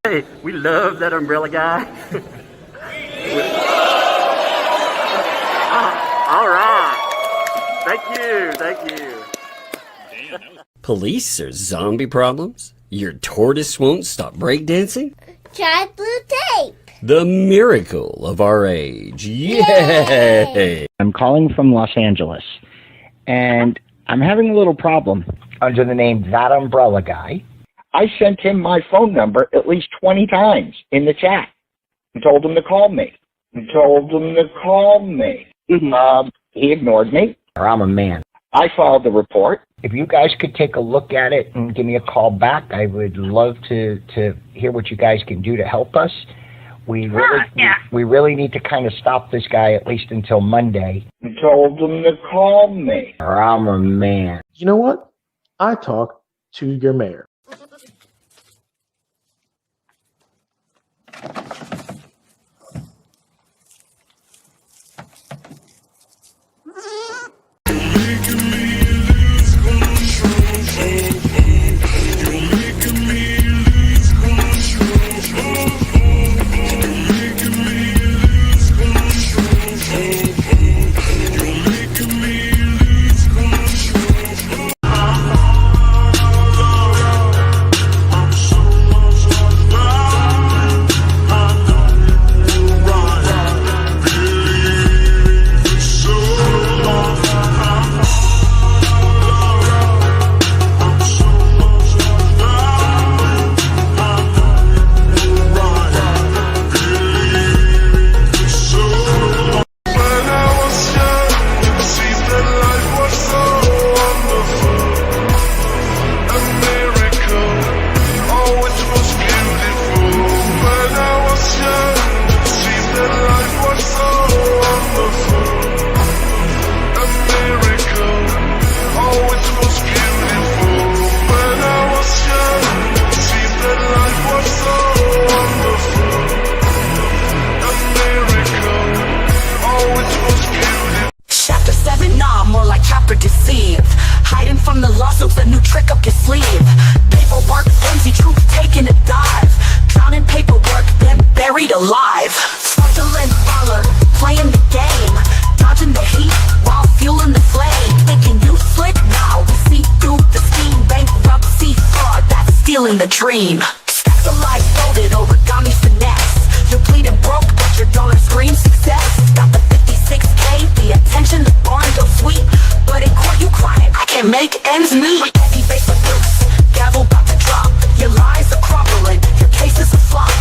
Hey, we love that umbrella guy. All right. Thank you. Police or zombie problems? Your tortoise won't stop breakdancing? Try blue tape. The miracle of our age. Yay! I'm calling from Los Angeles, and I'm having a little problem under the name ThATuMBRELLAgUY. I sent him my phone number at least 20 times in the chat and told him to call me. He ignored me. I'm a man. I filed the report. If you guys could take a look at it and give me a call back, I would love to hear what you guys can do to help us. We really need to kind of stop this guy at least until Monday. I told him to call me. I'm a man. You know what? I talked to your mayor. Deceive, hiding from the lawsuits, a new trick up your sleeve. Paperwork, flimsy truth, taking a dive. Drowning paperwork, then buried alive. Fraudulent baller, playing the game. Dodging the heat while fueling the flame. Thinking you slick? Now we see through the scheme. Bankruptcy, fraud, that's stealing the dream. Stacks of life folded, origami finesse. You're bleeding broke, but your dollar screams success. Got the 56K, the attention, the bond go sweet. But in court you crying, I can't make ends meet. Heavy face with loose, gavel about to drop. Your lies are crumbling, your case is a flop.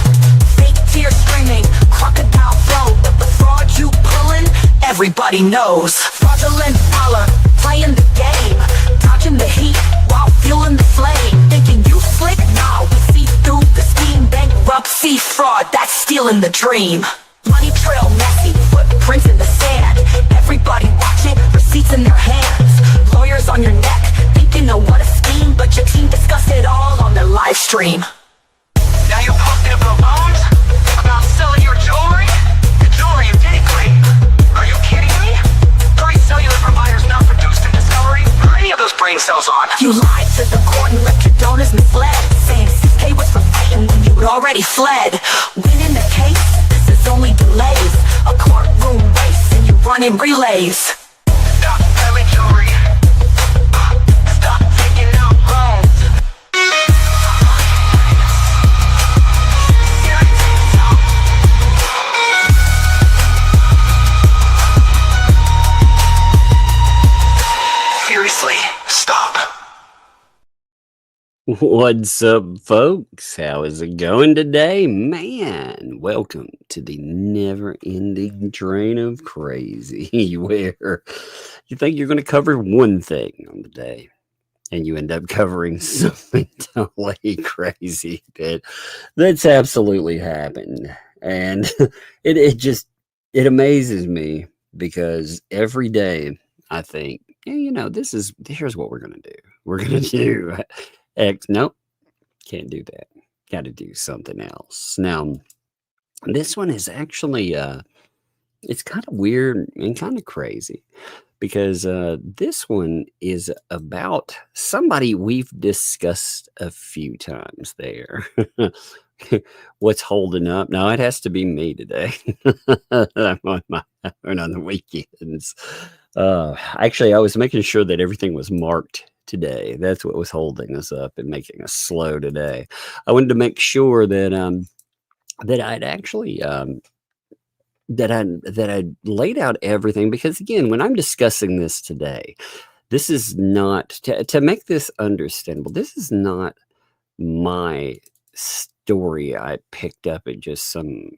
Fake tears streaming, crocodile flow. But the fraud you pulling, everybody knows. Fraudulent dollar, playing the game. Dodging the heat while fueling the flame. Thinking you slick? Nah, we see through the scheme. Bankruptcy, fraud, that's stealing the dream. Money trail messy, footprints in the sand. Everybody watching, receipts in their hands. Lawyers on your neck, think you know what a scheme. But your team discussed it all on their live stream. Now you're posting balloons about selling your jewelry? Your jewelry in Dinkley. Are you kidding me? 3 cellular providers now produced in Discovery. Are any of those brain cells on? You lied to the court and left your donors misled, saying 6K was for fighting when you'd already fled. Winning the case, this is only delays. A courtroom race and you running relays. Stop selling jewelry. Stop taking out loans. Seriously, stop. What's up, folks? How is it going today? Man, welcome to the never-ending train of crazy, where you think you're going to cover one thing on the day, and you end up covering something totally crazy that's absolutely happened. And it amazes me, because every day I think, yeah, here's what we're going to do. We're going to do X. Nope, can't do that. Got to do something else. Now, this one is actually, it's kind of weird and kind of crazy, because this one is about somebody we've discussed a few times there. What's holding up? No, it has to be me today. I'm on my own on the weekends. Actually, I was making sure that everything was marked today. That's what was holding us up and making us slow today. I wanted to make sure that that I'd actually that I laid out everything, because again, when I'm discussing this today, this is not to make this understandable. This is not my story I picked up at just some,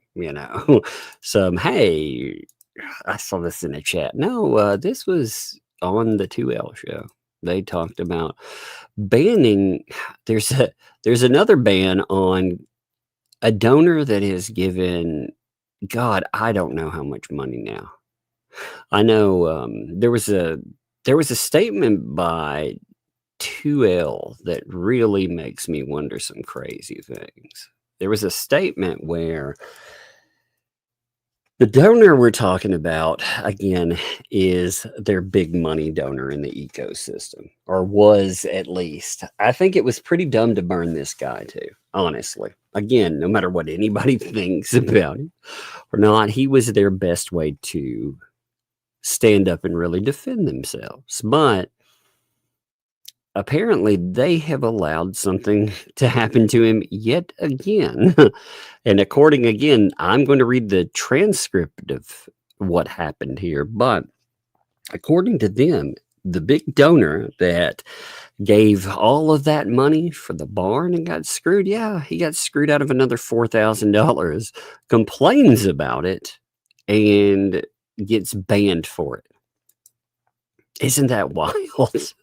some, hey, I saw this in a chat. No, this was on the 2L show. They talked about banning. There's another ban on a donor that has given, God, I don't know how much money now. I know there was a statement by 2L that really makes me wonder some crazy things. There was a statement where the donor we're talking about, again, is their big money donor in the ecosystem, or was at least. I think it was pretty dumb to burn this guy too, honestly. Again, no matter what anybody thinks about him or not, he was their best way to stand up and really defend themselves. But apparently they have allowed something to happen to him yet again. And again, I'm going to read the transcript of what happened here. But according to them, the big donor that gave all of that money for the barn and got screwed, yeah, he got screwed out of another $4,000, complains about it, and gets banned for it. Isn't that wild?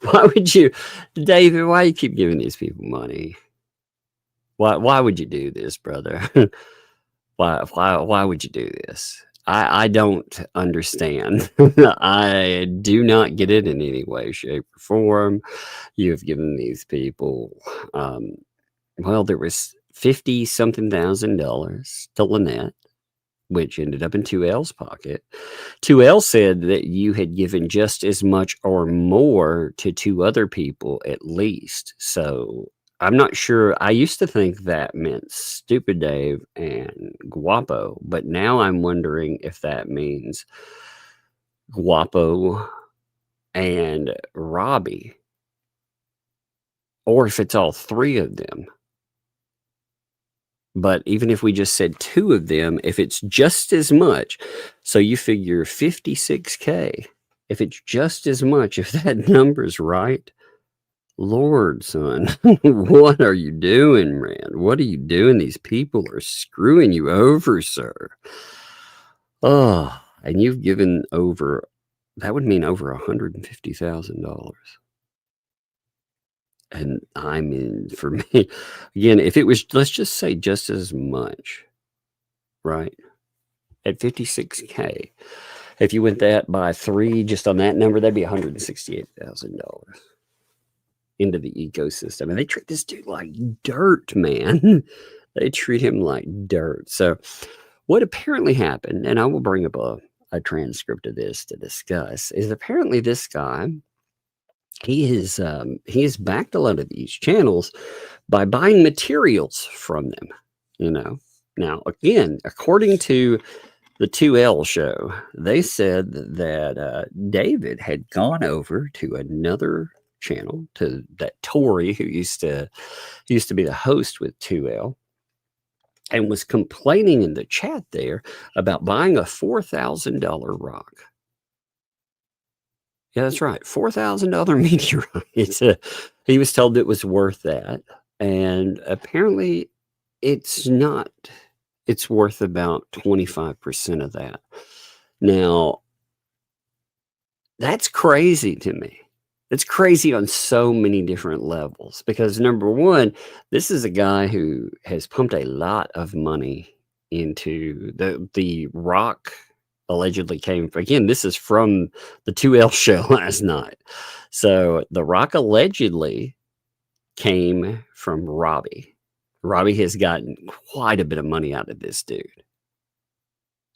Why would you, David, why you keep giving these people money? Why would you do this, brother? Why would you do this? I don't understand. I do not get it in any way, shape, or form. You have given these people, well, there was $50-something thousand to Lynette, which ended up in 2L's pocket. 2L said that you had given just as much or more to 2 other people at least. So I'm not sure. I used to think that meant Stupid Dave and Guapo, but now I'm wondering if that means Guapo and Robbie, or if it's all 3 of them. But even if we just said 2 of them, if it's just as much, so you figure 56K, if it's just as much, if that number's right, Lord, son, what are you doing, man? What are you doing? These people are screwing you over, sir. Oh, and you've given over, that would mean over $150,000. And I mean, for me, again, if it was, let's just say just as much, right? At 56K, if you went that by 3, just on that number, that'd be $168,000 into the ecosystem. And they treat this dude like dirt, man. They treat him like dirt. So what apparently happened, and I will bring up a transcript of this to discuss, is apparently this guy, he has backed a lot of these channels by buying materials from them, Now, again, according to the 2L show, they said that David had gone over to another channel, to that Tori who used to be the host with 2L, and was complaining in the chat there about buying a $4,000 rock. Yeah, that's right. $4,000 meteorite. He was told it was worth that. And apparently it's not. It's worth about 25% of that. Now, that's crazy to me. It's crazy on so many different levels, because number one, this is a guy who has pumped a lot of money into the rock. Allegedly came, again, this is from the 2L show last night. So the rock allegedly came from Robbie. Robbie has gotten quite a bit of money out of this dude.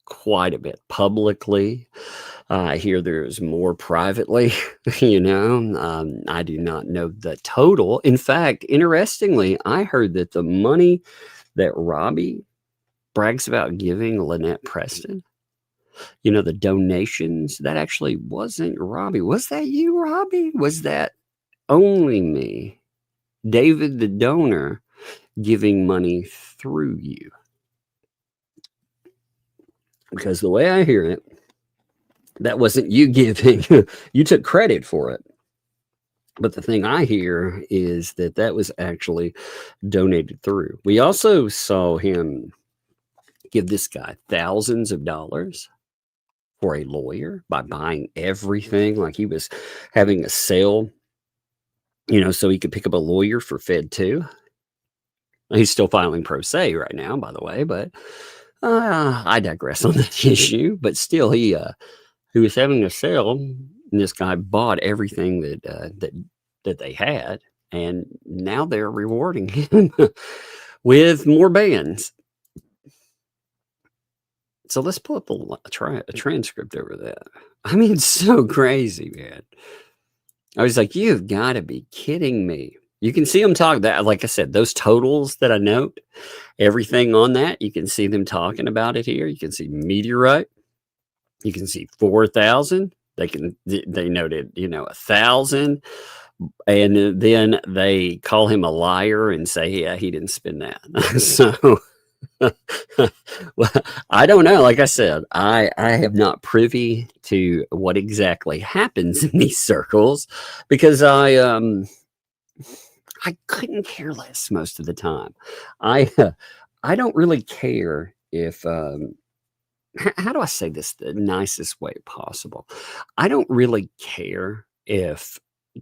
quite a bit publicly. I hear there's more privately, you know. I do not know the total. In fact, interestingly, I heard that the money that Robbie brags about giving Lynette Preston, you know, the donations, that actually wasn't Robbie. Was that you, Robbie? Was that only me, David the donor, giving money through you? Because the way I hear it, that wasn't you giving. You took credit for it. But the thing I hear is that that was actually donated through. We also saw him give this guy thousands of dollars for a lawyer by buying everything. Like he was having a sale, you know, so he could pick up a lawyer for Fed 2. He's still filing pro se right now, by the way, but I digress on that issue. But still, he was having a sale, and this guy bought everything that they had, and now they're rewarding him with more bans. So let's pull up a transcript over that. I mean, it's so crazy, man. I was like, you've got to be kidding me. You can see them talk that, like I said, those totals that I note, everything on that, you can see them talking about it here. You can see meteorite. You can see 4,000. They noted, you know, 1,000. And then they call him a liar and say, yeah, he didn't spend that. So well, I don't know. Like I said, I am not privy to what exactly happens in these circles because I couldn't care less most of the time. I don't really care if how do I say this the nicest way possible? I don't really care if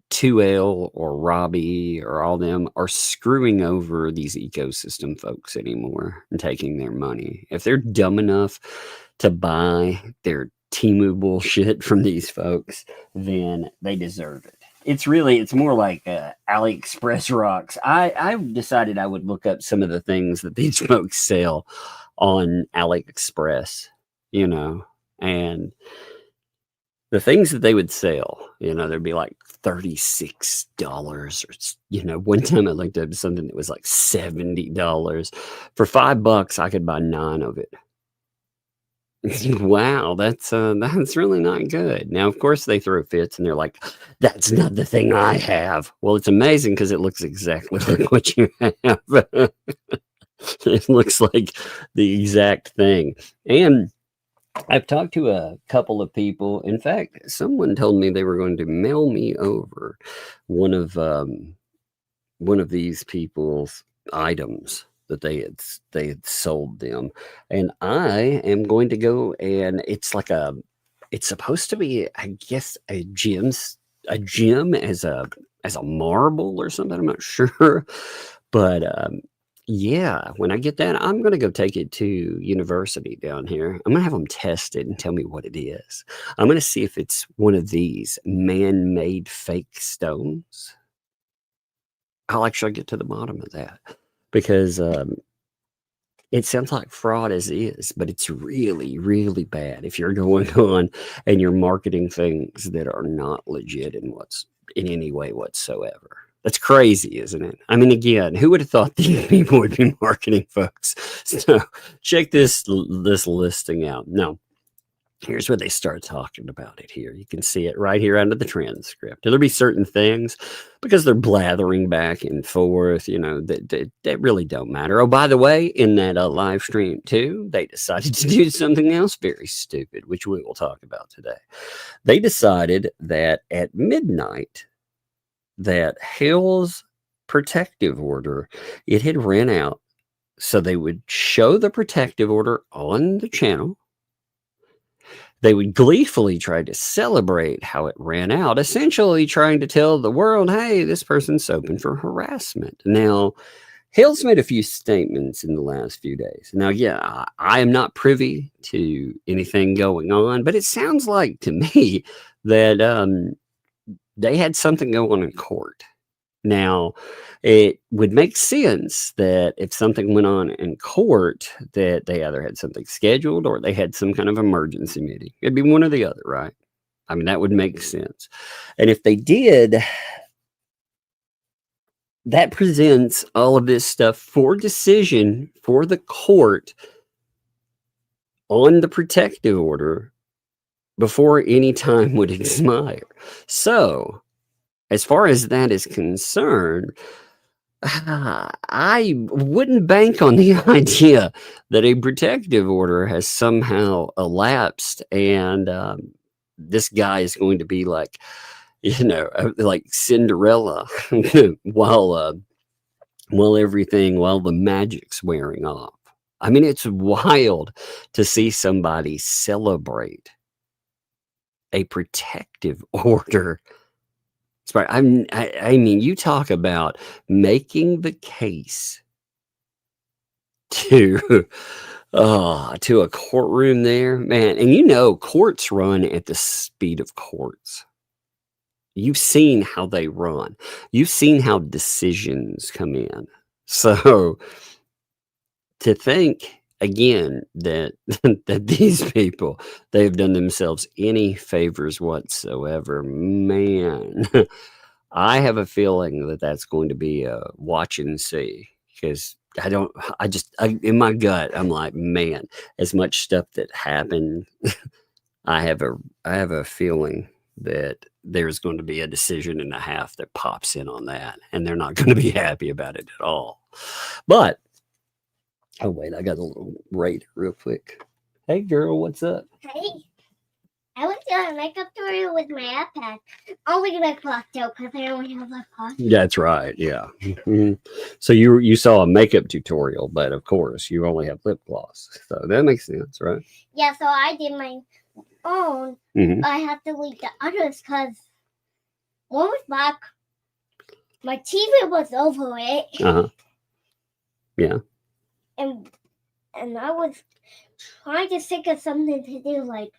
2L or Robbie or all them are screwing over these ecosystem folks anymore and taking their money. If they're dumb enough to buy their Temu bullshit from these folks, then they deserve it. It's more like AliExpress rocks. I decided I would look up some of the things that these folks sell on AliExpress, you know, and the things that they would sell, you know, there'd be like $36 or, you know, one time I looked up something that was like $70. For $5, I could buy 9 of it. Wow, that's really not good. Now, of course, they throw fits and they're like, that's not the thing I have. Well, it's amazing because it looks exactly like what you have. It looks like the exact thing. And I've talked to a couple of people. In fact, someone told me they were going to mail me over one of these people's items that they had sold them, and I am going to go, and it's supposed to be, I guess, a gem as a marble or something. I'm not sure, but yeah, when I get that, I'm going to go take it to university down here. I'm going to have them test it and tell me what it is. I'm going to see if it's one of these man-made fake stones. I'll actually get to the bottom of that because it sounds like fraud as is, but it's really, really bad if you're going on and you're marketing things that are not legit in any way whatsoever. That's crazy, isn't it? I mean, again, who would have thought these people would be marketing folks? So check this listing out. Now, here's where they start talking about it here. You can see it right here under the transcript. There'll be certain things because they're blathering back and forth, you know, that really don't matter. Oh, by the way, in that live stream too, they decided to do something else very stupid, which we will talk about today. They decided that at midnight, that Hale's protective order, it had ran out. So they would show the protective order on the channel. They would gleefully try to celebrate how it ran out, essentially trying to tell the world, hey, this person's open for harassment. Now, Hale's made a few statements in the last few days. Now, yeah, I am not privy to anything going on, but it sounds like to me that they had something going on in court. Now, it would make sense that if something went on in court, that they either had something scheduled or they had some kind of emergency meeting. It'd be one or the other, right? I mean, that would make sense. And if they did, that presents all of this stuff for decision for the court on the protective order before any time would expire. So, as far as that is concerned, I wouldn't bank on the idea that a protective order has somehow elapsed and this guy is going to be like, like Cinderella while the magic's wearing off. I mean, it's wild to see somebody celebrate a protective order. I mean, you talk about making the case to a courtroom there, man. And courts run at the speed of courts. You've seen how they run. You've seen how decisions come in. So to think again that that these people, they've done themselves any favors whatsoever, man. I have a feeling that that's going to be a watch and see, because in my gut, I'm like, man, as much stuff that happened, I have a feeling that there's going to be a decision and a half that pops in on that, and they're not going to be happy about it at all. But oh wait, I got a little rate real quick. Hey girl, what's up? Hey, I went to a makeup tutorial with my iPad. Only lip gloss though, because I only have lip gloss. That's right, yeah. So you saw a makeup tutorial, but of course you only have lip gloss, so that makes sense, right? Yeah, so I did my own. I have to leave the others because one was black. My TV was over it. Yeah. And I was trying to think of something to do, like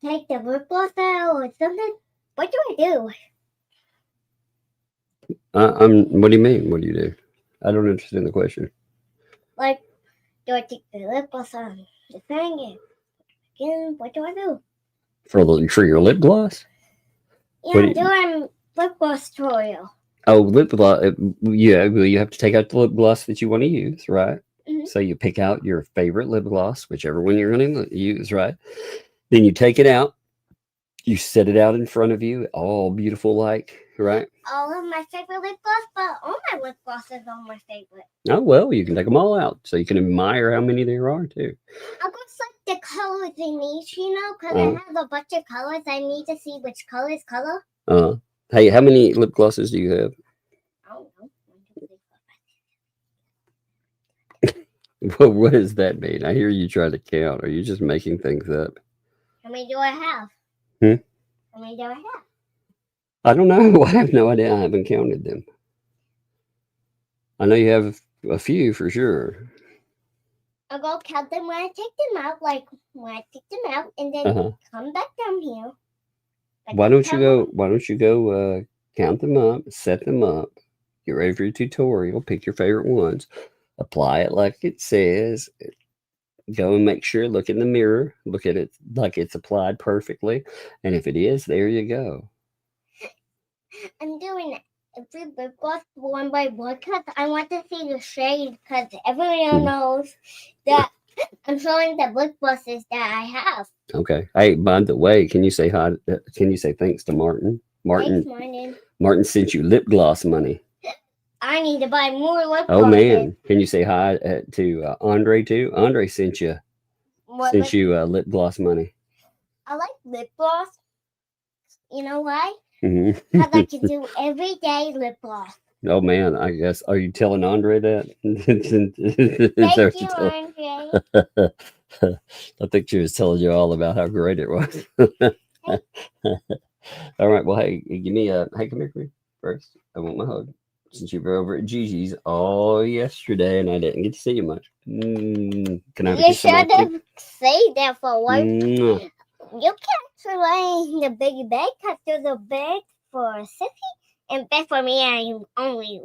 take the lip gloss out or something. What do I do? What do you mean? What do you do? I don't understand the question. Like, do I take the lip gloss out the thing and again? What do I do? For your lip gloss? Yeah, I'm doing lip gloss tutorial. Oh, lip gloss. Yeah, well, you have to take out the lip gloss that you want to use, right? So you pick out your favorite lip gloss, whichever one you're going to use, right? Then you take it out. You set it out in front of you, all beautiful like, right? All of my favorite lip gloss, but all my lip glosses are my favorite. Oh, well, you can take them all out so you can admire how many there are, too. I just like the colors in each, because I have a bunch of colors. I need to see which color is color. Hey, how many lip glosses do you have? I don't know. Well, what does that mean? I hear you try to count. Are you just making things up? How many do I have? How many do I have? I don't know. I have no idea. I haven't counted them. I know you have a few for sure. I'll go count them when I take them out, and then come back down here. Why don't you go count them up, set them up, get ready for your tutorial, pick your favorite ones, apply it like it says, go and make sure, look in the mirror, look at it like it's applied perfectly, and if it is, there you go. I'm doing every lip gloss one by one because I want to see the shade, because everyone knows that I'm showing the lip glosses that I have. Okay. Hey, by the way, can you say hi? Can you say thanks to Martin? Thanks, Martin. Martin sent you lip gloss money. I need to buy more lip glosses. Oh man, can you say hi to Andre too? Andre sent you lip gloss money. I like lip gloss. You know why? Because I can do everyday lip gloss. Oh man, I guess. Are you telling Andre that? Thank you, Andre. I think she was telling you all about how great it was. All right. Well, hey, give me hey, come here first. I want my hug. Since you were over at Gigi's all yesterday and I didn't get to see you much. Can I have a kiss? You should have said that for one. You can't explain the big bag because there's a bag for Sissy in bed for me. I only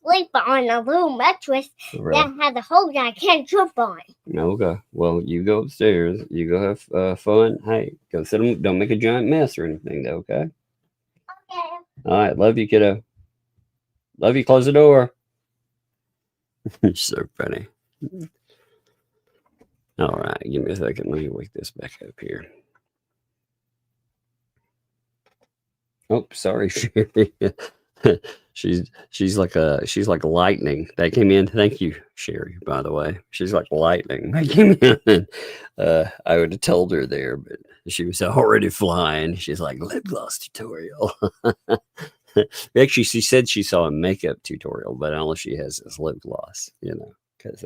sleep on a little mattress Right. that has a hole that I can't jump on. Okay. Well, you go upstairs. You go have fun. Hey, go sit them. Don't make a giant mess or anything, though. Okay. Okay. All right. Love you, kiddo. Love you. Close the door. You're so funny. All right. Give me a second. Let me wake this back up here. Oh, sorry, Sherry. she's like lightning. That came in. Thank you, Sherry, by the way. She's like lightning. That came in. I would have told her there, but she was already flying. She's like, lip gloss tutorial. Actually, she said she saw a makeup tutorial, but all she has is lip gloss, because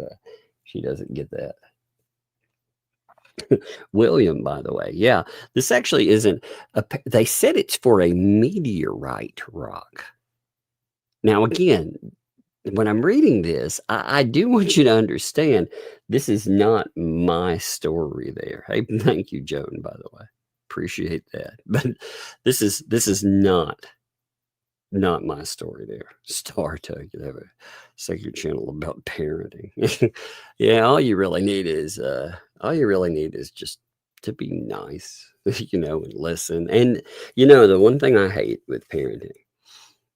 she doesn't get that. William, by the way. Yeah, this actually isn't they said it's for a meteorite rock. Now, again, when I'm reading this, I do want you to understand this is not my story there. Hey, thank you, Joan, by the way. Appreciate that. But this is not my story there. Star Tug, you have a second channel about parenting. Yeah, all you really need is just to be nice, and listen. And the one thing I hate with parenting,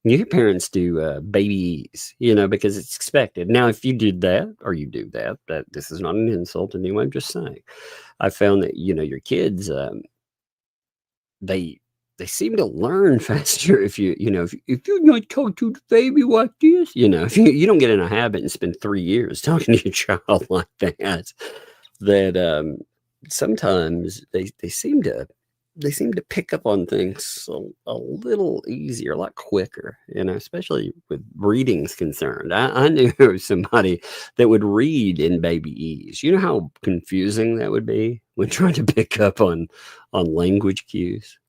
you hear parents do babies, because it's expected. Now, if you did that or you do that, this is not an insult anyway. I'm just saying. I found that your kids, they seem to learn faster if you not talk to the baby like this, if you don't get in a habit and spend 3 years talking to your child like that sometimes they seem to pick up on things a little easier, a lot quicker, especially with reading's concerned. I knew somebody that would read in baby ease. You know how confusing that would be when trying to pick up on language cues.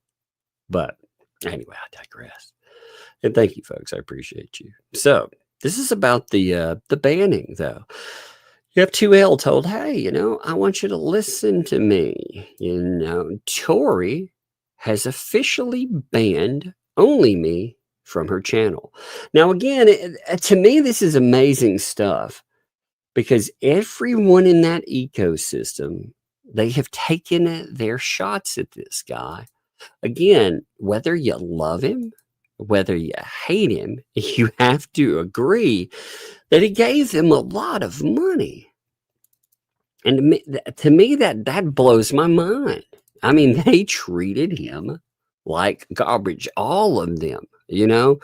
But anyway, I digress. And thank you, folks. I appreciate you. So this is about the banning, though. You have 2L told, hey, I want you to listen to me. Tori has officially banned Only Me from her channel. Now, again, to me, this is amazing stuff because everyone in that ecosystem, they have taken their shots at this guy. Again, whether you love him, whether you hate him, you have to agree that he gave them a lot of money. And to me that blows my mind. I mean, they treated him like garbage, all of them. You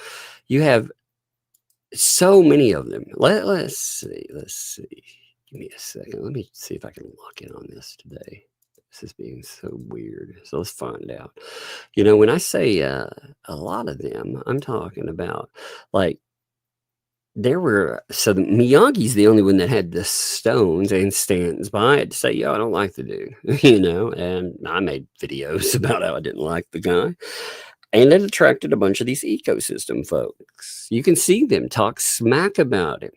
have so many of them. Let's see. Give me a second. Let me see if I can lock in on this today. This is being so weird. So let's find out. When I say a lot of them, I'm talking about Miyagi's the only one that had the stones and stands by it to say, yo, I don't like the dude, and I made videos about how I didn't like the guy. And it attracted a bunch of these ecosystem folks. You can see them talk smack about him,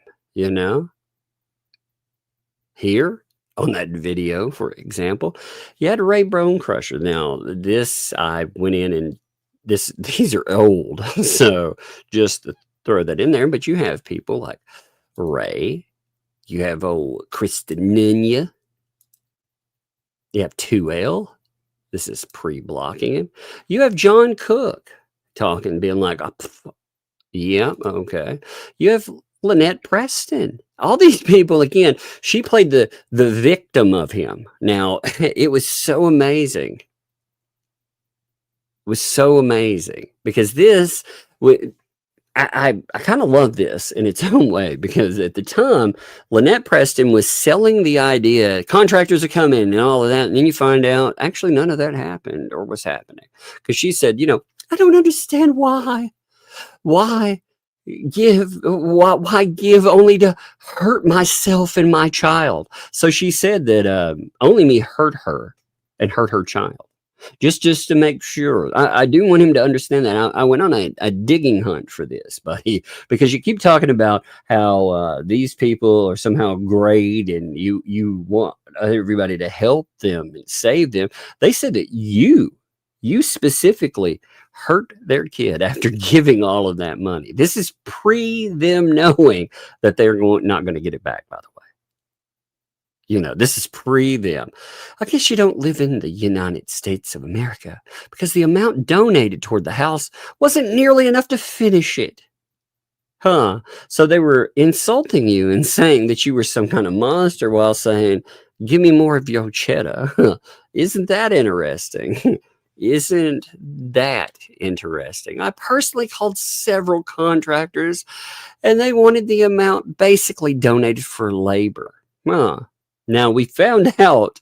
Here on that video, for example, you had Ray Bone Crusher. Now, this I went in and these are old, so just to throw that in there. But you have people like Ray, you have old Christinia, you have 2L. This is pre-blocking him. You have John Cook talking, being like, yeah, okay. You have Lynette Preston. All these people, again, she played the victim of him. Now, it was so amazing. It was so amazing because this, I kind of love this in its own way because at the time, Lynette Preston was selling the idea, contractors are coming and all of that. And then you find out, actually, none of that happened or was happening because she said, I don't understand why give only to hurt myself and my child. So she said that Only Me hurt her and hurt her child. Just to make sure. I do want him to understand that. I went on a digging hunt for this, buddy, because you keep talking about how these people are somehow great and you want everybody to help them and save them. They said that you You specifically hurt their kid after giving all of that money. This is pre them knowing that they're not going to get it back, by the way. You know, this is pre them. I guess you don't live in the United States of America because the amount donated toward the house wasn't nearly enough to finish it. Huh. So they were insulting you and saying that you were some kind of monster while saying, give me more of your cheddar. Isn't that interesting? Isn't that interesting? I personally called several contractors and they wanted the amount basically donated for labor. Huh. Now, we found out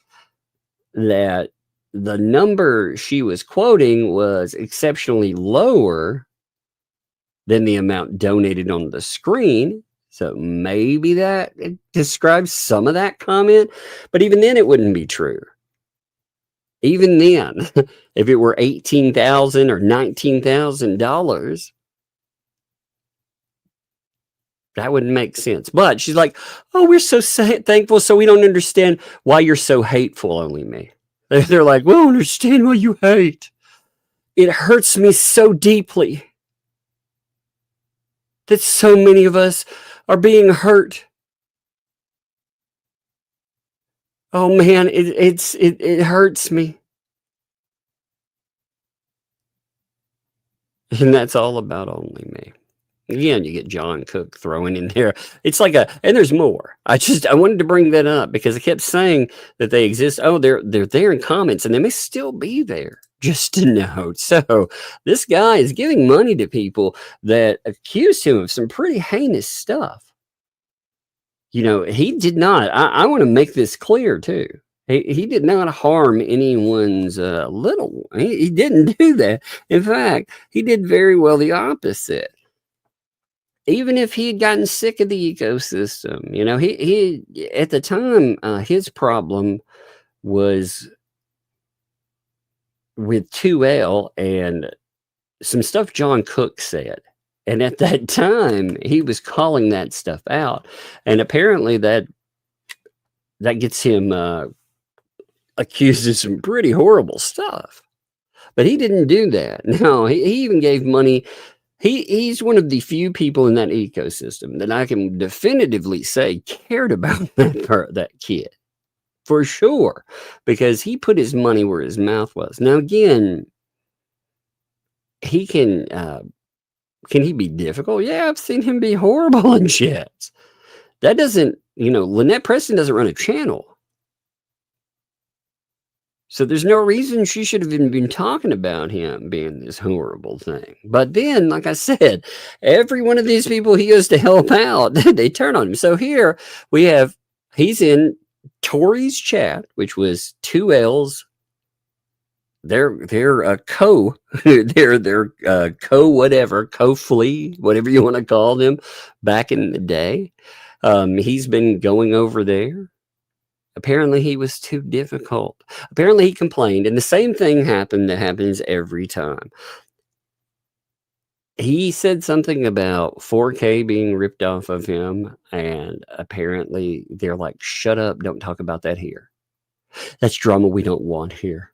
that the number she was quoting was exceptionally lower than the amount donated on the screen. So maybe that describes some of that comment. But even then, it wouldn't be true. Even then, if it were $18,000 or $19,000, that wouldn't make sense. But she's like, oh, we're so thankful, so we don't understand why you're so hateful, only me. They're like, we don't understand why you hate. It hurts me so deeply that so many of us are being hurt. Oh, man, it hurts me. And that's all about only me. Again, you get John Cook throwing in there. It's like and there's more. I wanted to bring that up because I kept saying that they exist. Oh, they're there in comments and they may still be there. Just to note. So this guy is giving money to people that accused him of some pretty heinous stuff. You know, he did not. I want to make this clear too. He did not harm anyone's little. He didn't do that. In fact, he did very well the opposite. Even if he had gotten sick of the ecosystem, you know, he at the time, his problem was with 2L and some stuff John Cook said. And at that time, he was calling that stuff out. And apparently that gets him accused of some pretty horrible stuff. But he didn't do that. No, he even gave money. He's one of the few people in that ecosystem that I can definitively say cared about that kid. For sure. Because he put his money where his mouth was. Now, again, he can he be difficult? Yeah, I've seen him be horrible in chats. That doesn't, Lynette Preston doesn't run a channel. So there's no reason she should have even been talking about him being this horrible thing. But then, like I said, every one of these people he goes to help out, they turn on him. So here we have, he's in Tori's chat, which was 2L's. They're co flea, whatever you want to call them, back in the day. He's been going over there. Apparently he was too difficult. Apparently he complained, and the same thing happened that happens every time. He said something about 4K being ripped off of him, and apparently they're like, shut up, don't talk about that here. That's drama we don't want here.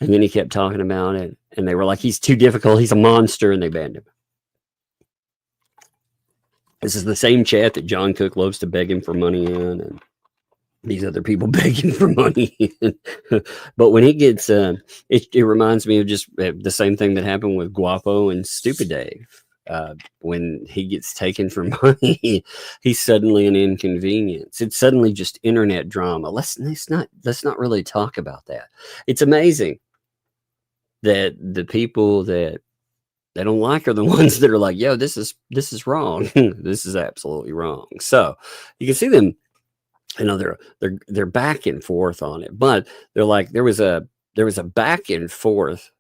And then he kept talking about it, and they were like, he's too difficult, he's a monster, and they banned him. This is the same chat that John Cook loves to beg him for money in, and these other people begging for money in. But when he gets, it reminds me of just the same thing that happened with Guapo and Stupid Dave. When he gets taken for money, he's suddenly an inconvenience. It's suddenly just internet drama. Let's not really talk about that. It's amazing that the people that they don't like are the ones that are like, yo, this is wrong. This is absolutely wrong. So you can see them, they're back and forth on it, but they're like, there was a back and forth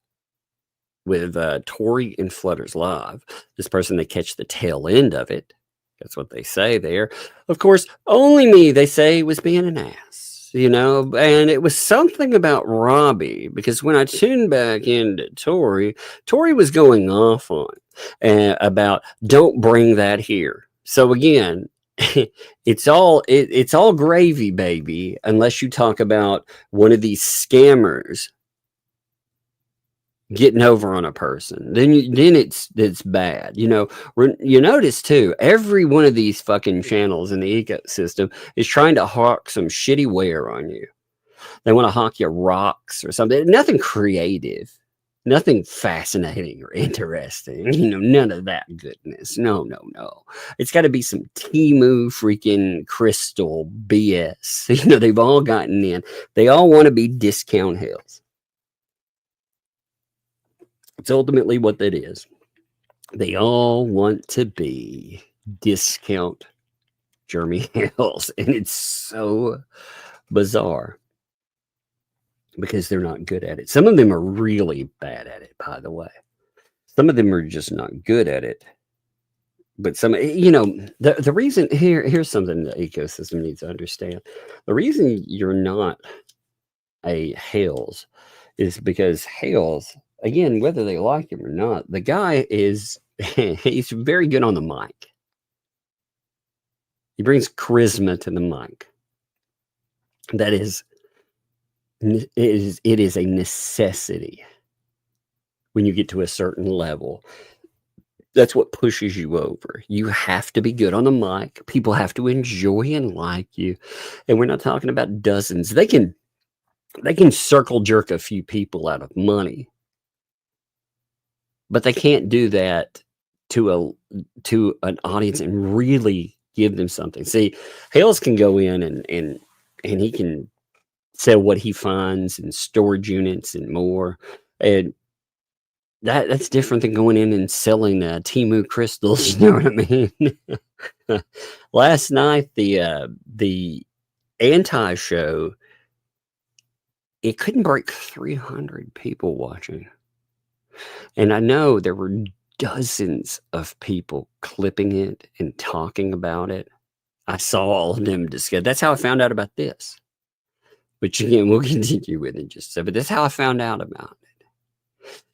with Tori and Flutters Live. This person, they catch the tail end of it. That's what they say there. Of course, only me, they say, was being an ass. And it was something about Robbie, because when I tuned back into Tori was going off on about don't bring that here. So again, it's all gravy, baby, unless you talk about one of these scammers getting over on a person, then it's bad. You know, you notice too, every one of these fucking channels in the ecosystem is trying to hawk some shitty ware on you. They want to hawk you rocks or something. Nothing creative, nothing fascinating or interesting. You know, none of that goodness. No. It's got to be some Temu freaking crystal BS. You know, they've all gotten in. They all want to be discount Hales. It's ultimately what that is. They all want to be discount Jeremy Hales. And it's so bizarre because they're not good at it. Some of them are really bad at it, by the way. Some of them are just not good at it. But some, you know, the reason here's something the ecosystem needs to understand. The reason you're not a Hales is because Hales, again, whether they like him or not, the guy is, he's very good on the mic. He brings charisma to the mic. That is, it is a necessity when you get to a certain level. That's what pushes you over. You have to be good on the mic. People have to enjoy and like you. And we're not talking about dozens. They can circle jerk a few people out of money, but they can't do that to an audience and really give them something. See, Hales can go in and he can sell what he finds in storage units and more. And that's different than going in and selling Temu crystals. You know what I mean? Last night, the anti-show, it couldn't break 300 people watching. And I know there were dozens of people clipping it and talking about it. I saw all of them discuss. That's how I found out about this. Which again, we'll continue with in just a second. But that's how I found out about it.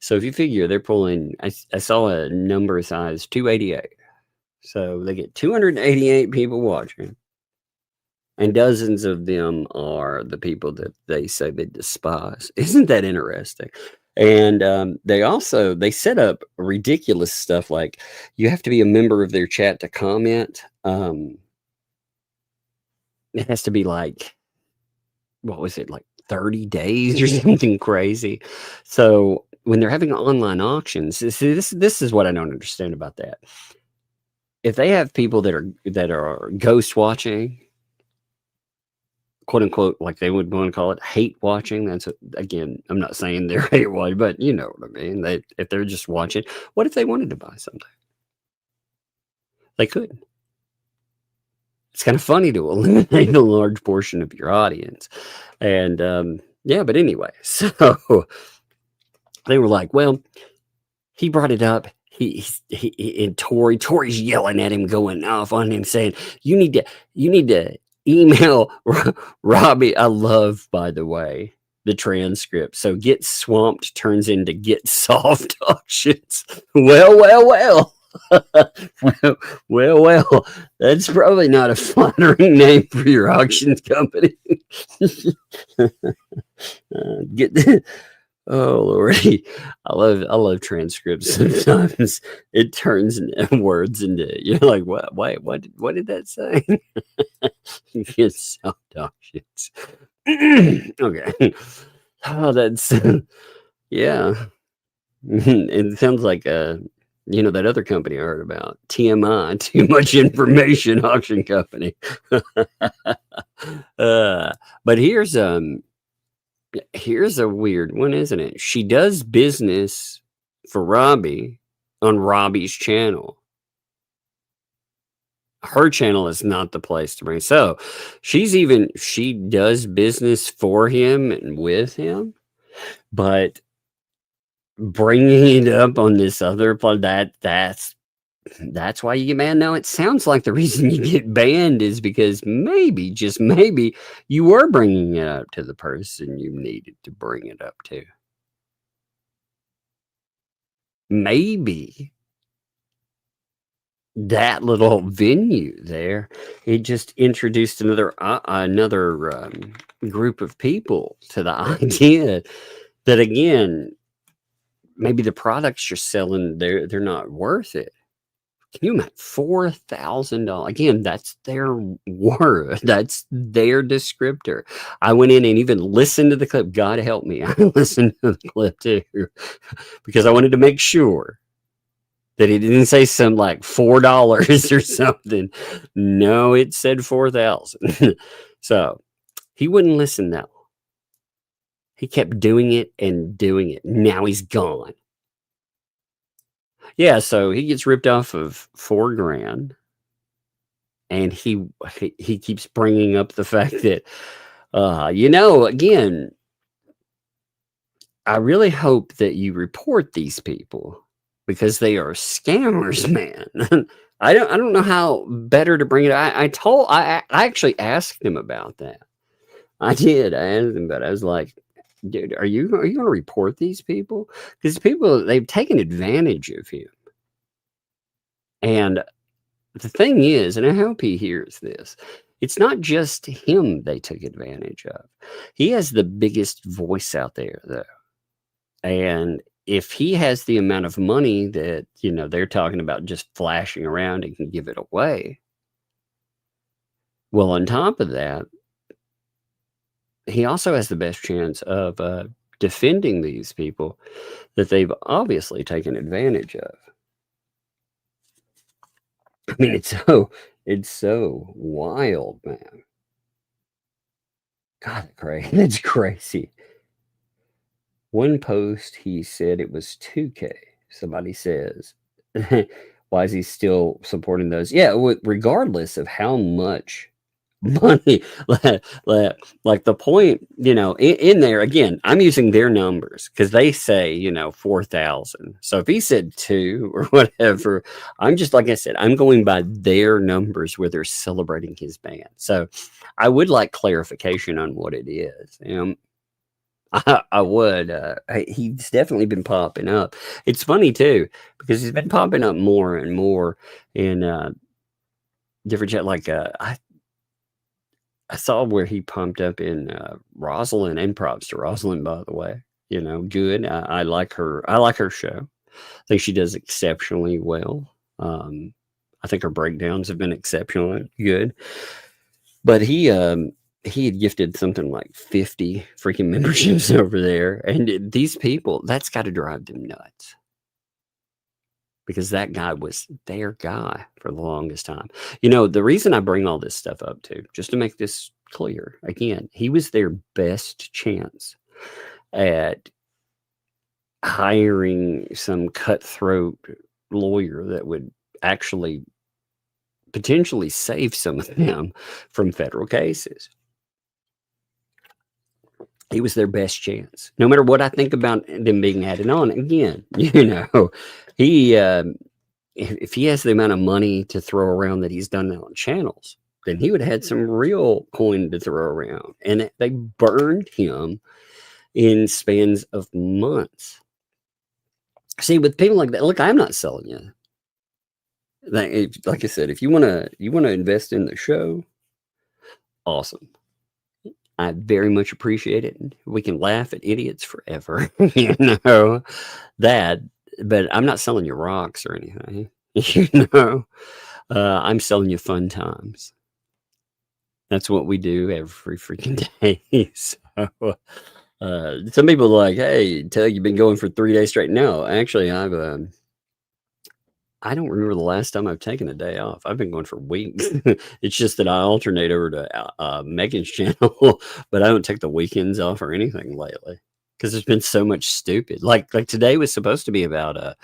So if you figure they're pulling, I saw a number size 288. So they get 288 people watching. And dozens of them are the people that they say they despise. Isn't that interesting? And they set up ridiculous stuff like you have to be a member of their chat to comment. It has to be like, what was it, like 30 days or something crazy. So when they're having online auctions, this is what I don't understand about that. If they have people that are ghost watching, quote unquote, like they would want to call it hate watching. That's again, I'm not saying they're hate watching, but you know what I mean. If they're just watching, what if they wanted to buy something? They could. It's kind of funny to eliminate a large portion of your audience. And yeah, but anyway, so they were like, well, he brought it up. He and Tori's yelling at him, going off on him, saying, you need to email Robbie. I love, by the way, the transcript. So get swamped turns into get soft auctions. Well. well, that's probably not a flattering name for your auctions company. Oh Lordy, I love transcripts. Sometimes it turns words into, you're like, what? Wait, what did that say? It's soft auctions. Okay. Oh, that's yeah. It sounds like that other company I heard about, TMI, Too Much Information Auction Company. But here's a weird one, isn't it? She does business for Robbie on Robbie's channel. Her channel is not the place to bring. So she does business for him and with him, but bringing it up on this other that's why you get mad. Now it sounds like the reason you get banned is because maybe, just maybe, you were bringing it up to the person you needed to bring it up to. Maybe that little venue there, it just introduced another group of people to the idea that, again, maybe the products you're selling, they're not worth it. Can you imagine $4,000? Again, that's their word. That's their descriptor. I went in and even listened to the clip. God help me. I listened to the clip too, because I wanted to make sure that it didn't say some like $4 or something. No, it said 4,000. So he wouldn't listen though. He kept doing it and doing it. Now he's gone. Yeah, so he gets ripped off of $4,000, and he keeps bringing up the fact that, again, I really hope that you report these people because they are scammers, man. I don't know how better to bring it. I actually asked him about that. I did. I asked him about it. I was like, dude, are you going to report these people? Because people, they've taken advantage of him. And the thing is, and I hope he hears this, it's not just him they took advantage of. He has the biggest voice out there, though. And if he has the amount of money that, they're talking about just flashing around and can give it away, well, on top of that, he also has the best chance of defending these people that they've obviously taken advantage of. I mean, it's so wild, man. God, that's crazy. One post, he said it was 2K. Somebody says, why is he still supporting those? Yeah, regardless of how much money, like the point, in there, again, I'm using their numbers because they say, 4,000. So if he said 2 or whatever, I'm just, like I said, I'm going by their numbers where they're celebrating his ban. So I would like clarification on what it is. I would. He's definitely been popping up. It's funny too because he's been popping up more and more in different chat. Like I saw where he pumped up in Rosalind, and props to Rosalind, by the way. Good. I like her. I like her show. I think she does exceptionally well. I think her breakdowns have been exceptionally good. But he had gifted something like 50 freaking memberships over there. And these people, that's got to drive them nuts. Because that guy was their guy for the longest time. The reason I bring all this stuff up too, just to make this clear, again, he was their best chance at hiring some cutthroat lawyer that would actually potentially save some of them from federal cases. He was their best chance. No matter what I think about them being added on, again, he if he has the amount of money to throw around that he's done on channels, then he would have had some real coin to throw around. And they burned him in spans of months. See, with people like that, look, I'm not selling you. Like I said, if you wanna invest in the show, awesome. I very much appreciate it. We can laugh at idiots forever, that. But I'm not selling you rocks or anything, I'm selling you fun times. That's what we do every freaking day. So, some people are like, hey, you've been going for 3 days straight. No, actually, I don't remember the last time I've taken a day off. I've been going for weeks. It's just that I alternate over to Megan's channel, but I don't take the weekends off or anything lately because there's been so much stupid. Like today was supposed to be about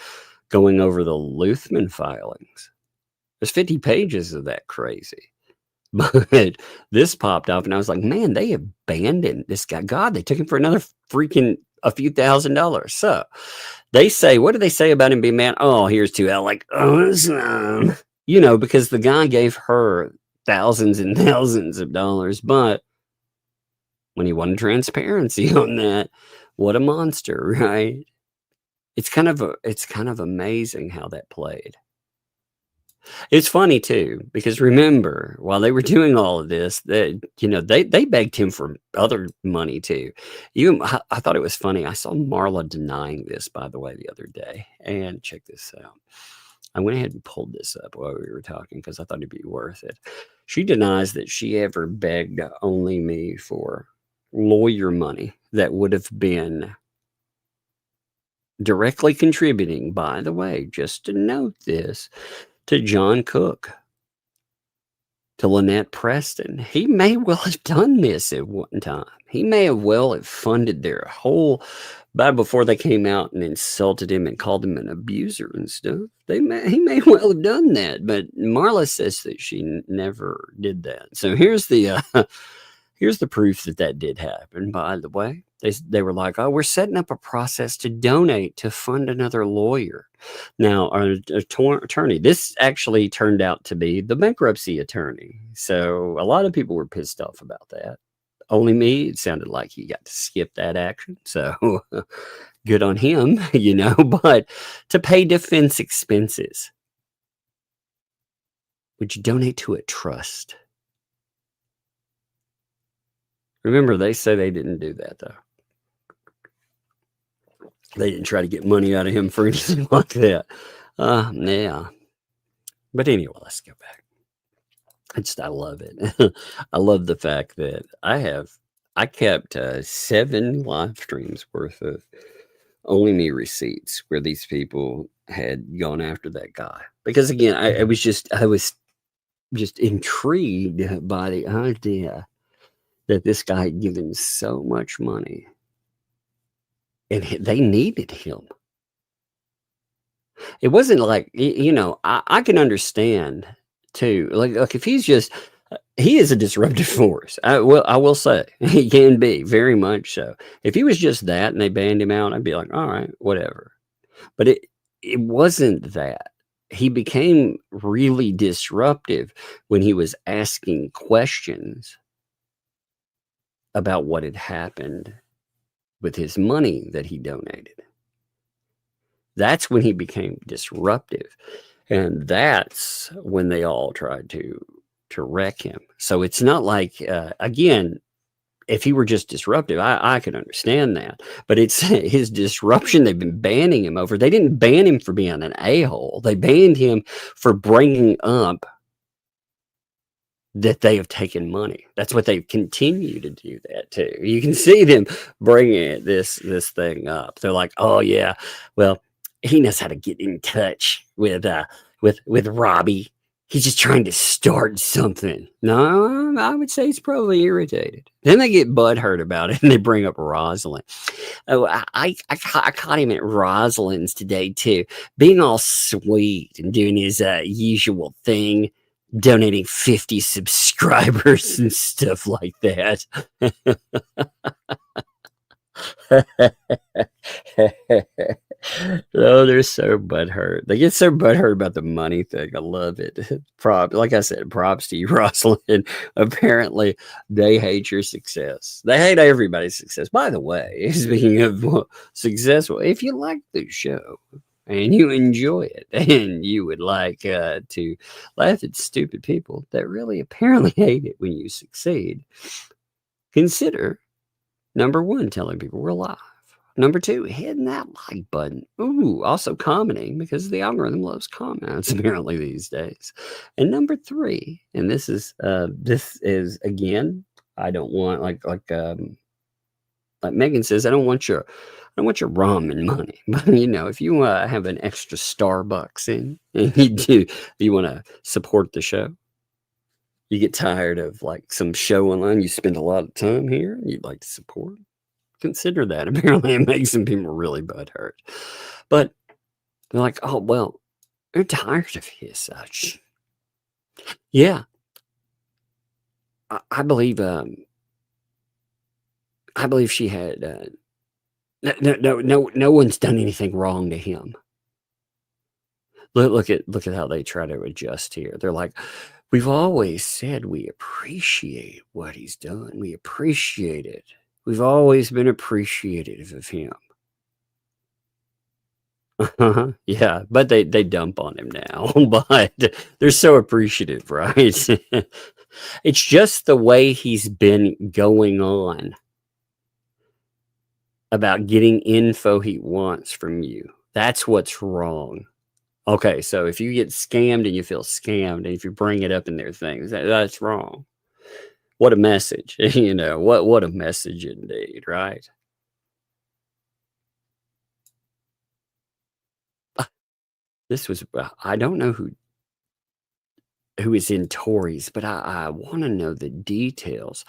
going over the Luthman filings. There's 50 pages of that crazy. But this popped up, and I was like, man, they abandoned this guy. God, they took him for another freaking a few $1,000s. So they say, what do they say about him being mad? Oh, here's 2L. Like, awesome. Because the guy gave her thousands and thousands of dollars. But when he wanted transparency on that, what a monster, right? It's kind of amazing how that played. It's funny too, because remember, while they were doing all of this, that they begged him for other money too. Even I thought it was funny. I saw Marla denying this, by the way, the other day. And check this out. I went ahead and pulled this up while we were talking because I thought it'd be worth it. She denies that she ever begged only me for lawyer money that would have been directly contributing, by the way, just to note this, to John Cook, to Lynette Preston. He may well have done this at one time. He may have well have funded their whole, before they came out and insulted him and called him an abuser and stuff. He may well have done that, but Marla says that she never did that. So here's the proof that did happen, by the way. They were like, oh, we're setting up a process to donate to fund another lawyer. Now, our attorney, this actually turned out to be the bankruptcy attorney. So a lot of people were pissed off about that. Only me, it sounded like he got to skip that action. So good on him, but to pay defense expenses, would you donate to a trust? Remember, they say they didn't do that, though. They didn't try to get money out of him for anything like that. Yeah. But anyway, let's go back. I love it. I love the fact that I kept 7 live streams worth of Only Me receipts where these people had gone after that guy. Because again, I was just intrigued by the idea that this guy had given so much money and they needed him. It wasn't like, I can understand too. Like if he's he is a disruptive force. I will say he can be, very much so. If he was just that and they banned him out, I'd be like, all right, whatever. But it wasn't that. He became really disruptive when he was asking questions about what had happened with his money that he donated. That's when he became disruptive. And that's when they all tried to wreck him. So it's not like, again, if he were just disruptive, I could understand that. But it's his disruption they've been banning him over. They didn't ban him for being an a-hole. They banned him for bringing up that they have taken money. That's what they continue to do that too. You can see them bringing this thing up. They're like, oh yeah, well, he knows how to get in touch with Robbie. He's just trying to start something. No, I would say he's probably irritated. Then they get butthurt about it and they bring up Rosalind. Oh, I caught him at Rosalind's today too, being all sweet and doing his usual thing, donating 50 subscribers and stuff like that. Oh, they're so butthurt. They get so butthurt about the money thing. I love it. Like I said, props to you, Rosalind. Apparently, they hate your success. They hate everybody's success. By the way, speaking of successful, if you like the show and you enjoy it and you would like to laugh at stupid people that really apparently hate it when you succeed, consider, number 1, telling people we're live. Number 2, hitting that like button. Ooh, also commenting, because the algorithm loves comments apparently these days. And number 3, and this is again, I don't want like Megan says, I don't want your ramen money. But if you have an extra Starbucks and you want to support the show, you get tired of like some show online, you spend a lot of time here and you'd like to support, consider that. Apparently it makes some people really butthurt. But they're like, oh, well, they're tired of his such. Yeah. I believe she had no one's done anything wrong to him. Look at how they try to adjust here. They're like, we've always said we appreciate what he's done. We appreciate it. We've always been appreciative of him. Yeah, but they dump on him now, but they're so appreciative, right? It's just the way he's been going on about getting info he wants from you. That's what's wrong. Okay, so if you get scammed and you feel scammed, and if you bring it up in their things, that's wrong. What a message, what a message indeed, right? This was I don't know who is in Tories, but I want to know the details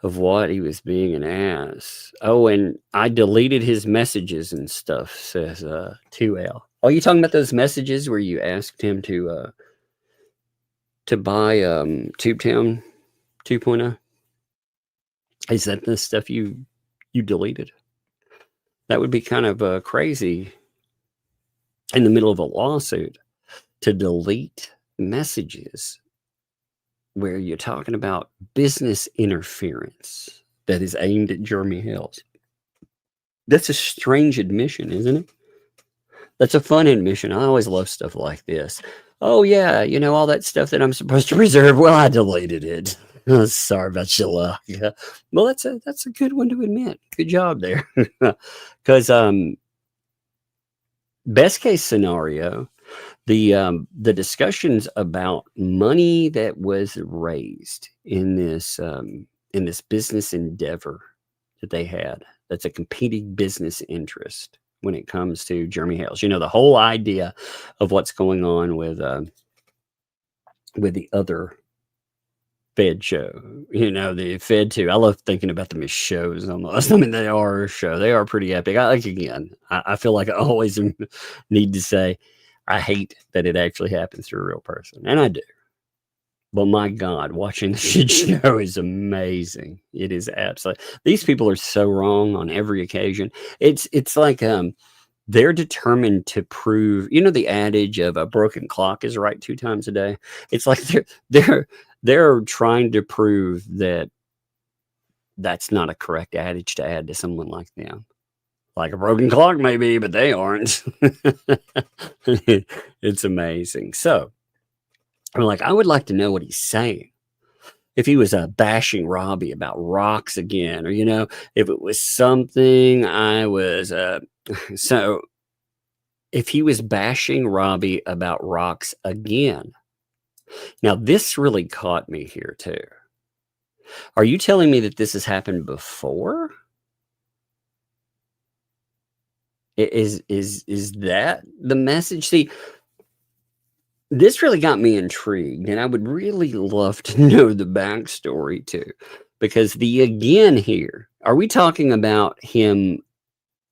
of what he was being an ass. Oh, and I deleted his messages and stuff, says 2L. Oh, you talking about those messages where you asked him to buy TubeTown 2.0? Is that the stuff you deleted? That would be kind of crazy in the middle of a lawsuit to delete messages where you're talking about business interference that is aimed at Jeremy Hales. That's a strange admission, isn't it? That's a fun admission. I always love stuff like this. Oh yeah, all that stuff that I'm supposed to preserve. Well, I deleted it. Oh, sorry about your luck. Yeah. Well, that's a good one to admit. Good job there. Because best case scenario, the discussions about money that was raised in this business endeavor that they had, that's a competing business interest when it comes to Jeremy Hales. The whole idea of what's going on with the other Fed show, the Fed too. I love thinking about them as shows almost. I mean, they are a show. They are pretty epic. I feel like I always need to say, I hate that it actually happens to a real person. And I do. But my God, watching the shit show is amazing. It is absolutely. These people are so wrong on every occasion. It's like they're determined to prove, the adage of a broken clock is right 2 times a day. It's like they're trying to prove that that's not a correct adage to add to someone like them. Like a broken clock maybe, but they aren't. It's amazing. So I'm like, I would like to know what he's saying. If he was bashing Robbie about rocks again, or, if it was something I was, so if he was bashing Robbie about rocks again, now this really caught me here too. Are you telling me that this has happened before? Is that the message? See, this really got me intrigued, and I would really love to know the backstory too, because the again here, are we talking about him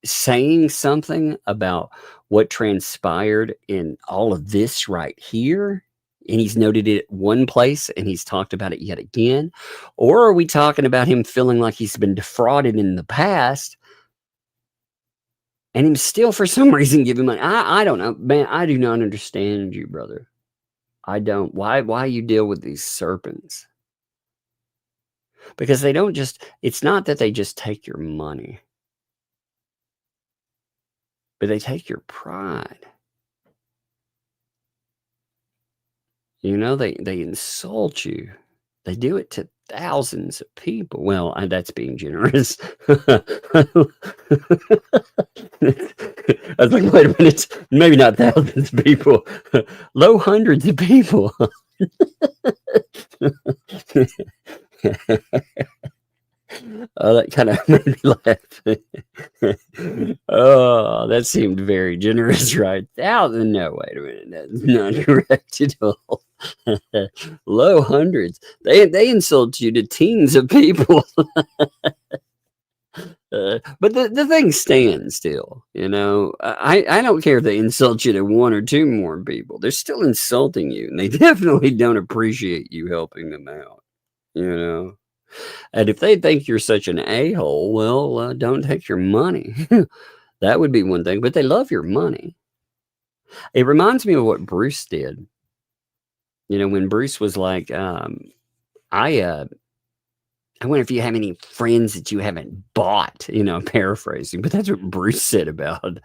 saying something about what transpired in all of this right here? And he's noted it one place and he's talked about it yet again? Or are we talking about him feeling like he's been defrauded in the past and him still for some reason giving money? I don't know, man. I do not understand you, brother. I don't. Why you deal with these serpents? Because they don't just, it's not that they just take your money, but they take your pride. They insult you. They do it to thousands of people. Well, that's being generous. I was like, wait a minute, maybe not thousands of people, low hundreds of people. Oh, that kind of made me laugh. Oh, that seemed very generous, right? No, wait a minute. That's not correct at all. Low hundreds. They insult you to teens of people. But the thing stands still, I don't care if they insult you to 1 or 2 more people. They're still insulting you, and they definitely don't appreciate you helping them out, And if they think you're such an a-hole, well, don't take your money. That would be one thing, but they love your money. It reminds me of what Bruce did. When Bruce was like, I I wonder if you have any friends that you haven't bought, paraphrasing, but that's what Bruce said about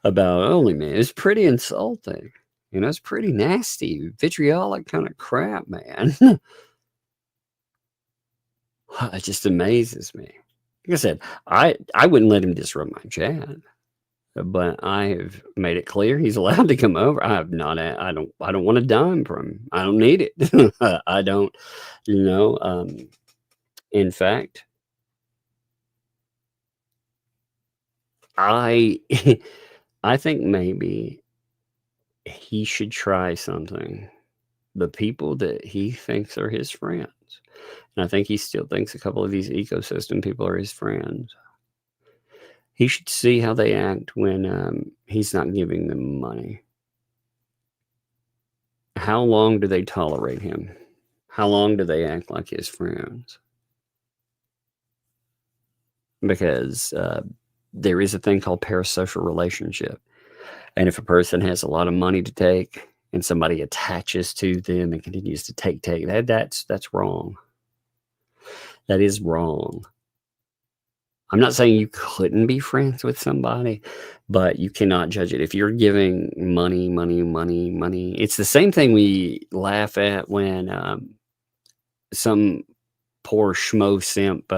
Only Man. It's pretty insulting. It's pretty nasty, vitriolic kind of crap, man. It just amazes me. Like I said, I wouldn't let him disrupt my chat, but I have made it clear he's allowed to come over. I don't want a dime from him. I don't need it. I don't, in fact, I think maybe he should try something. The people that he thinks are his friends. And I think he still thinks a couple of these ecosystem people are his friends. He should see how they act when he's not giving them money. How long do they tolerate him? How long do they act like his friends? Because there is a thing called parasocial relationship. And if a person has a lot of money to take and somebody attaches to them and continues to take, that's wrong. That is wrong. I'm not saying you couldn't be friends with somebody, but you cannot judge it. If you're giving money, it's the same thing we laugh at when some poor schmo simp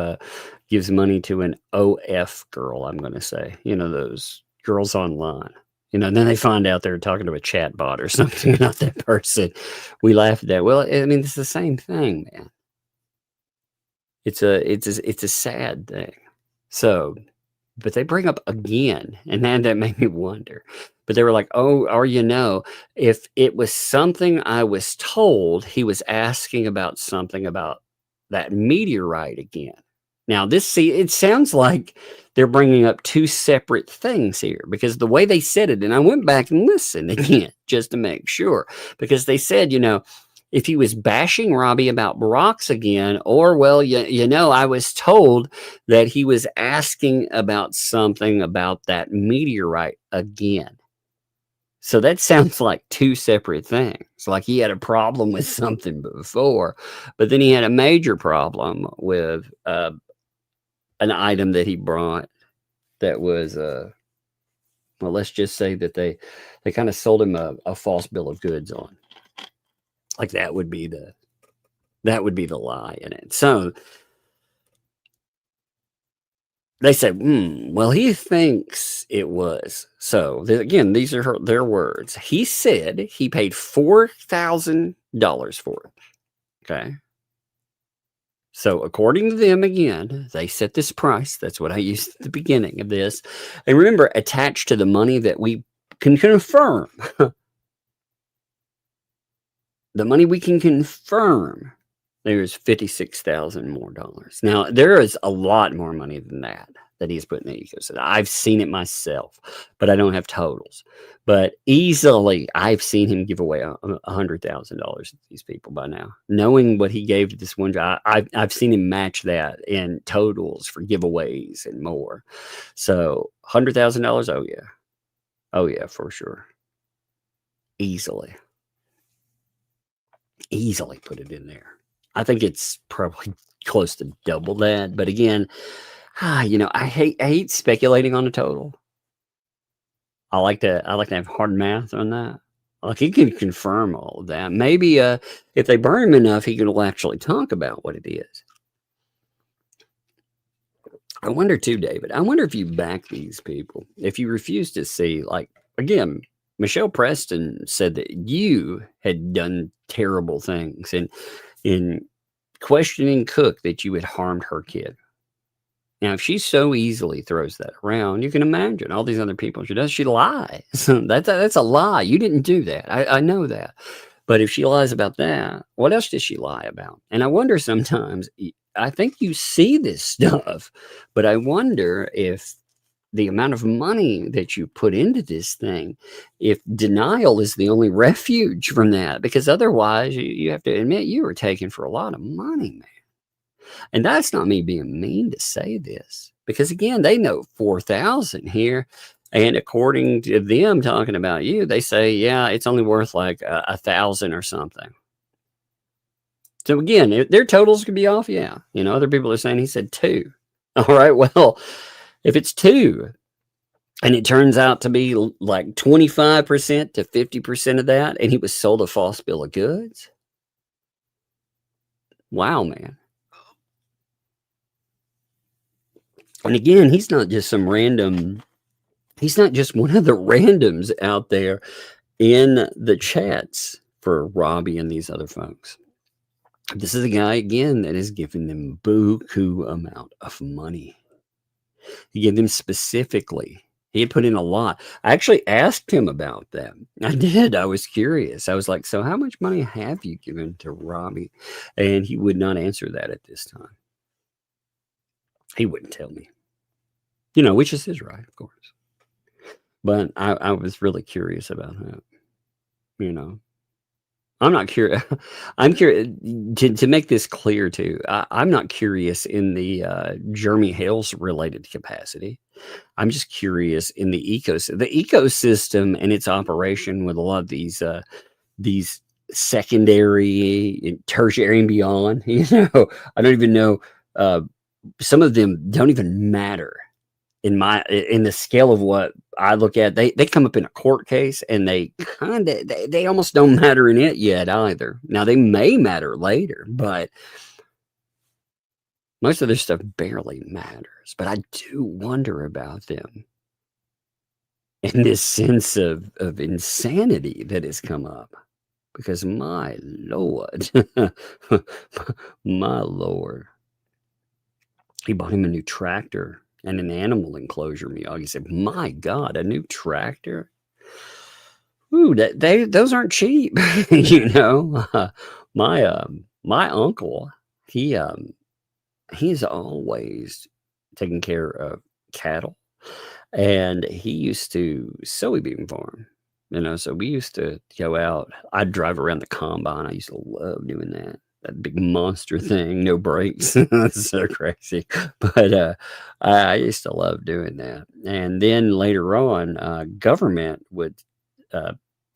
gives money to an OF girl, I'm going to say. Those girls online. And then they find out they're talking to a chat bot or something, not that person. We laugh at that. Well, I mean, it's the same thing, man. It's a sad thing. So, but they bring up again, and then that made me wonder. But they were like, oh, or if it was something I was told, he was asking about something about that meteorite again. Now, it sounds like they're bringing up two separate things here, because the way they said it, and I went back and listened again just to make sure, because they said, if he was bashing Robbie about rocks again, or, well, I was told that he was asking about something about that meteorite again. So that sounds like two separate things. Like he had a problem with something before, but then he had a major problem with an item that he brought that was, well, let's just say that they kind of sold him a false bill of goods on. Like that would be the lie in it. So they said, well, he thinks it was. So again, these are their words. He said he paid $4,000 for it. Okay. So according to them, again, they set this price. That's what I used at the beginning of this. And remember, attached to the money that we can confirm. The money we can confirm, there's $56,000 more dollars. Now, there is a lot more money than that he's put in the ecosystem. I've seen it myself, but I don't have totals. But easily, I've seen him give away $100,000 to these people by now. Knowing what he gave to this one guy, I've seen him match that in totals for giveaways and more. So, $100,000, oh yeah. Oh yeah, for sure. Easily put it in there. I think it's probably close to double that. But again, I hate speculating on a total. I like to have hard math on that. Like he can confirm all of that. Maybe if they burn him enough, he will actually talk about what it is. I wonder too, David. I wonder if you back these people. If you refuse to see, like, again, Michelle Preston said that you had done terrible things and in questioning Cook that you had harmed her kid. Now, if she so easily throws that around, you can imagine all these other people she does. She lies. That's a lie. You didn't do that. I know that. But if she lies about that, what else does she lie about? And I wonder sometimes, I think you see this stuff, but I wonder if the amount of money that you put into this thing, if denial is the only refuge from that, because otherwise you have to admit you were taken for a lot of money, man. And that's not me being mean to say this, because again, they know 4,000 here. And according to them talking about you, they say, yeah, it's only worth like 1,000 or something. So again, their totals could be off. Yeah. Other people are saying he said 2. All right. Well, if it's 2 and it turns out to be like 25% to 50% of that, and he was sold a false bill of goods. Wow, man. And again, he's not just some random, he's not just one of the randoms out there in the chats for Robbie and these other folks. This is a guy, again, that is giving them buku amount of money. He gave them specifically. He had put in a lot. I actually asked him about that. I did. I was curious. I was like, so how much money have you given to Robbie? And he would not answer that at this time. He wouldn't tell me. Which is his right, of course. But I was really curious about that. I'm not curious. I'm curious to make this clear too. I'm not curious in the Jeremy Hale's related capacity. I'm just curious in the ecosystem and its operation with a lot of these secondary, tertiary, and beyond. I don't even know. Some of them don't even matter in the scale of what I look at. They come up in a court case, and they almost don't matter in it yet either. Now they may matter later, but most of their stuff barely matters. But I do wonder about them in this sense of insanity that has come up, because my Lord, my Lord, he bought him a new tractor and an animal enclosure, Miyagi said. My God, a new tractor? Ooh, those aren't cheap. My uncle, he's always taking care of cattle, and he used to soybean farm. So we used to go out. I'd drive around the combine. I used to love doing that big monster thing, no brakes. That's so crazy. But I used to love doing that. And then later on, government would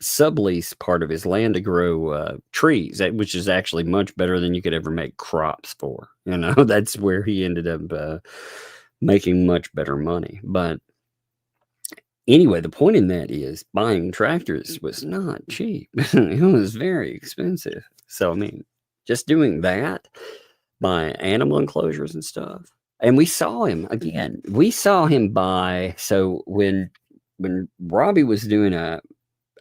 sublease part of his land to grow trees, which is actually much better than you could ever make crops for. That's where he ended up making much better money. But anyway, the point in that is buying tractors was not cheap. It was very expensive. So, just doing that, buying animal enclosures and stuff. And we saw him again. We saw him buy. So when Robbie was doing a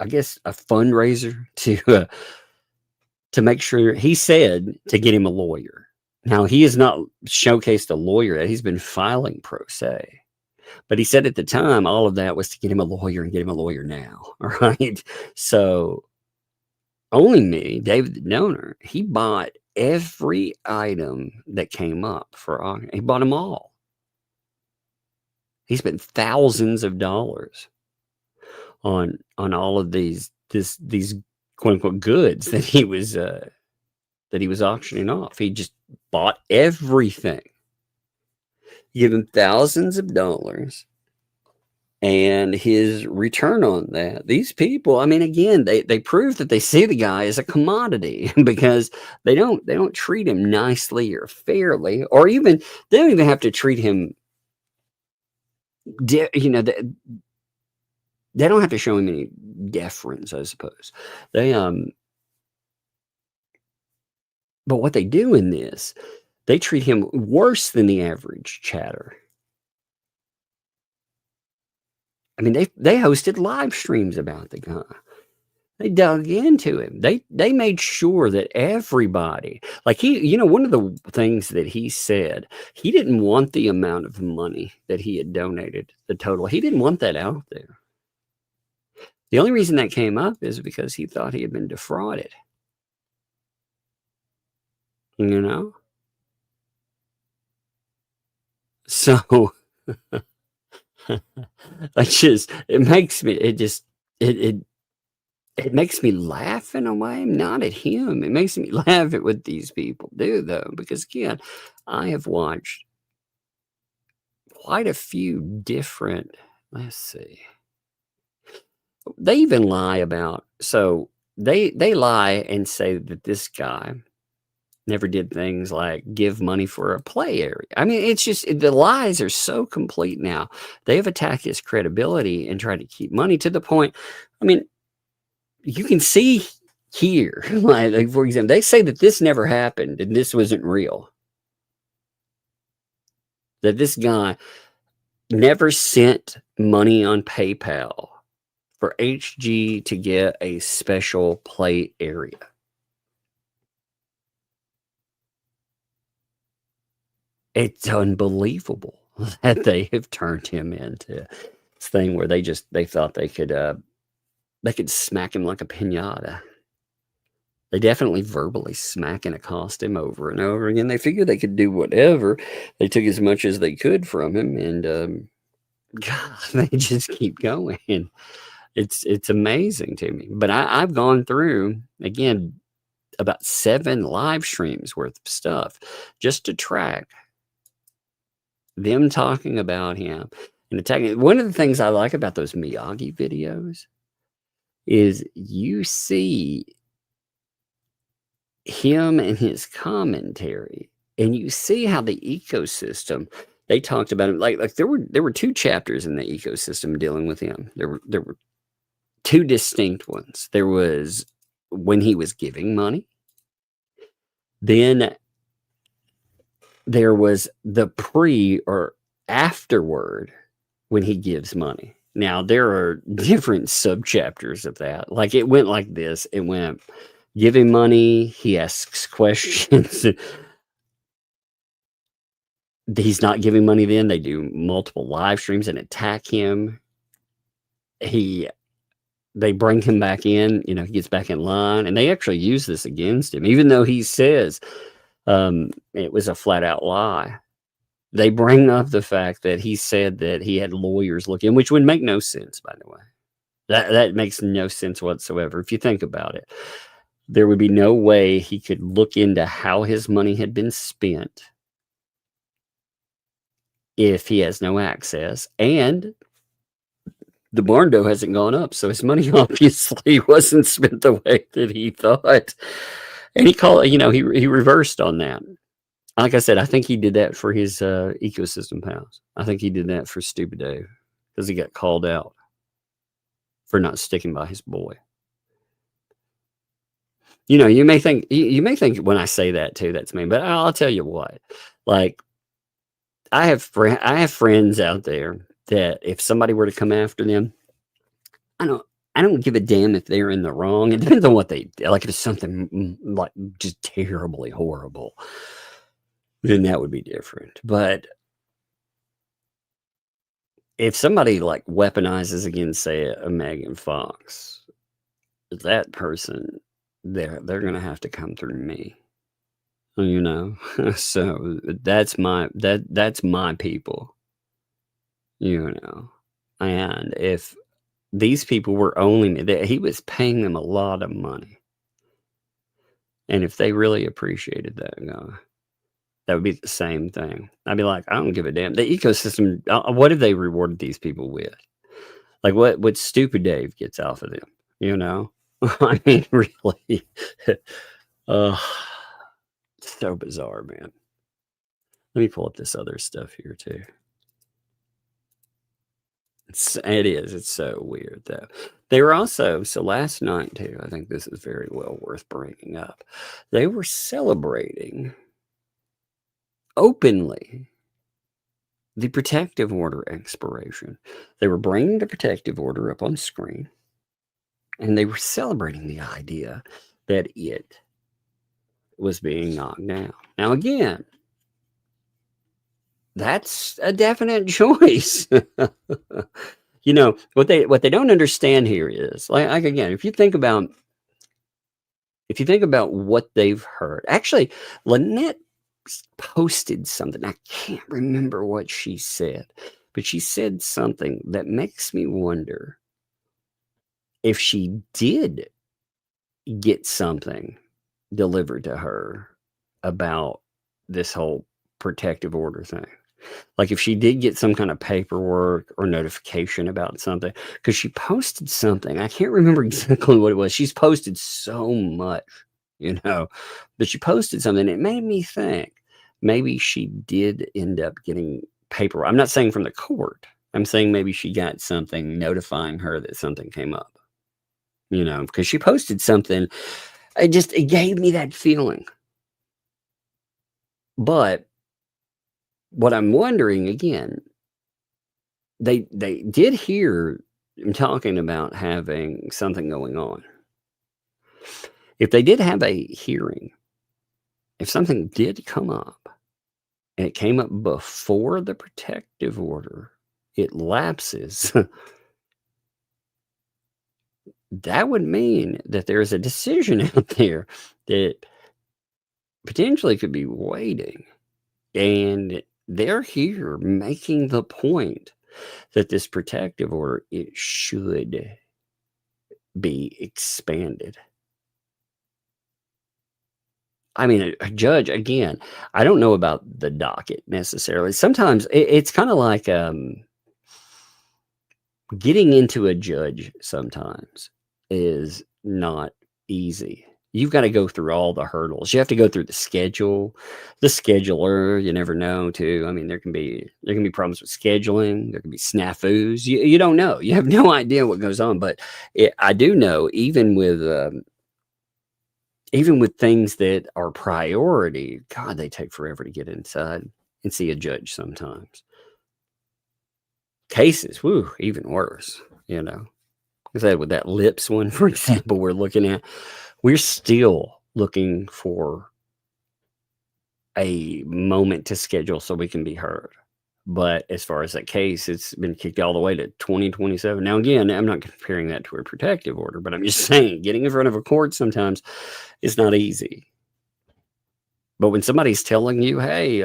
fundraiser to make sure, he said to get him a lawyer. Now, he has not showcased a lawyer yet. He's been filing pro se. But he said at the time, all of that was to get him a lawyer and get him a lawyer now. All right. So only me, David the donor, he bought every item that came up for auction. He bought them all. He spent thousands of dollars on all of these quote unquote goods that he was auctioning off. He just bought everything. Give him thousands of dollars, and his return on that. These people, again, they prove that they see the guy as a commodity because they don't treat him nicely or fairly, or even they don't even have to treat him. They don't have to show him any deference, I suppose. But what they do in this, they treat him worse than the average chatter. They hosted live streams about the guy. They dug into him. They made sure that everybody, like one of the things that he said, he didn't want the amount of money that he had donated, the total. He didn't want that out there. The only reason that came up is because he thought he had been defrauded. So it makes me laugh in a way, not at him. It makes me laugh at what these people do, though, because again, I have watched quite a few different, let's see. They even lie about, so they lie and say that this guy Never did things like give money for a play area. I mean, it's just the lies are so complete now. They have attacked his credibility and tried to keep money to the point. I mean, you can see here, like for example, they say that this never happened and this wasn't real. That this guy never sent money on PayPal for HG to get a special play area. It's unbelievable that they have turned him into this thing where they thought they could smack him like a piñata. They definitely verbally smack and accost him over and over again. They figured they could do whatever. They took as much as they could from him, and God, they just keep going. It's amazing to me. But I've gone through again about 7 live streams worth of stuff just to track them talking about him and attacking. One of the things I like about those Miyagi videos is you see him and his commentary, and you see how the ecosystem, they talked about him like there were 2 chapters in the ecosystem dealing with him. There were 2 distinct ones. There was when he was giving money, then there was the pre or afterward when he gives money. Now, there are different sub-chapters of that. Like, it went like this. It went, give him money, he asks questions. He's not giving money then. They do multiple live streams and attack him. They bring him back in. He gets back in line. And they actually use this against him, even though he says it was a flat-out lie. They bring up the fact that he said that he had lawyers looking, which would make no sense, by the way. That makes no sense whatsoever. If you think about it, there would be no way he could look into how his money had been spent if he has no access. And the barn dough hasn't gone up, so his money obviously wasn't spent the way that he thought. And he reversed on that. Like I said, I think he did that for his ecosystem pals. I think he did that for Stupid Dave because he got called out for not sticking by his boy. You may think when I say that too, that's mean, but I'll tell you what. Like, I have friends out there that if somebody were to come after them, I don't give a damn if they're in the wrong. It depends on what they do. Like, if it's something like just terribly horrible, then that would be different. But if somebody like weaponizes against, say, a Megan Fox, that person, they're going to have to come through me. So that's my people. And if these people were only, he was paying them a lot of money. And if they really appreciated that guy, that would be the same thing. I'd be like, I don't give a damn. The ecosystem, what have they rewarded these people with? Like, what Stupid Dave gets off of them, I mean, really. So bizarre, man. Let me pull up this other stuff here, too. It's so weird, though. They were also, so last night, too, I think this is very well worth bringing up. They were celebrating openly the protective order expiration. They were bringing the protective order up on screen, and they were celebrating the idea that it was being knocked down. Now, again, that's a definite choice. What they don't understand here is like again, if you think about what they've heard. Actually, Lynette posted something. I can't remember what she said, but she said something that makes me wonder if she did get something delivered to her about this whole protective order thing. Like, if she did get some kind of paperwork or notification about something, because she posted something. I can't remember exactly what it was. She's posted so much But she posted something. It made me think maybe she did end up getting paper. I'm not saying from the court. I'm saying maybe she got something notifying her that something came up, because she posted something. It gave me that feeling. But what I'm wondering again, they did hear him talking about having something going on. If they did have a hearing, if something did come up, and it came up before the protective order, it lapses, that would mean that there's a decision out there that potentially could be waiting. And they're here making the point that this protective order, it should be expanded. I mean, a judge, again, I don't know about the docket necessarily. Sometimes it's kind of like getting into a judge sometimes is not easy. You've got to go through all the hurdles. You have to go through the schedule, the scheduler. You never know, too. I mean, there can be problems with scheduling. There can be snafus. You don't know. You have no idea what goes on. But I do know, even with things that are priority, God, they take forever to get inside and see a judge sometimes. Cases, whew, even worse. I said with that lips one, for example, we're looking at. We're still looking for a moment to schedule so we can be heard. But as far as that case, it's been kicked all the way to 2027. Now, again, I'm not comparing that to a protective order, but I'm just saying getting in front of a court sometimes is not easy. But when somebody's telling you, hey,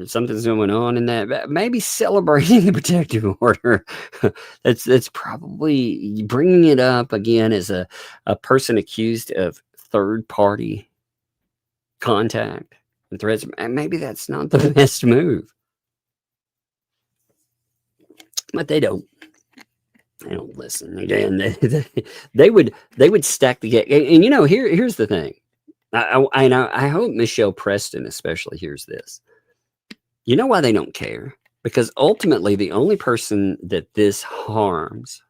something's going on in that, maybe celebrating the protective order, that's probably bringing it up again as a person accused of third-party contact and threats. Maybe that's not the best move. But they don't listen. Again, they would stack the game. And here's the thing. I hope Michelle Preston especially hears this. You know why they don't care? Because ultimately the only person that this harms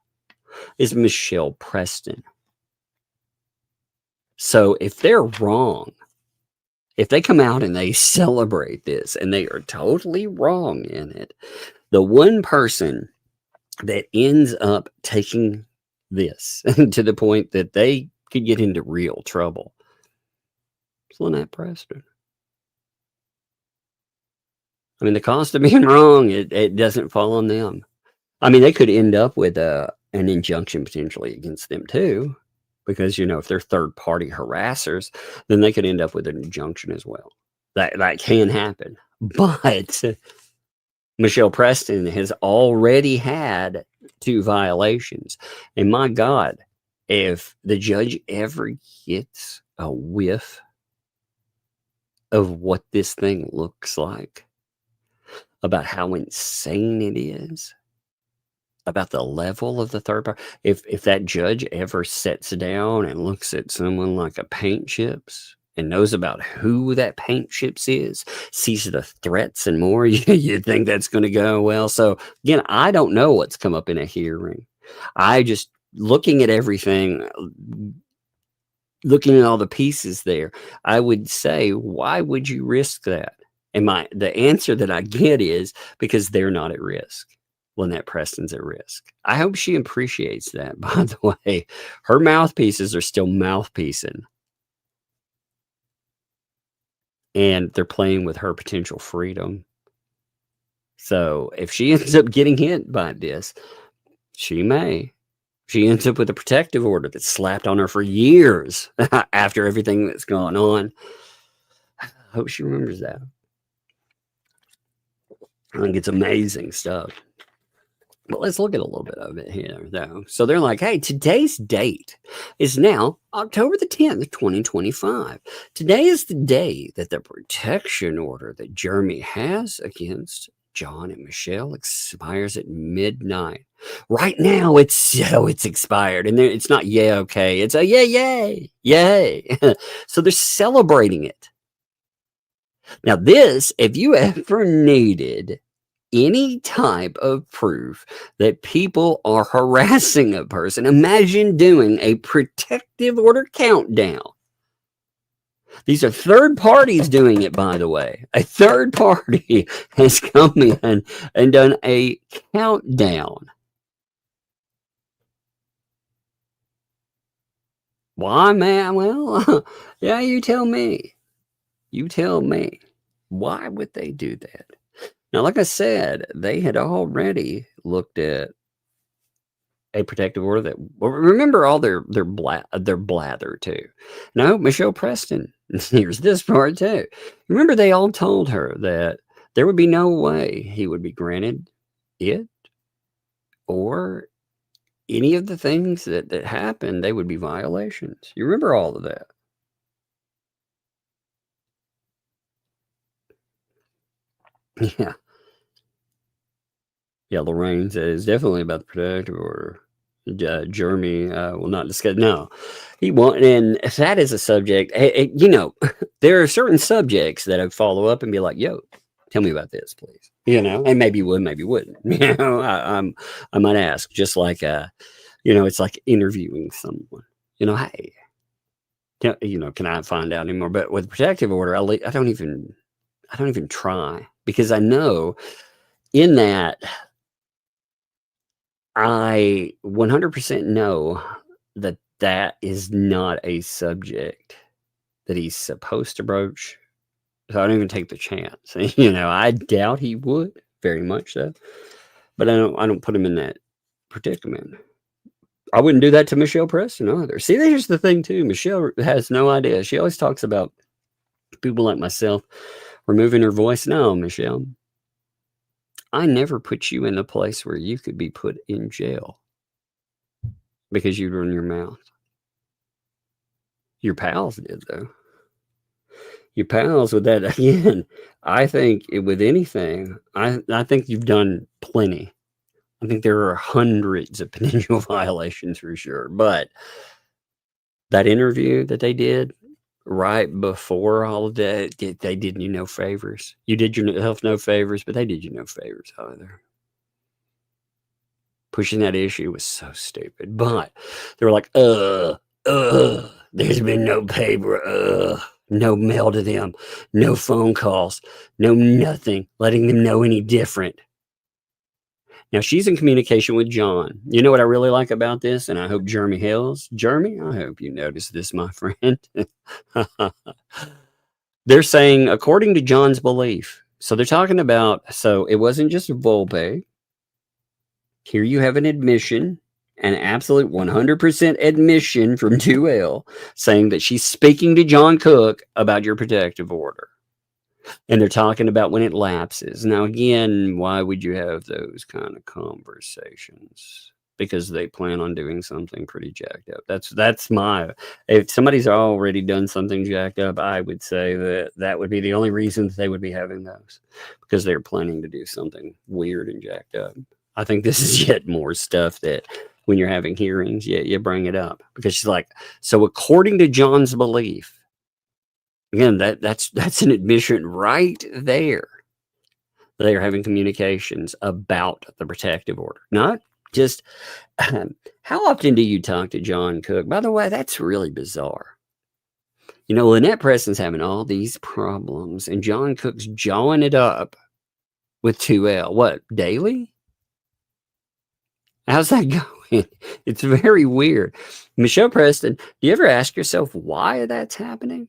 is Michelle Preston. So if they're wrong, if they come out and they celebrate this and they are totally wrong in it, the one person that ends up taking this to the point that they could get into real trouble, Lynette Preston. I mean, the cost of being wrong, it doesn't fall on them. I mean, they could end up with an injunction potentially against them too, because if they're third-party harassers, then they could end up with an injunction as well. That can happen. But Michelle Preston has already had 2 violations, and my God, if the judge ever gets a whiff of what this thing looks like, about how insane it is, about the level of the third party. If that judge ever sits down and looks at someone like a Paint Chips and knows about who that Paint Chips is, sees the threats and more, you think that's going to go well. So again, I don't know what's come up in a hearing. I just looking at everything, looking at all the pieces there, I would say, why would you risk that? And the answer that I get is because they're not at risk. Lynette Preston's at risk. I hope she appreciates that, by the way. Her mouthpieces are still mouthpiecing. And they're playing with her potential freedom. So if she ends up getting hit by this, she may. She ends up with a protective order that's slapped on her for years after everything that's gone on. I hope she remembers that. I think it's amazing stuff. But let's look at a little bit of it here, though. So they're like, hey, today's date is now October the 10th, 2025. Today is the day that the protection order that Jeremy has against John and Michelle expires at midnight. Right now, it's expired, and it's not yeah okay. It's a yay. So they're celebrating it. Now, this, if you ever needed any type of proof that people are harassing a person, imagine doing a protective order countdown. These are third parties doing it, by the way. A third party has come in and done a countdown. Why, man? Well, yeah, you tell me. You tell me. Why would they do that? Now, like I said, they had already looked at a protective order that, well, remember all their blather too. No, Michelle Preston, here's this part too. Remember, they all told her that there would be no way he would be granted it or any of the things that happened, they would be violations. You remember all of that. Yeah. Yeah, Lorraine says definitely about the protective order. Jeremy will not discuss. No, he won't. And that is a subject. You know, there are certain subjects that I follow up and be like, "Yo, tell me about this, please." You know, and maybe you would, maybe you wouldn't. You know, I might ask, just like you know, it's like interviewing someone. You know, hey, you know, can I find out anymore? But with protective order, I don't even try, because I know in that. I 100% know that that is not a subject that he's supposed to broach. So I don't even take the chance. You know, I doubt he would, very much so. But I don't put him in that predicament. I wouldn't do that to Michelle Preston either. See, here's the thing too. Michelle has no idea. She always talks about people like myself removing her voice. No, Michelle. I never put you in a place where you could be put in jail because you'd run your mouth. Your pals did, though. Your pals with that, again, I think with anything, I think you've done plenty. I think there are hundreds of potential violations for sure. But that interview that they did right before all of that, they did you no favors. You did yourself no favors, but they did you no favors either. Pushing that issue was so stupid. But they were like, there's been no paper, no mail to them, no phone calls, no nothing, letting them know any different. Now, she's in communication with John. You know what I really like about this? And I hope Jeremy Hales. Jeremy, I hope you notice this, my friend. They're saying, according to John's belief. So they're talking about, so it wasn't just Volpe. Here you have an admission, an absolute 100% admission from 2L, saying that she's speaking to John Cook about your protective order. And they're talking about when it lapses. Now, again, why would you have those kind of conversations? Because they plan on doing something pretty jacked up. That's my, if somebody's already done something jacked up, I would say that would be the only reason that they would be having those, because they're planning to do something weird and jacked up. I think this is yet more stuff that when you're having hearings, you bring it up, because she's like, so according to John's belief, again, that's an admission right there. They are having communications about the protective order, not just how often do you talk to John Cook? By the way, that's really bizarre. You know, Lynette Preston's having all these problems, and John Cook's jawing it up with 2L. What, daily? How's that going? It's very weird. Michelle Preston, do you ever ask yourself why that's happening?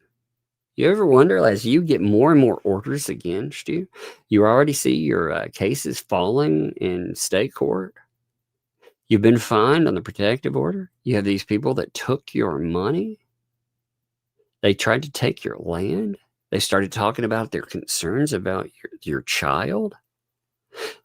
You ever wonder, as you get more and more orders against you, you already see your cases falling in state court? You've been fined on the protective order. You have these people that took your money. They tried to take your land. They started talking about their concerns about your child,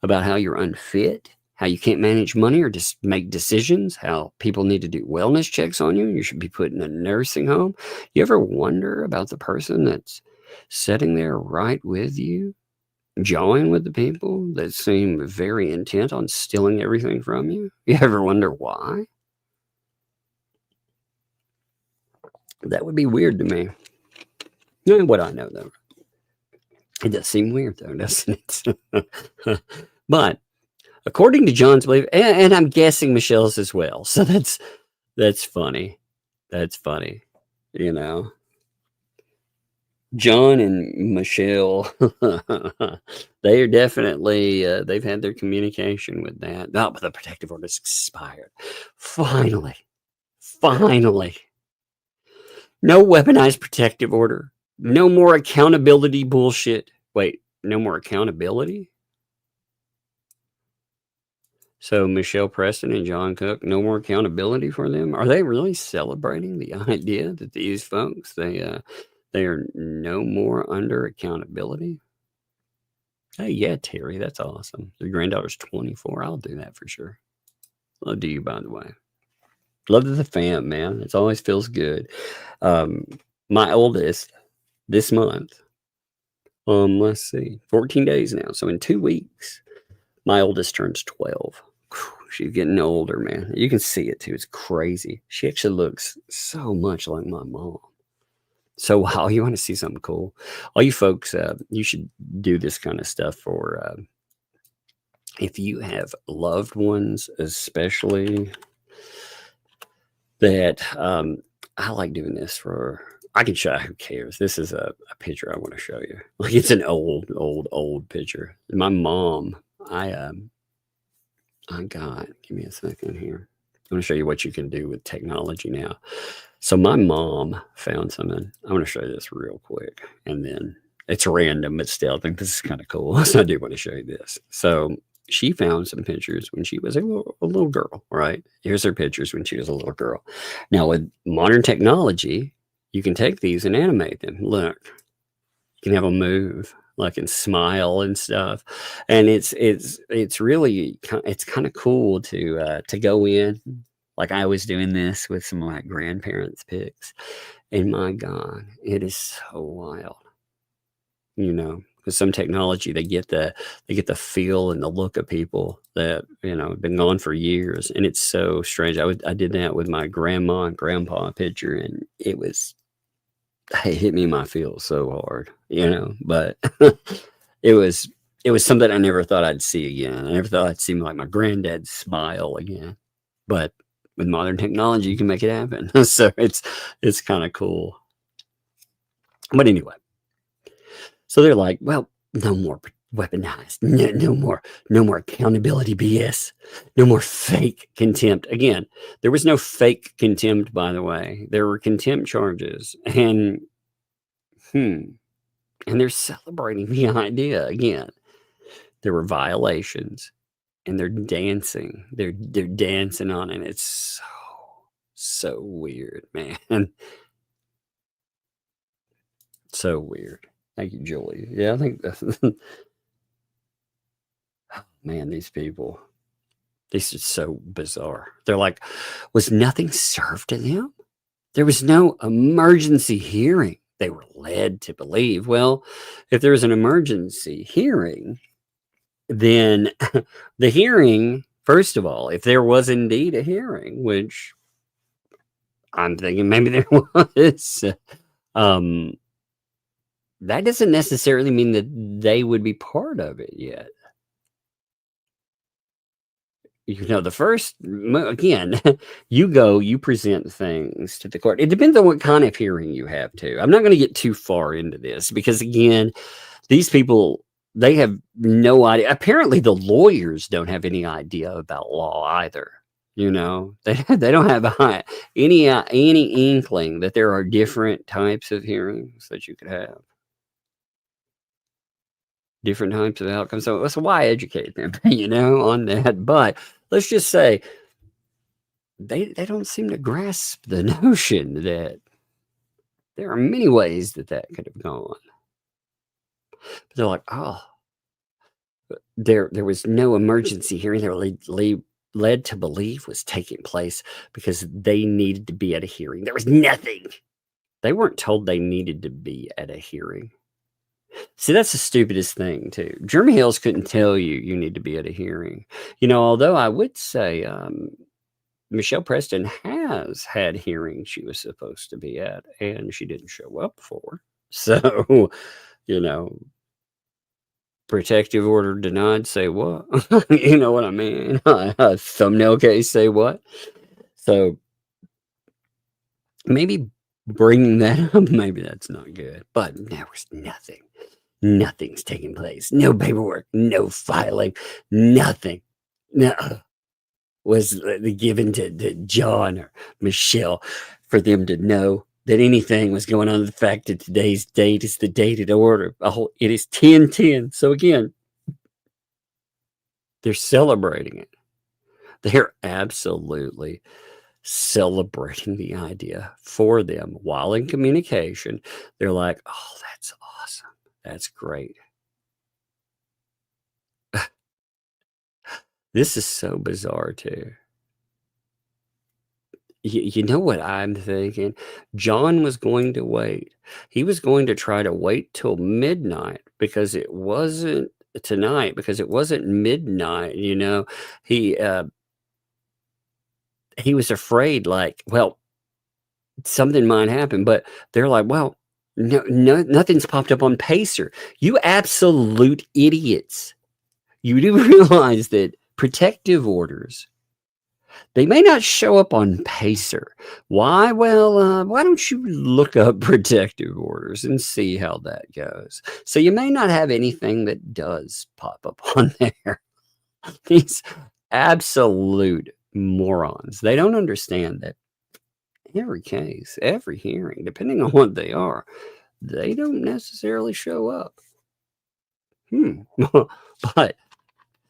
about how you're unfit, how you can't manage money or just make decisions, how people need to do wellness checks on you. You should be put in a nursing home. You ever wonder about the person that's sitting there right with you join with the people that seem very intent on stealing everything from you? You ever wonder why? That would be weird to me. Knowing what I know, though. It does seem weird, though, doesn't it? But according to John's belief, and I'm guessing Michelle's as well. So that's funny. That's funny. You know, John and Michelle, they are definitely, they've had their communication with that. No, but the protective order is expired. Finally. No weaponized protective order. No more accountability bullshit. Wait, no more accountability? So Michelle Preston and John Cook, no more accountability for them? Are they really celebrating the idea that these folks, they are no more under accountability? Hey, yeah, Terry, that's awesome. Your granddaughter's 24. I'll do that for sure. Love to you, by the way. Love to the fam, man. It always feels good. My oldest this month, let's see, 14 days now. So in 2 weeks, my oldest turns 12. She's getting older, man. You can see it too. It's crazy. She actually looks so much like my mom. So wow, you want to see something cool? All you folks, you should do this kind of stuff for if you have loved ones, especially that I like doing this for. I can show you, who cares? This is a picture I want to show you. Like, it's an old picture. My mom, I got, give me a second here. I want to show you what you can do with technology now. So my mom found something. I want to show you this real quick. And then it's random, but still, I think this is kind of cool. So I do want to show you this. So she found some pictures when she was a little girl, right? Here's her pictures when she was a little girl. Now, with modern technology, you can take these and animate them. Look, you can have them move, like, and smile and stuff. And it's really, it's kind of cool to go in. Like, I was doing this with some of my grandparents' pics, and my God, it is so wild, you know. Because some technology, they get the feel and the look of people that, you know, have been gone for years, and it's so strange. I did that with my grandma and grandpa picture, and it hit me in my feels so hard, you know. But it was something I never thought I'd see again. I never thought I'd see like my granddad smile again. But with modern technology, you can make it happen. So it's kind of cool. But anyway, so they're like, well, no more weaponized, no more accountability BS, no more fake contempt. Again, there was no fake contempt, by the way. There were contempt charges, and they're celebrating the idea again. There were violations, and they're dancing. They're dancing on it. It's so weird, man. So weird. Thank you, Julie. Yeah, I think that's, man, these people, this is so bizarre. They're like, was nothing served to them? There was no emergency hearing. They were led to believe. Well, if there's an emergency hearing, then the hearing, first of all, if there was indeed a hearing, which I'm thinking maybe there was, that doesn't necessarily mean that they would be part of it yet. You know, the first, again, you present things to the court. It depends on what kind of hearing you have, too. I'm not going to get too far into this because, again, these people, they have no idea. Apparently, the lawyers don't have any idea about law either. You know, they don't have any inkling that there are different types of hearings that you could have. Different types of outcomes. So why educate them, you know, on that? But let's just say they don't seem to grasp the notion that there are many ways that could have gone. But they're like, oh, there was no emergency hearing. They were led to believe was taking place because they needed to be at a hearing. There was nothing. They weren't told they needed to be at a hearing. See, that's the stupidest thing, too. Jeremy Hales couldn't tell you need to be at a hearing. Although I would say Michelle Preston has had hearings she was supposed to be at, and she didn't show up for. So, protective order denied, say what? You know what I mean? A thumbnail case, say what? So, maybe bringing that up, maybe that's not good. But there was nothing. Nothing's taking place. No paperwork, no filing, nothing. No, was given to John or Michelle for them to know that anything was going on. The fact that today's date is the dated order. It is 10/10. So again, they're celebrating it. They're absolutely celebrating the idea for them while in communication. They're like, oh, that's awesome. That's great. This is so bizarre, too. You know what I'm thinking? John was going to wait. He was going to try to wait till midnight because it wasn't tonight, because it wasn't midnight, He was afraid, like, well, something might happen, but they're like, well, no, nothing's popped up on Pacer. You absolute idiots. You do realize that protective orders, they may not show up on Pacer. Why? Well, why don't you look up protective orders and see how that goes? So you may not have anything that does pop up on there. These absolute morons. They don't understand that every case, every hearing, depending on what they are, they don't necessarily show up. But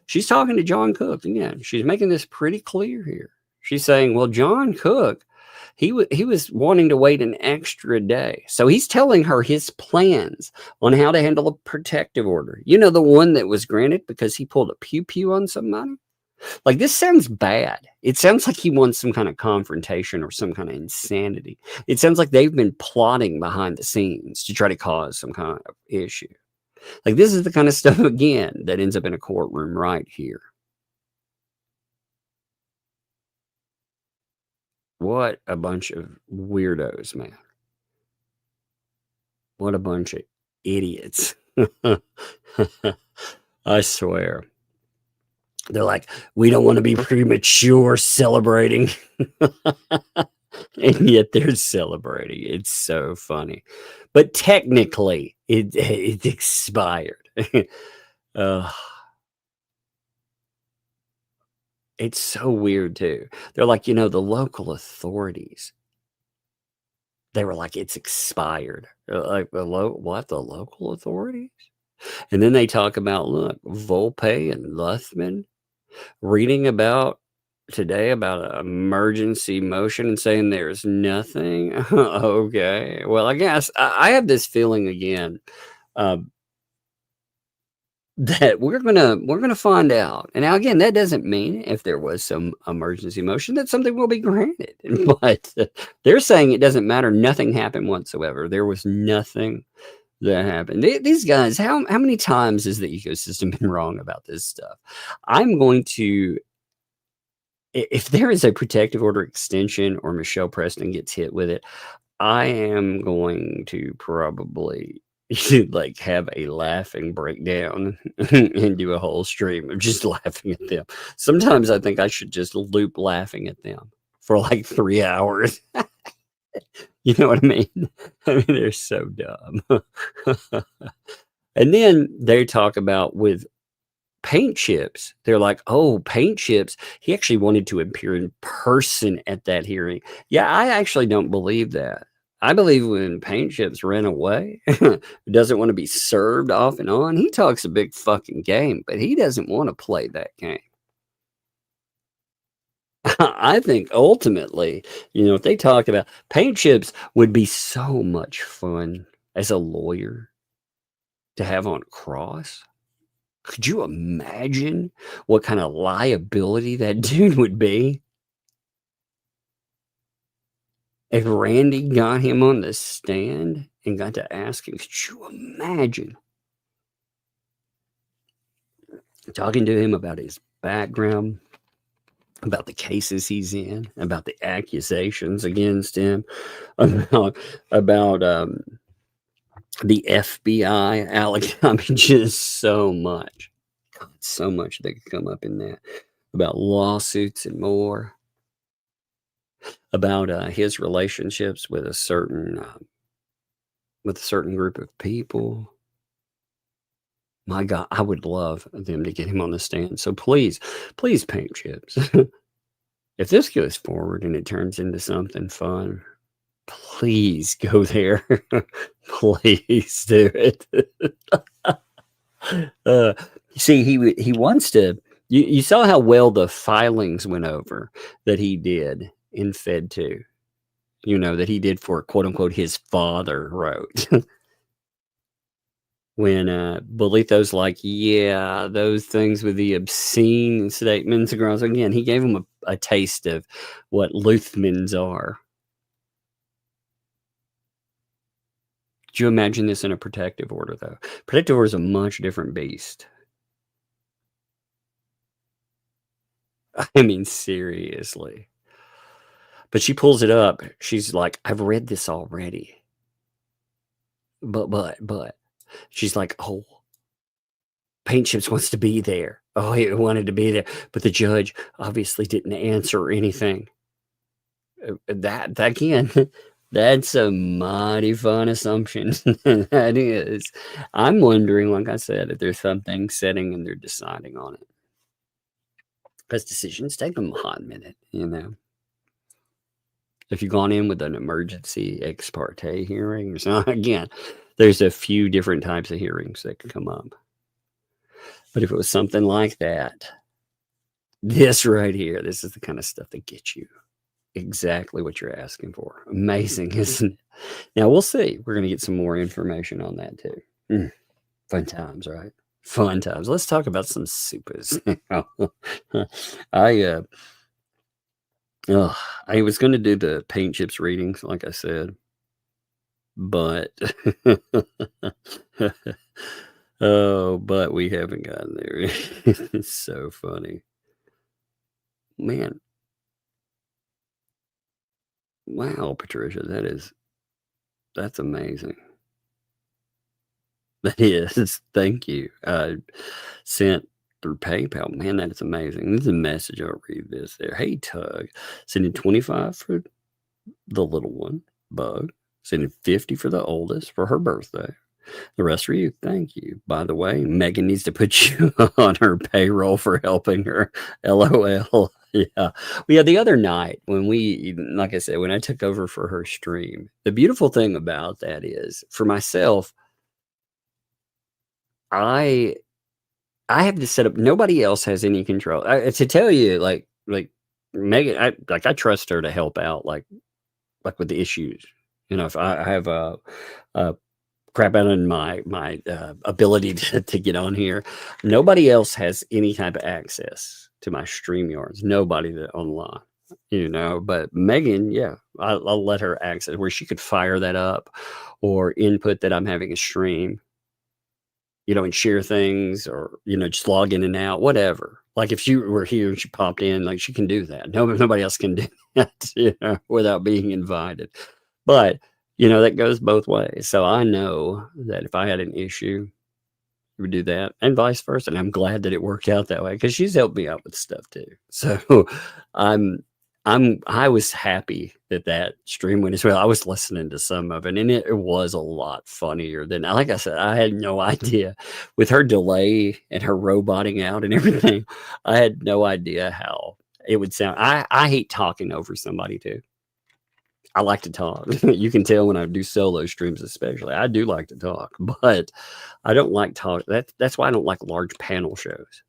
she's talking to John Cook again. She's making this pretty clear here. She's saying, well, John Cook, he was wanting to wait an extra day. So he's telling her his plans on how to handle a protective order. The one that was granted because he pulled a pew-pew on somebody? Like, this sounds bad. It sounds like he wants some kind of confrontation or some kind of insanity. It sounds like they've been plotting behind the scenes to try to cause some kind of issue. Like, this is the kind of stuff, again, that ends up in a courtroom right here. What a bunch of weirdos, man. What a bunch of idiots. I swear. They're like, we don't want to be premature celebrating. And yet they're celebrating. It's so funny. But technically, it expired. It's so weird, too. They're like, the local authorities. They were like, it's expired. Like, what? The local authorities? And then they talk about, look, Volpe and Luthman reading about today about an emergency motion and saying there's nothing. Okay. Well, I guess I have this feeling again that we're gonna find out. And now again, that doesn't mean if there was some emergency motion that something will be granted. But they're saying it doesn't matter. Nothing happened whatsoever. There was nothing that happened. These guys, how many times has the ecosystem been wrong about this stuff? I'm going to, if there is a protective order extension or Michelle Preston gets hit with it, I am going to probably like have a laughing breakdown and do a whole stream of just laughing at them. Sometimes I think I should just loop laughing at them for like 3 hours. You know what I mean? I mean, they're so dumb. And then they talk about with paint chips. They're like, oh, paint chips. He actually wanted to appear in person at that hearing. Yeah, I actually don't believe that. I believe when paint chips ran away, doesn't want to be served off and on. He talks a big fucking game, but he doesn't want to play that game. I think ultimately, if they talk about paint chips would be so much fun as a lawyer to have on cross. Could you imagine what kind of liability that dude would be? If Randy got him on the stand and got to ask him, could you imagine talking to him about his background, about the cases he's in, about the accusations against him, about the FBI allegation. I mean, just so much. God, so much that could come up in that. About lawsuits and more. About his relationships with a certain group of people. My God, I would love them to get him on the stand. So please, Paint Chips. If this goes forward and it turns into something fun, please go there. Please do it. See, he wants to. You saw how well the filings went over that he did in Fed 2. You know, that he did for quote unquote his father wrote. When Bolito's like, yeah, those things with the obscene statements and girls, again, he gave him a taste of what Luthmans are. Could you imagine this in a protective order, though? Protective order is a much different beast. I mean, seriously. But she pulls it up. She's like, I've read this already. But. She's like, oh, Paint Chips wants to be there. Oh, he wanted to be there. But the judge obviously didn't answer anything. That again, that's a mighty fun assumption. That is. I'm wondering, like I said, if there's something setting and they're deciding on it. Because decisions take them a hot minute, you know. If you've gone in with an emergency ex parte hearing or something, again, there's a few different types of hearings that can come up. But if it was something like that, this right here, this is the kind of stuff that gets you exactly what you're asking for. Amazing, isn't it? Now, we'll see. We're going to get some more information on that, too. Fun times, right? Fun times. Let's talk about some supers. I was going to do the Paint Chips readings, like I said. But but we haven't gotten there. It's so funny, man. Wow, Patricia, that's amazing. That is. Thank you. Sent through PayPal. Man, that is amazing. This is a message. I'll read this there. Hey, Tug, sending 25 for the little one, Bug. Sending 50 for the oldest for her birthday. The rest for you. Thank you. By the way, Megan needs to put you on her payroll for helping her. LOL. Yeah. Well, yeah, the other night when like I said, when I took over for her stream, the beautiful thing about that is, for myself, I have to set up. Nobody else has any control. To tell you, like Megan, I trust her to help out, like with the issues. You know, if I have a crap out on my ability to get on here, nobody else has any type of access to my StreamYards. Nobody that online, you know. But Megan, yeah, I'll let her access where she could fire that up or input that I'm having a stream, you know, and share things, or, you know, just log in and out, whatever. Like if she were here and she popped in, like she can do that. Nobody else can do that, you know, without being invited. But, you know, that goes both ways. So I know that if I had an issue, we would do that, and vice versa. And I'm glad that it worked out that way, because she's helped me out with stuff too. So I was happy that stream went as well. I was listening to some of it, and it was a lot funnier than, like I said, I had no idea with her delay and her roboting out and everything. I had no idea how it would sound. I hate talking over somebody too. I like to talk. You can tell when I do solo streams, especially. I do like to talk, but I don't like talk. That's why I don't like large panel shows.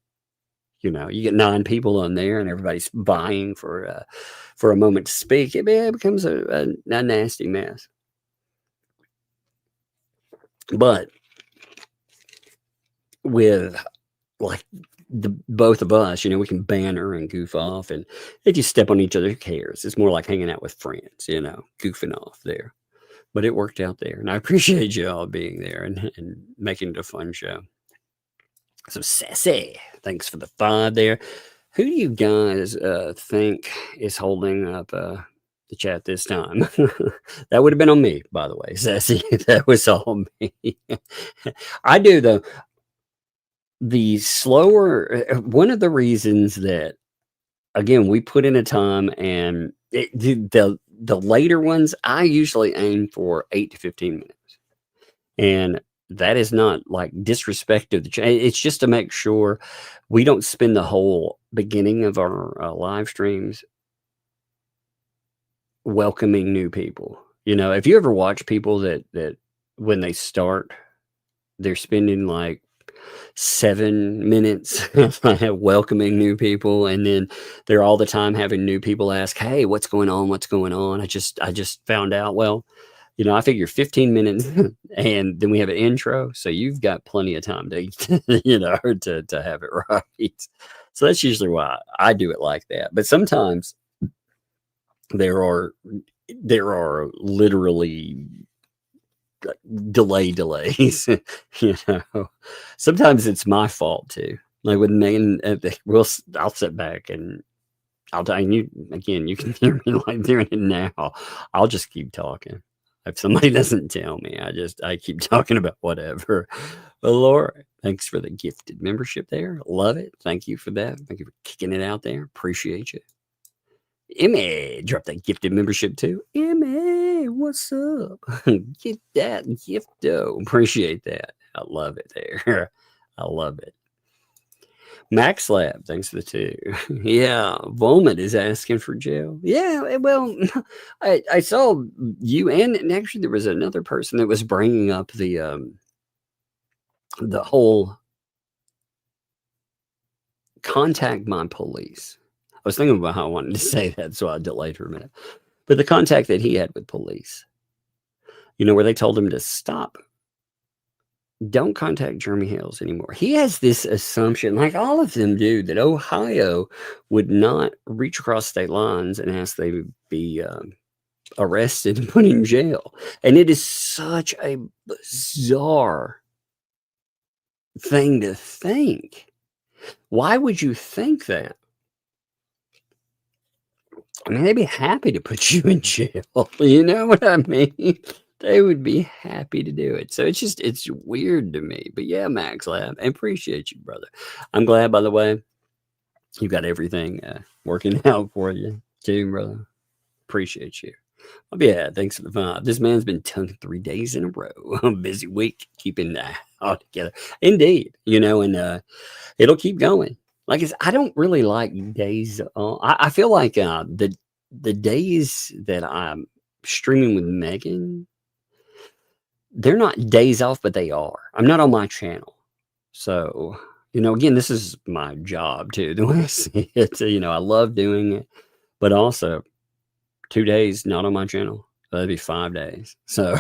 You know, you get 9 people on there and everybody's vying for a moment to speak. It becomes a nasty mess. But with like both of us, you know, we can banter and goof off, and if you step on each other, who cares? It's more like hanging out with friends, you know, goofing off there. But it worked out there, and I appreciate you all being there and making it a fun show. So Sassy, thanks for the 5 there. Who do you guys think is holding up the chat this time? That would have been on me, by the way, Sassy. That was all me. I do though. The slower, one of the reasons that, again, we put in a time, and the later ones, I usually aim for 8 to 15 minutes, and that is not like disrespect of the chat. It's just to make sure we don't spend the whole beginning of our live streams welcoming new people. You know, if you ever watch people that when they start, they're spending like 7 minutes welcoming new people, and then they're all the time having new people ask, "Hey, what's going on? What's going on? I just found out." Well, you know, I figure 15 minutes, and then we have an intro, so you've got plenty of time to, you know, to have it right. So that's usually why I do it like that. But sometimes there are literally delays. You know, sometimes it's my fault too. Like with Megan, I'll sit back and I'll tell you again. You can hear me like doing it now. I'll just keep talking. If somebody doesn't tell me, I keep talking about whatever. But Laura, thanks for the gifted membership there. Love it. Thank you for that. Thank you for kicking it out there. Appreciate you. Emmy, drop that gifted membership too. Emmy, what's up? Get that gift though. Appreciate that. I love it there. I love it. Max Lab, thanks for the 2. Yeah, Vomit is asking for jail. Yeah, well, I saw you, and actually there was another person that was bringing up the whole contact my police. I was thinking about how I wanted to say that, so I delayed for a minute. But the contact that he had with police, you know, where they told him to stop. Don't contact Jeremy Hales anymore. He has this assumption, like all of them do, that Ohio would not reach across state lines and ask they be arrested and put in jail. And it is such a bizarre thing to think. Why would you think that? I mean, they'd be happy to put you in jail. You know what I mean? They would be happy to do it. So it's weird to me. But yeah, Max Lab, I appreciate you, brother. I'm glad, by the way, you got everything working out for you too, brother. Appreciate you. But yeah, thanks for the fun. This man's been tonguing 3 days in a row. A busy week, keeping that all together. Indeed, you know, and it'll keep going. Like I don't really like days. I feel like the days that I'm streaming with Megan, they're not days off, but they are. I'm not on my channel. So, you know, again, this is my job too. The way I see it, you know, I love doing it, but also 2 days not on my channel. That'd be 5 days. So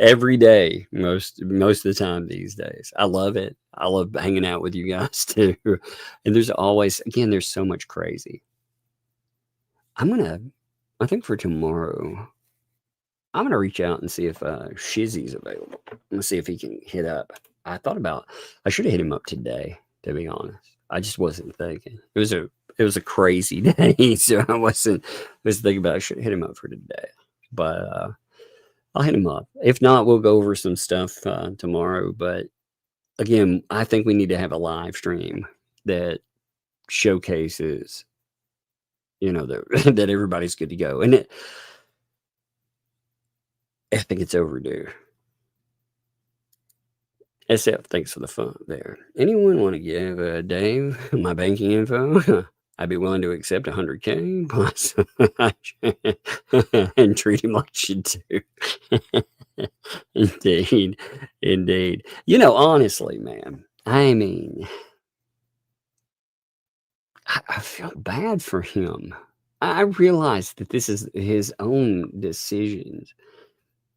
every day, most of the time these days. I love it. I love hanging out with you guys too. And there's always, again, there's so much crazy. I think for tomorrow, I'm going to reach out and see if Shizzy's available. I'm going to see if he can hit up. I should have hit him up today, to be honest. I just wasn't thinking. It was a crazy day, so I was thinking about I should hit him up for today. But I'll hit him up. If not, we'll go over some stuff tomorrow. But again, I think we need to have a live stream that showcases, you know, that everybody's good to go. And I think it's overdue. SF, thanks for the fun there. Anyone want to give Dave my banking info? I'd be willing to accept 100K plus and treat him like you do. Indeed. You know, honestly, man, I mean, I feel bad for him. I realize that this is his own decisions,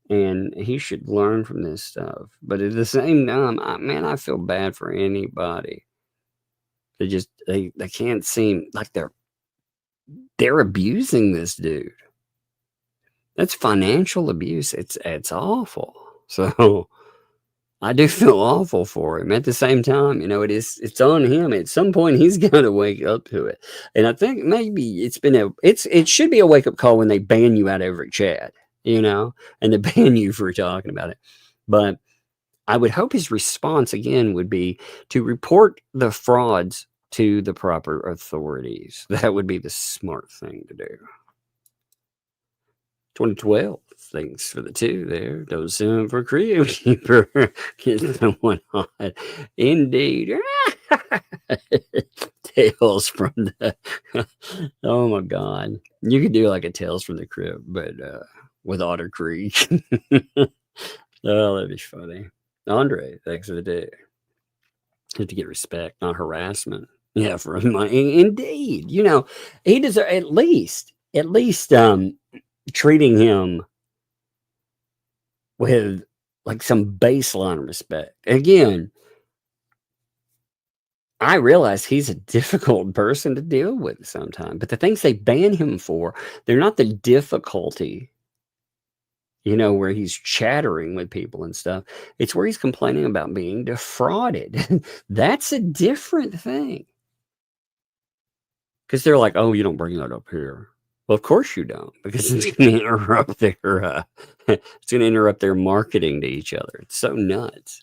and he should learn from this stuff. But at the same time, I feel bad for anybody. They can't seem like they're abusing this dude. That's financial abuse. It's awful. So I do feel awful for him. At the same time, it's on him. At some point, he's got to wake up to it. And I think maybe it should be a wake up call when they ban you out of every chat, and they ban you for talking about it. But I would hope his response again would be to report the frauds to the proper authorities. That would be the smart thing to do. 2012. Thanks for the 2 there. Don't sue him for Creo Keeper. Get someone hot. Indeed. Tales from the. Oh my God. You could do like a Tales from the Crypt, but with Otter Creek. Oh, that'd be funny. Andre, thanks for the day. Have to get respect, not harassment. Yeah, for my indeed. He deserves at least treating him with like some baseline respect. Again, I realize he's a difficult person to deal with sometimes, but the things they ban him for, they're not the difficulty, where he's chattering with people and stuff. It's where he's complaining about being defrauded. That's a different thing. Because they're like, oh, you don't bring that up here. Well, of course you don't, because it's going to interrupt their marketing to each other. It's so nuts.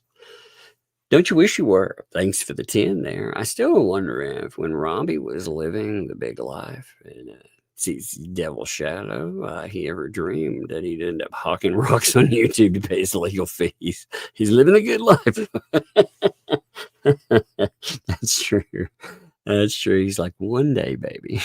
Don't you wish you were? Thanks for the 10 there. I still wonder if when Robbie was living the big life and sees Devil Shadow, he ever dreamed that he'd end up hawking rocks on YouTube to pay his legal fees. He's living a good life. That's true. That's true. He's like, one day, baby,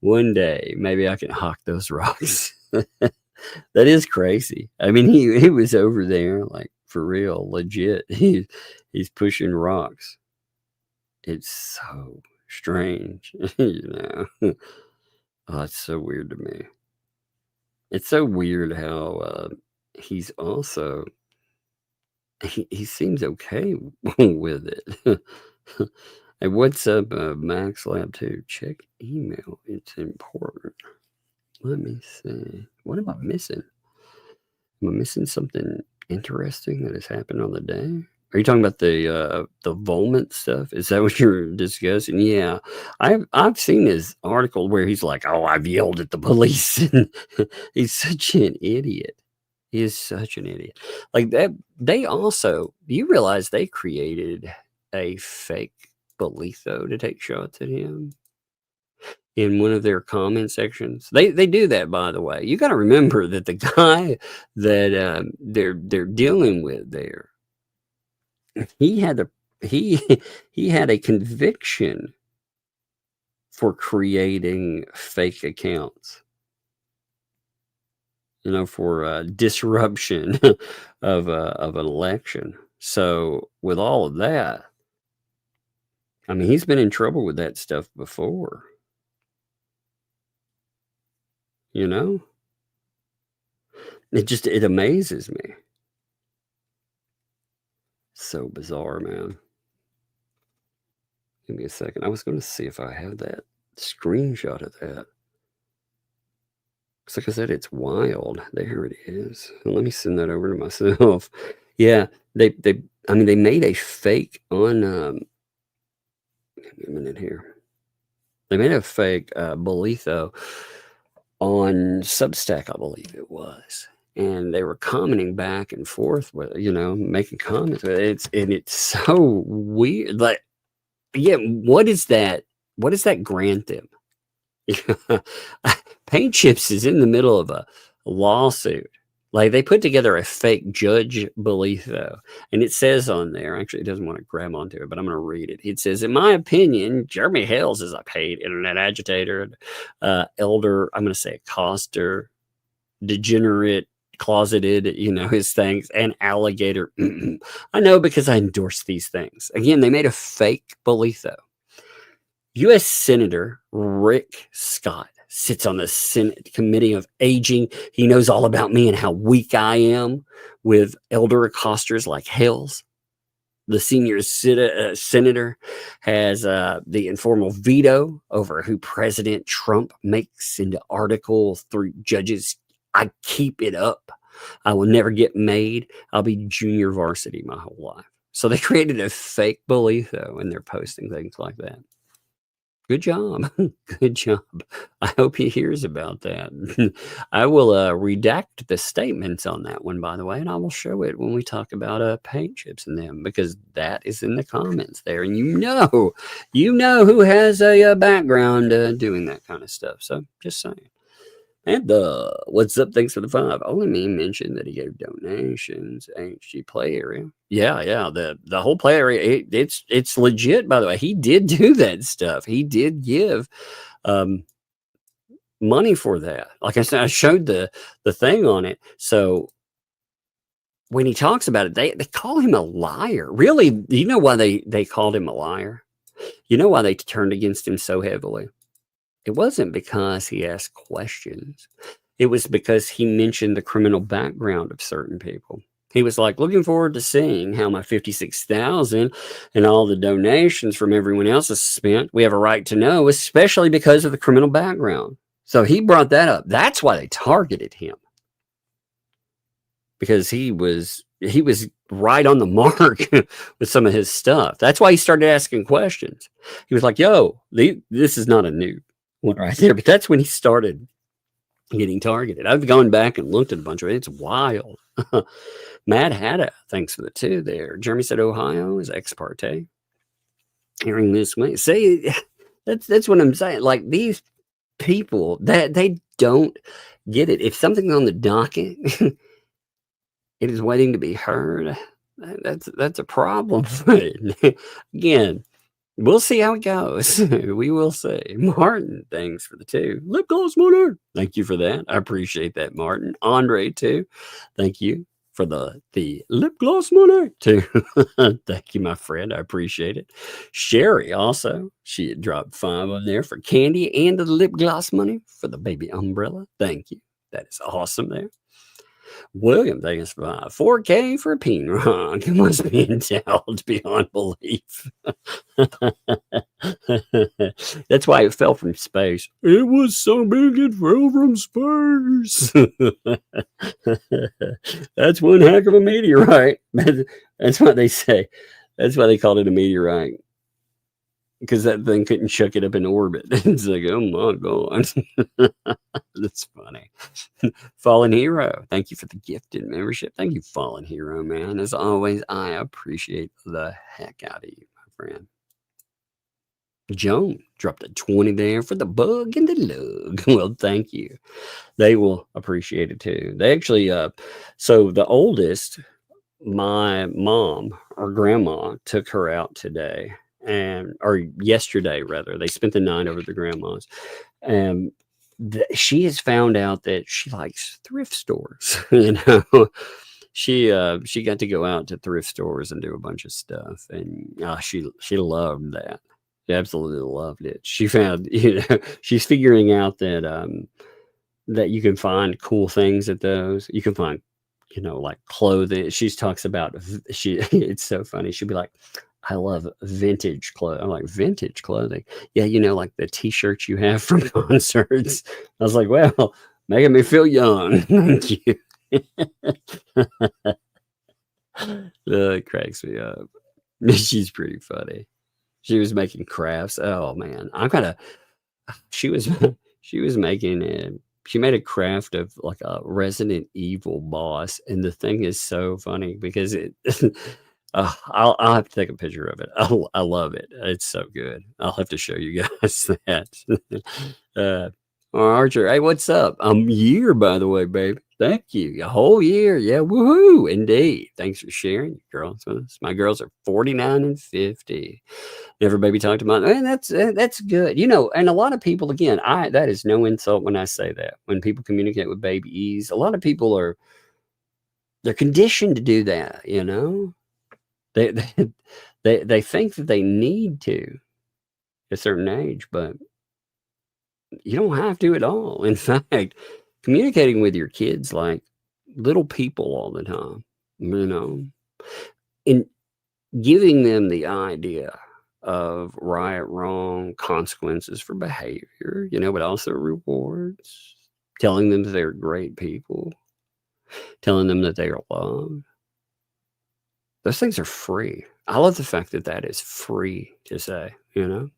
one day, maybe I can hawk those rocks. That is crazy. I mean, he was over there, like, for real, legit. He's pushing rocks. It's so strange, Oh, it's so weird to me. It's so weird how he's also, he seems okay with it. Hey, what's up, Max Lab 2? Check email. It's important. Let me see. What am I missing? Am I missing something interesting that has happened on the day? Are you talking about the Volment stuff? Is that what you're discussing? Yeah, I've seen his article where he's like, "Oh, I've yelled at the police." He's such an idiot. He is such an idiot. Like that. They also, you realize they created a fake Bolitho to take shots at him in one of their comment sections. They do that, by the way. You got to remember that the guy that they're dealing with there, he had a conviction for creating fake accounts, for disruption of an election. So with all of that, I mean, he's been in trouble with that stuff before. It amazes me. So bizarre, man. Give me a second. I was going to see if I have that screenshot of that. Like I said, it's wild. There it is. Let me send that over to myself. Yeah, they made a fake on. Give me a minute here. They made a fake Bolitho on Substack, I believe it was, and they were commenting back and forth with, making comments. It's so weird. Like, yeah, what is that? What does that grant them? Paint Chips is in the middle of a lawsuit. Like, they put together a fake Judge Bolitho, and it says on there, actually, it doesn't want to grab onto it, but I'm going to read it. It says, in my opinion, Jeremy Hales is a paid internet agitator, elder, I'm going to say accoster, degenerate, closeted, his things, and alligator. I know, because I endorse these things. Again, they made a fake Bolitho. U.S. Senator Rick Scott sits on the Senate Committee of Aging. He knows all about me and how weak I am with elder accosters like Hales. The senior senator has the informal veto over who President Trump makes into Article 3 judges. I keep it up I will never get made. I'll be junior varsity my whole life. So they created a fake belief, though, and they're posting things like that. Good job. Good job. I hope he hears about that. I will redact the statements on that one, by the way, and I will show it when we talk about paint chips and them, because that is in the comments there. And you know who has a background doing that kind of stuff. So just saying. And what's up? Thanks for the 5. Only me mentioned that he gave donations. HG play area. Yeah. The whole play area. It's legit. By the way, he did do that stuff. He did give money for that. Like I said, I showed the thing on it. So when he talks about it, they call him a liar. Really, you know why they called him a liar? You know why they turned against him so heavily? It wasn't because he asked questions. It was because he mentioned the criminal background of certain people. He was like, looking forward to seeing how my $56,000 and all the donations from everyone else is spent. We have a right to know, especially because of the criminal background. So he brought that up. That's why they targeted him. Because he was right on the mark with some of his stuff. That's why he started asking questions. He was like, yo, this is not a new one right there, but that's when he started getting targeted. I've gone back and looked at a bunch of it. It's wild. Mad Hatta, thanks for the 2 there. Jeremy said Ohio is ex parte. Hearing this way. See, that's what I'm saying. Like, these people, that they don't get it. If something's on the docket, it is waiting to be heard. That's a problem. Again, we'll see how it goes. We will see. Martin, thanks for the 2. Lip gloss money. Thank you for that. I appreciate that, Martin. Andre, too. Thank you for the lip gloss money, too. Thank you, my friend. I appreciate it. Sherry, also. She had dropped 5 on there for candy and the lip gloss money for the baby umbrella. Thank you. That is awesome there. William, thanks for 4K for a peen rock. It must be endowed beyond belief. That's why it fell from space. It was so big it fell from space. That's one heck of a meteorite. That's what they say. That's why they called it a meteorite. Because that thing couldn't chuck it up in orbit. It's like, oh my God. That's funny. Fallen Hero, thank you for the gifted membership. Thank you, Fallen Hero, man. As always, I appreciate the heck out of you, my friend. Joan dropped a 20 there for the bug and the lug. Well, thank you. They will appreciate it too. They actually, so the oldest, my mom or grandma took her out today. Or yesterday rather, they spent the night over at the grandma's, and she has found out that she likes thrift stores. She got to go out to thrift stores and do a bunch of stuff, and she loved that. She absolutely loved it. She found, she's figuring out that that you can find cool things at those. You can find, like clothing. She talks about it's so funny. She'll be like, I love vintage clothes. I'm like, vintage clothing? Yeah, like the t-shirts you have from concerts. I was like, well, making me feel young. Thank you. It cracks me up. She's pretty funny. She was making crafts. Oh man, she made a craft of like a Resident Evil boss, and the thing is so funny because it I'll have to take a picture of it. I love it. It's so good. I'll have to show you guys that. Archer, hey, what's up? Year, by the way, baby. Thank you. A whole year. Yeah, woohoo. Indeed. Thanks for sharing your girls with us. My girls are 49 and 50. Never baby talked about, man, that's good. And a lot of people, again, that is no insult when I say that. When people communicate with babies, a lot of people they're conditioned to do that, They think that they need to at a certain age, but you don't have to at all. In fact, communicating with your kids like little people all the time, and giving them the idea of right, wrong, consequences for behavior, but also rewards, telling them that they're great people. telling them that they are loved. Those things are free. I love the fact that that is free to say, you know?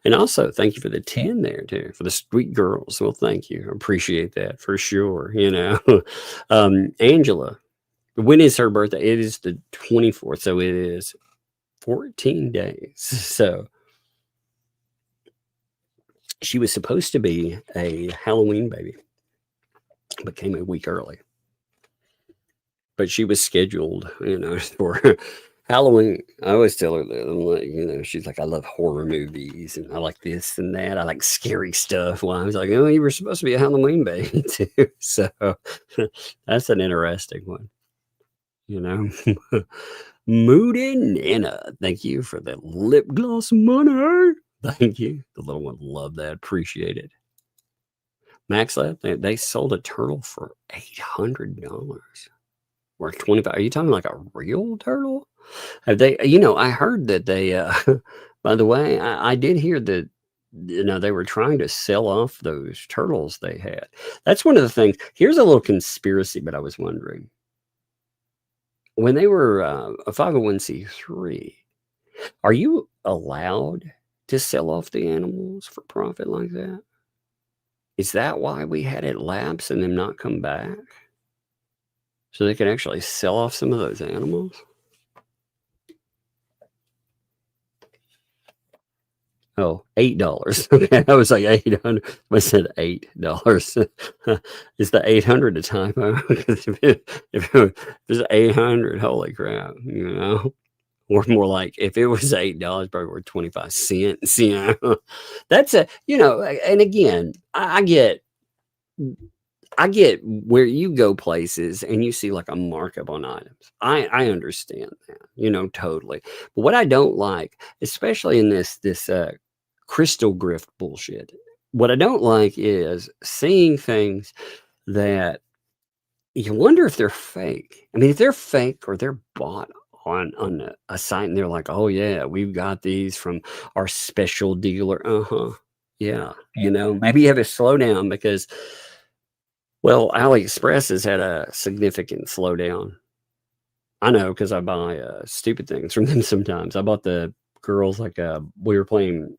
And also, thank you for the 10 there, too, for the sweet girls. Well, thank you. I appreciate that for sure, you know? Angela, when is her birthday? It is the 24th, so it is 14 days. So she was supposed to be a Halloween baby, but came a week early. But she was scheduled, you know, for Halloween. I always tell her that. I'm like, you know, she's like, I love horror movies and I like this and that. I like scary stuff. Well, I was like, oh, you were supposed to be a Halloween baby too. So that's an interesting one, you know. Moody Nana, thank you for the lip gloss money. Thank you. The little one loved that. Appreciate it. Max Lab, they sold a turtle for $800. Or 25. Are you talking like a real turtle? Have they, you know, I heard that they, by the way, I did hear that, you know, they were trying to sell off those turtles they had. That's one of the things. Here's a little conspiracy, but I was wondering. When they were a 501c3, are you allowed to sell off the animals for profit like that? Is that why we had it lapse and them not come back? So they can actually sell off some of those animals? Oh, $8. Okay, I was like 800. I said $8. Is the 800 a typo? if it was 800, holy crap, you know? Or more like if it was $8, probably worth 25 cents, you know? That's a, you know, and again, I get where you go places and you see like a markup on items. I understand that, you know, totally. But what I don't like, especially in this crystal grift bullshit, what I don't like is seeing things that you wonder if they're fake. I mean, if they're fake or they're bought on a site and they're like, oh yeah, we've got these from our special dealer. Yeah. You know, maybe you have to slow down because, well, AliExpress has had a significant slowdown. I know because I buy stupid things from them sometimes. I bought the girls like we were playing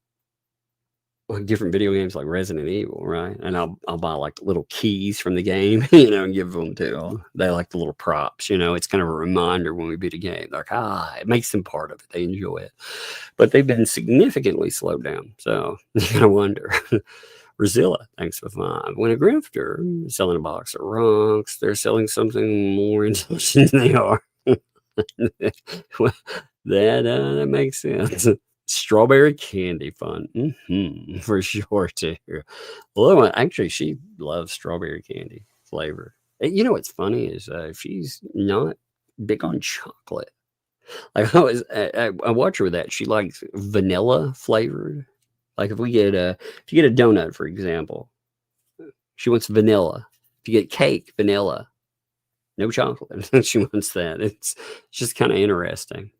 like different video games like Resident Evil, right? And I'll buy like little keys from the game, you know, and give them to them. They like the little props, you know. It's kind of a reminder when we beat a game. They're like, it makes them part of it. They enjoy it. But they've been significantly slowed down. So you gotta wonder. Razilla, thanks for 5. When a grifter is selling a box of rocks, they're selling something more intelligent than they are. Well, that makes sense. Strawberry candy fun. For sure, too. Well, actually, she loves strawberry candy flavor. You know what's funny is she's not big on chocolate. Like I watch her with that. She likes vanilla flavored. Like if you get a donut, for example, she wants vanilla. If you get cake, vanilla, no chocolate. She wants that. It's just kind of interesting.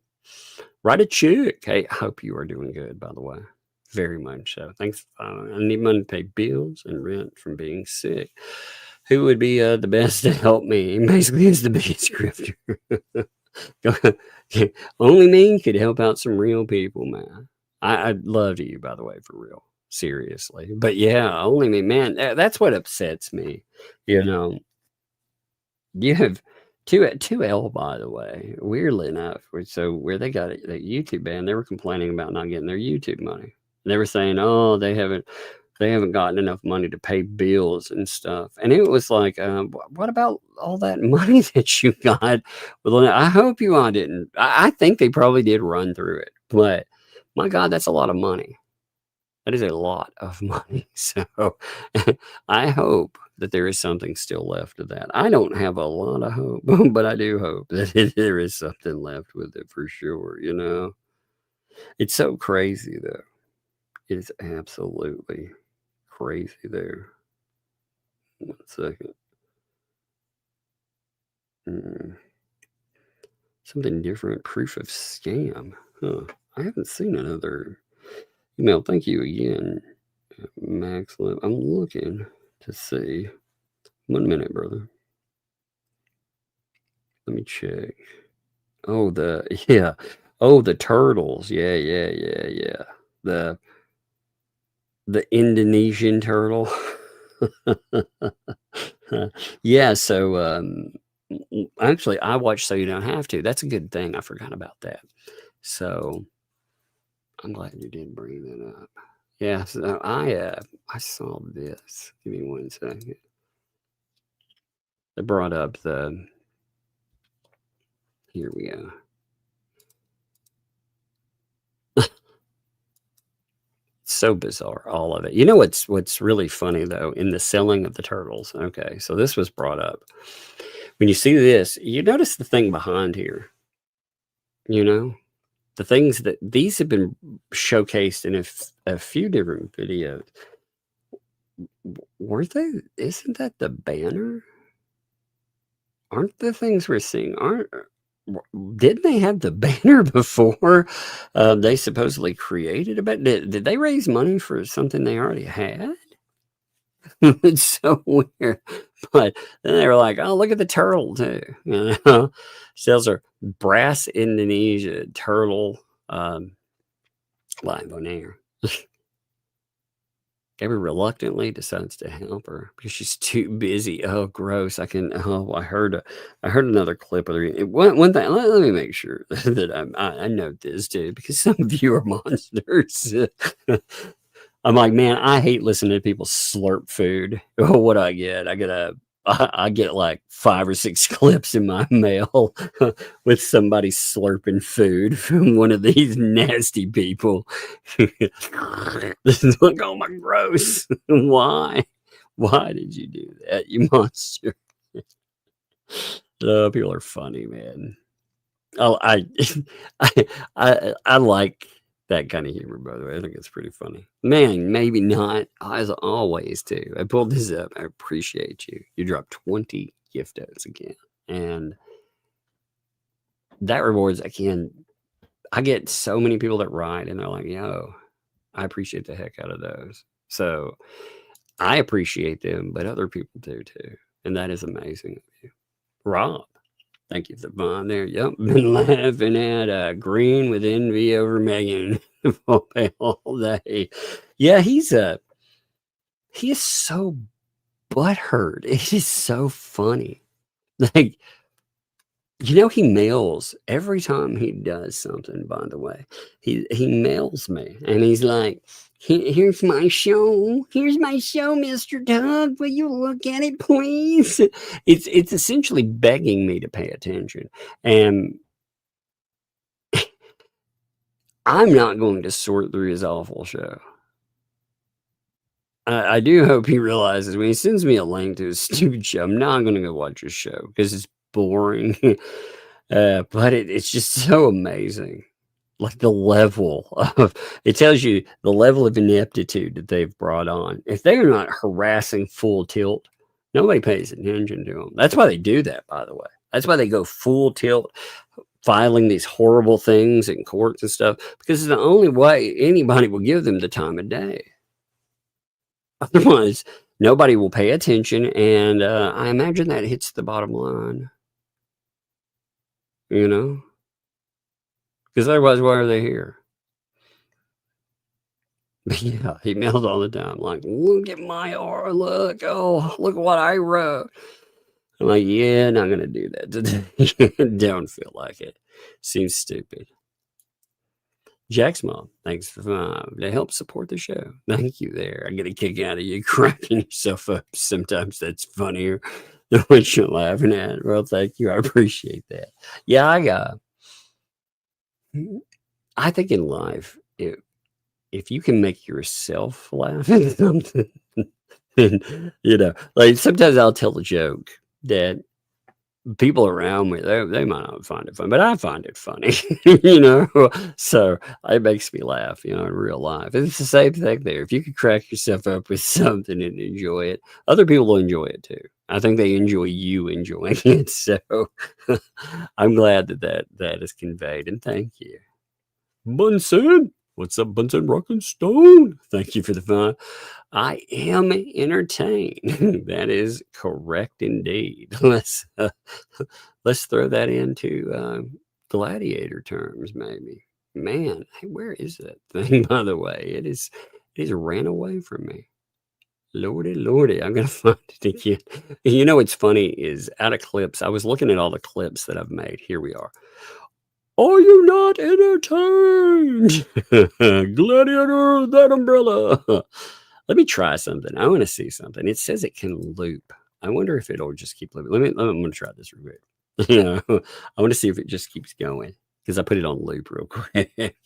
Write a check. Hey, I hope you are doing good, by the way. Very much so. Thanks. I need money to pay bills and rent from being sick. Who would be the best to help me? Basically, is the biggest grifter. Only me could help out some real people, man. I'd love you, by the way, for real. Seriously. But yeah, only me, man. That's what upsets me. You know, you have 2L, by the way, weirdly enough. So where they got it, that YouTube ban, they were complaining about not getting their YouTube money. They were saying, oh, they haven't gotten enough money to pay bills and stuff. And it was like, what about all that money that you got? Well, I hope you all didn't. I think they probably did run through it. But my God, that's a lot of money. That is a lot of money. So I hope that there is something still left of that. I don't have a lot of hope, but I do hope that there is something left with it for sure. You know, it's so crazy though. It is absolutely crazy there. 1 second. Something different. Proof of scam. Huh. I haven't seen another email. Thank you again, Max. I'm looking to see. 1 minute, brother. Let me check. Oh, yeah. Oh, the turtles. Yeah. The Indonesian turtle. Yeah, so actually I watched So You Don't Have to. That's a good thing. I forgot about that. So I'm glad you did bring that up. Yeah, so I saw this. Give me 1 second. They brought up here we go. So bizarre, all of it. You know what's really funny though, in the selling of the turtles. Okay, so this was brought up. When you see this, you notice the thing behind here. You know, the things that these have been showcased in a few different videos. Weren't they? Isn't that the banner? Aren't the things we're seeing? Didn't they have the banner before they supposedly created it? Did they raise money for something they already had? It's so weird. But then they were like, oh, look at the turtle too. You know, sales are brass Indonesia turtle live on air. Gabby reluctantly decides to help her because she's too busy. Oh, gross! I heard another clip of her. One thing. Let me make sure that I note this too, because some of you are monsters. I'm like, man, I hate listening to people slurp food. Oh, what do I get? I get like 5 or 6 clips in my mail with somebody slurping food from one of these nasty people. This is like, oh my, gross. Why did you do that, you monster? People are funny, man. Oh, I like that kind of humor, by the way. I think it's pretty funny. Man, maybe not. As always, too. I pulled this up. I appreciate you. You dropped 20 giftos again. And that rewards, again, I get so many people that write and they're like, yo, I appreciate the heck out of those. So I appreciate them, but other people do, too. And that is amazing of you. Rob. Thank you for the bond there. Yep. Been laughing at Green with envy over Megan all day. Yeah, he is so butthurt. It is so funny. Like, you know, he mails every time he does something, by the way. He mails me and he's like, here's my show. Here's my show, Mr. Doug. Will you look at it, please? It's essentially begging me to pay attention. And I'm not going to sort through his awful show. I do hope he realizes when he sends me a link to his stupid show, I'm not going to go watch his show because it's boring. But it's just so amazing. Like the level of, it tells you the level of ineptitude that they've brought on. If they're not harassing full tilt, nobody pays attention to them. That's why they do that, by the way. That's why they go full tilt, filing these horrible things in courts and stuff, because it's the only way anybody will give them the time of day. Otherwise, nobody will pay attention, and I imagine that hits the bottom line. You know? Because otherwise, why are they here? But yeah, he mails all the time. Like, look at my art. Look at what I wrote. I'm like, yeah, not going to do that today. Don't feel like it. Seems stupid. Jack's mom, thanks for to help support the show. Thank you there. I get a kick out of you cracking yourself up. Sometimes that's funnier than what you're laughing at. Well, thank you. I appreciate that. Yeah, I think in life, if you can make yourself laugh at something, then, you know, like sometimes I'll tell a joke that people around me, they might not find it funny, but I find it funny, you know? So it makes me laugh, you know, in real life. It's the same thing there. If you could crack yourself up with something and enjoy it, other people will enjoy it too. I think they enjoy you enjoying it. So I'm glad that is conveyed, and thank you. Bunsen, What's up, Bunsen Rockin' Stone? Thank you for the fun. I am entertained. That is correct indeed. Let's throw that into gladiator terms, maybe. Man, hey, where is that thing? By the way, it is ran away from me. Lordy, lordy, I'm gonna find it again. You know what's funny is out of clips. I was looking at all the clips that I've made. Here we are. Are you not entertained? Gladiator, that umbrella. Let me try something. I want to see something. It says it can loop. I wonder if it'll just keep looping. I'm gonna try this real quick. I want to see if it just keeps going. Because I put it on loop real quick.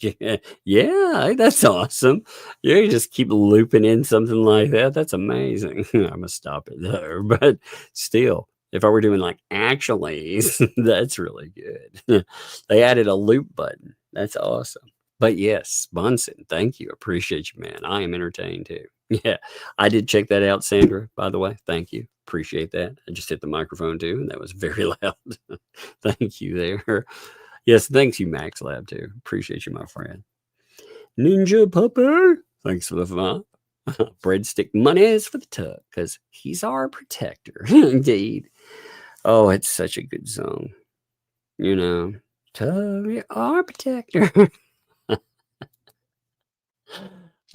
Yeah, that's awesome. Yeah, you just keep looping in something like that. That's amazing. I'm going to stop it there. But still, if I were doing like actuallys, that's really good. They added a loop button. That's awesome. But yes, Bunsen, thank you. Appreciate you, man. I am entertained too. Yeah, I did check that out, Sandra, by the way. Thank you. Appreciate that. I just hit the microphone too, and that was very loud. Thank you there. Yes, thanks you, Max Lab, too. Appreciate you, my friend. Ninja Pupper, thanks for the fun. Breadstick Monies for the tug, because he's our protector. Indeed. Oh, it's such a good song. You know, Tug, you're our protector.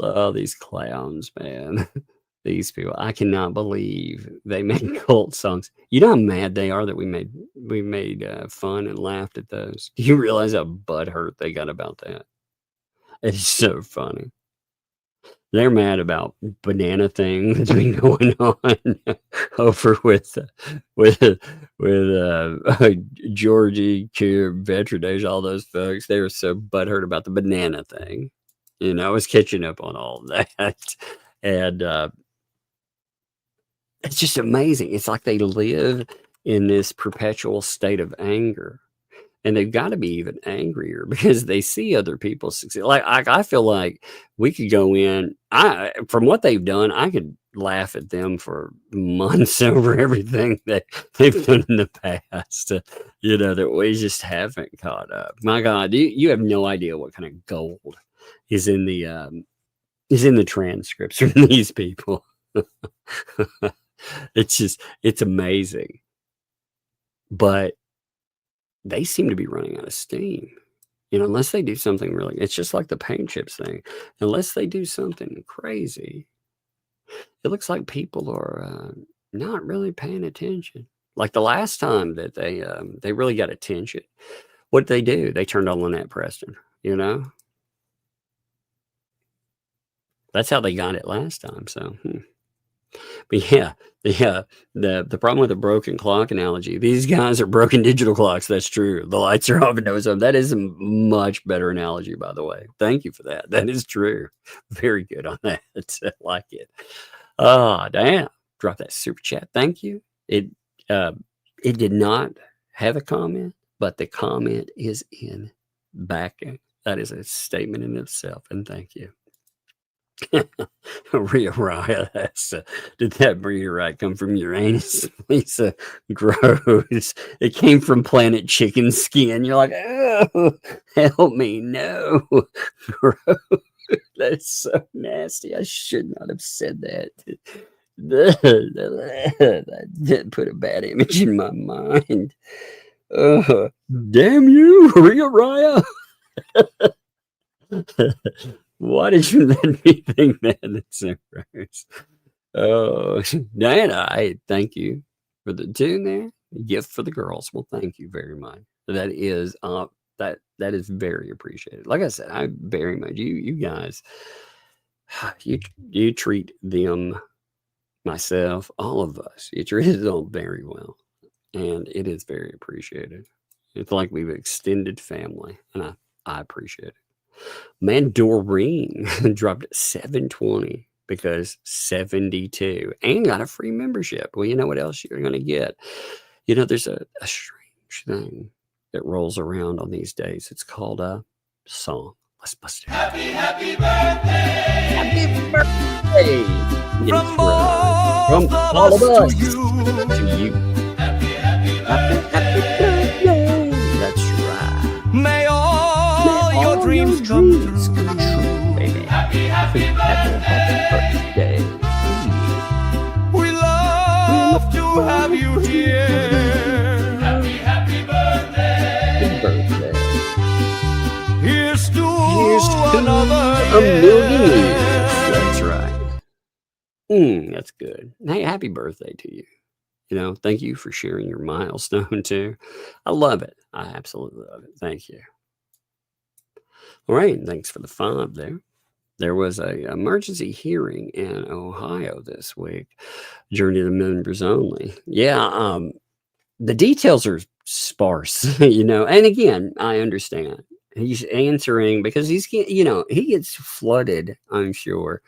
Oh, these clowns, man. These people, I cannot believe they make cult songs. You know how mad they are that we made fun and laughed at those. Do you realize how butthurt they got about that? It's so funny. They're mad about banana thing that's been going on over with Georgie, Cube, Vetradays, all those folks. They were so butthurt about the banana thing. You know, I was catching up on all that, and it's just amazing. It's like they live in this perpetual state of anger, and they've got to be even angrier because they see other people succeed. Like I feel like we could go in. From what they've done, I could laugh at them for months over everything that they've done in the past. That we just haven't caught up. My God, you have no idea what kind of gold is in the transcripts from these people. It's amazing. But they seem to be running out of steam. Unless they do something really, it's just like the paint chips thing. Unless they do something crazy, it looks like people are not really paying attention. Like the last time that they really got attention, what did they do? They turned on Lynette Preston, That's how they got it last time. So, But yeah, the problem with the broken clock analogy, these guys are broken digital clocks. That's true. The lights are off and nose up. That is a much better analogy, by the way. Thank you for that. That is true. Very good on that. I like it. Oh, damn. Drop that super chat. Thank you. It did not have a comment, but the comment is in backing. That is a statement in itself. And thank you. Rhea, did that meteorite come from Uranus? Lisa, gross. It came from planet chicken skin. You're like, oh, help me. No. Gross. That's so nasty. I should not have said that. That did put a bad image in my mind. Damn you, Rhea. Why did you let me think that? That's so gross. Oh, Diana, I thank you for the tune there. Gift for the girls. Well, thank you very much. That is that is very appreciated. Like I said, I very much you guys. You treat them, myself, all of us. You treat us all very well, and it is very appreciated. It's like we've extended family, and I appreciate it. Man, Doreen dropped 720 because 72 and got a free membership. Well, you know what else you're going to get? There's a strange thing that rolls around on these days. It's called a song. Let's bust it. Happy birthday! Happy birthday! From all of us to you. Happy Birthday! That's right. May all your dreams come true. baby. Happy birthday. Birthday. We love to have you here. Happy birthday. Happy birthday. Here's to Here's to another a million year. years. That's right. That's good. Hey, happy birthday to you. Thank you for sharing your milestone too. I love it. I absolutely love it. Thank you. All right. Thanks for the 5 there. There was a emergency hearing in Ohio this week. Journey to members only. Yeah. The details are sparse, and again, I understand. He's answering because he gets flooded, I'm sure,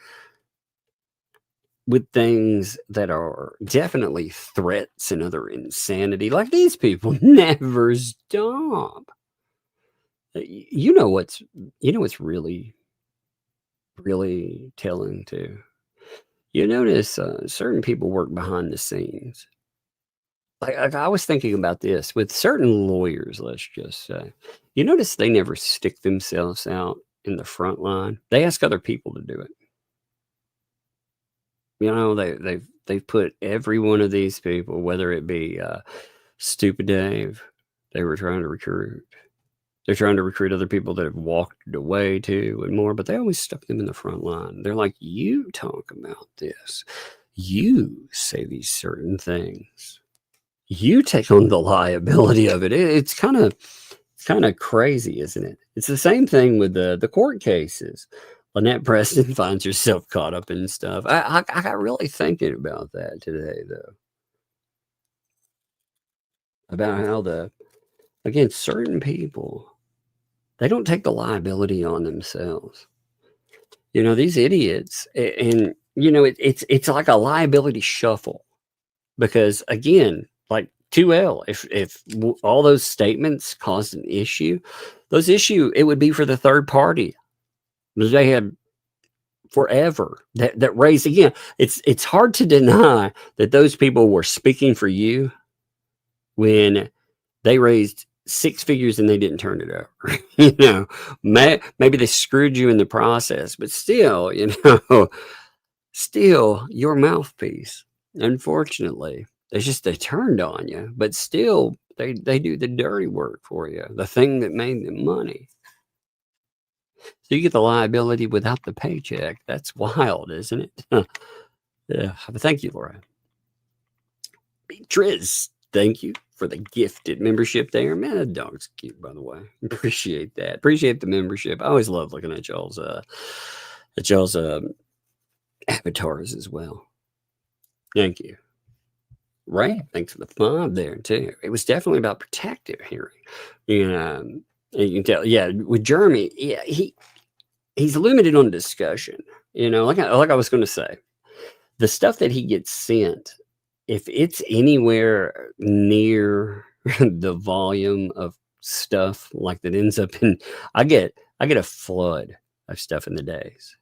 with things that are definitely threats and other insanity. Like these people never stop. What's really, really telling too. You notice certain people work behind the scenes. Like I was thinking about this with certain lawyers, let's just say. You notice they never stick themselves out in the front line. They ask other people to do it. They've put every one of these people, whether it be Stupid Dave, they were trying to recruit. They're trying to recruit other people that have walked away too and more, but they always stuck them in the front line. They're like, you talk about this. You say these certain things. You take on the liability of it. It's kind of crazy, isn't it? It's the same thing with the court cases. Lynette Preston finds herself caught up in stuff. I got really thinking about that today, though. About how again, certain people, they don't take the liability on themselves. These idiots, and it's like a liability shuffle. Because again, like 2L, if all those statements caused an issue, it would be for the third party. They had forever that raised again. It's hard to deny that those people were speaking for you when they raised 6 figures and they didn't turn it over. Maybe they screwed you in the process, but still, still your mouthpiece. Unfortunately, they turned on you, but still they do the dirty work for you, the thing that made them money. So you get the liability without the paycheck. That's wild, isn't it? Yeah. But thank you, Laura. Triz, thank you for the gifted membership there. Man, that dog's cute, by the way. Appreciate that. Appreciate the membership. I always love looking at y'all's avatars as well. Thank you. Right. Thanks for the 5 there too. It was definitely about protective hearing. And you can tell, yeah, with Jeremy, yeah, he's limited on discussion. Like I was going to say, the stuff that he gets sent, if it's anywhere near the volume of stuff like that ends up in, I get a flood of stuff in the days.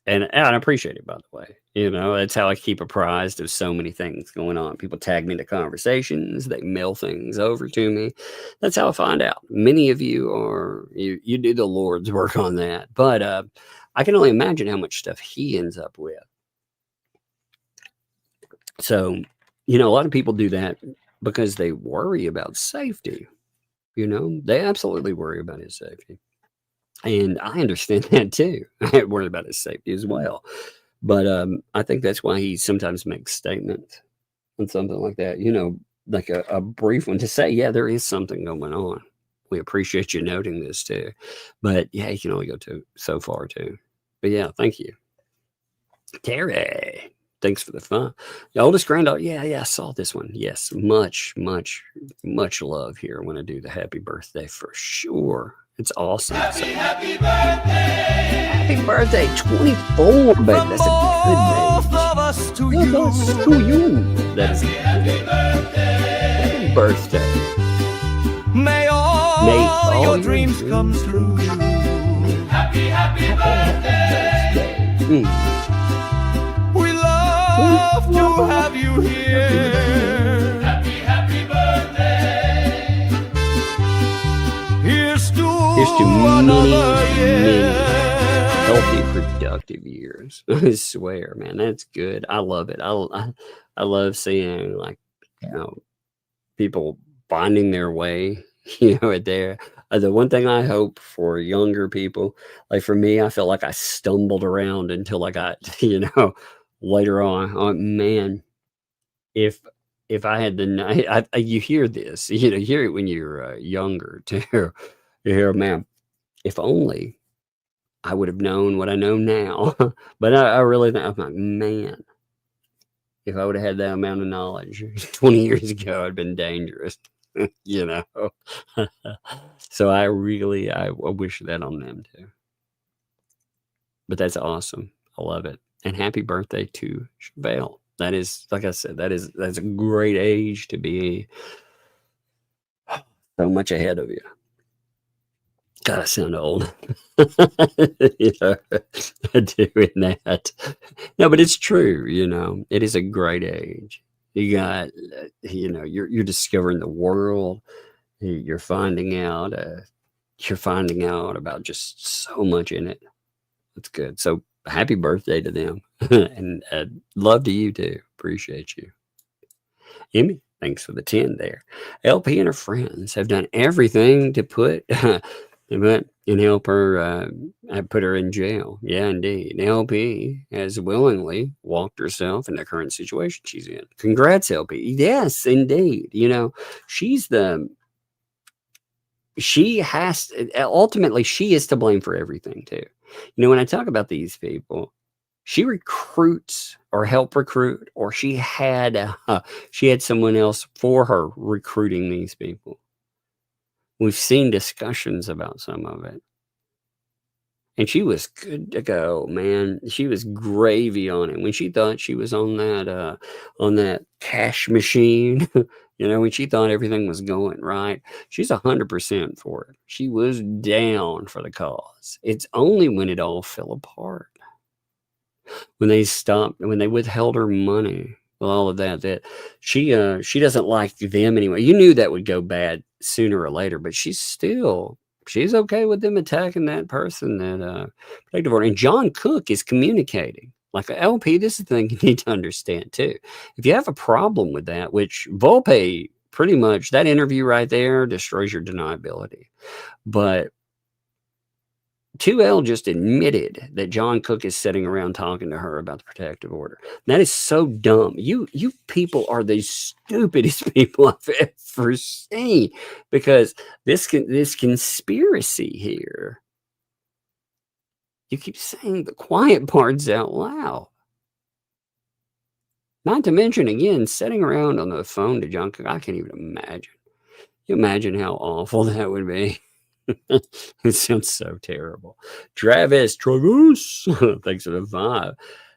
And I appreciate it, by the way. That's how I keep apprised of so many things going on. People tag me into conversations. They mail things over to me. That's how I find out. Many of you you do the Lord's work on that. But I can only imagine how much stuff he ends up with. So, a lot of people do that because they worry about safety. They absolutely worry about his safety. And I understand that too. I worry about his safety as well. But I think that's why he sometimes makes statements and something like that, like a brief one to say, yeah, there is something going on. We appreciate you noting this too. But yeah, you can only go so far too. But yeah, thank you. Terry, thanks for the fun. The oldest granddaughter, yeah, I saw this one. Yes, much, much, much love here when I do the happy birthday for sure. It's awesome. Happy birthday. Happy birthday, 24, baby. That's a good age. Of us to Love you. us to you. That is a good Happy age. birthday. Happy birthday. May all your dreams come true. Happy birthday. We love to have you here. Happy birthday. Here's to Here's to many, another year. healthy, productive years. I swear, man, that's good. I love it. I love seeing, like, you know, people finding their way, at there. The one thing I hope for younger people, like for me, I felt like I stumbled around until I got, later on. Oh man, if I had the night, you hear this, you hear it when you're younger too. You hear, man, if only I would have known what I know now. But I really think, I'm like, man, if I would have had that amount of knowledge 20 years ago, I'd been dangerous, you know. So I wish that on them too. But that's awesome. I love it. And happy birthday to Chevelle. That is, like I said, that's a great age to be so much ahead of you. God, I sound old. Doing that. No, but it's true, It is a great age. You got, you're discovering the world. You're finding out about just so much in it. That's good. So happy birthday to them. And love to you too. Appreciate you. Emmy, thanks for the 10 there. LP and her friends have done everything to put and help her put her in jail. Yeah, indeed. And LP has willingly walked herself in the current situation she's in. Congrats, LP. Yes, indeed. Ultimately, she is to blame for everything too. When I talk about these people, she recruits or help recruit, or she had someone else for her recruiting these people. We've seen discussions about some of it. And she was good to go, man. She was gravy on it. When she thought she was on that cash machine, when she thought everything was going right, she's 100% for it. She was down for the cause. It's only when it all fell apart, when they withheld her money, well, all of that she doesn't like them anyway. You knew that would go bad sooner or later, but she's okay with them attacking that person, that protective order. And John Cook is communicating. Like, LP, this is the thing you need to understand too. If you have a problem with that, which Volpe, pretty much that interview right there destroys your deniability. But 2L just admitted that John Cook is sitting around talking to her about the protective order. That is so dumb. You people are the stupidest people I've ever seen, because this conspiracy here, you keep saying the quiet parts out loud. Not to mention, again, sitting around on the phone to John Cook. I can't even imagine. You imagine how awful that would be. It sounds so terrible. Travis, thanks for the 5.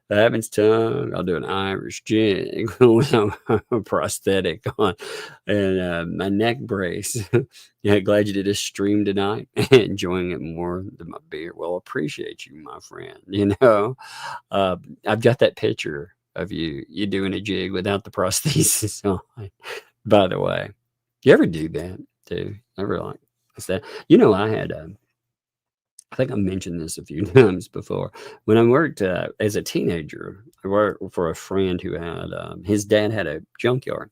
The happens tongue. I'll do an Irish jig with a prosthetic on, and my neck brace. Yeah, glad you did a stream tonight. Enjoying it more than my beer. Well, appreciate you, my friend. I've got that picture of you doing a jig without the prosthesis on. By the way, you ever do that too? Ever like? That I had I think I mentioned this a few times before. When I worked as a teenager, I worked for a friend who had his dad had a junkyard.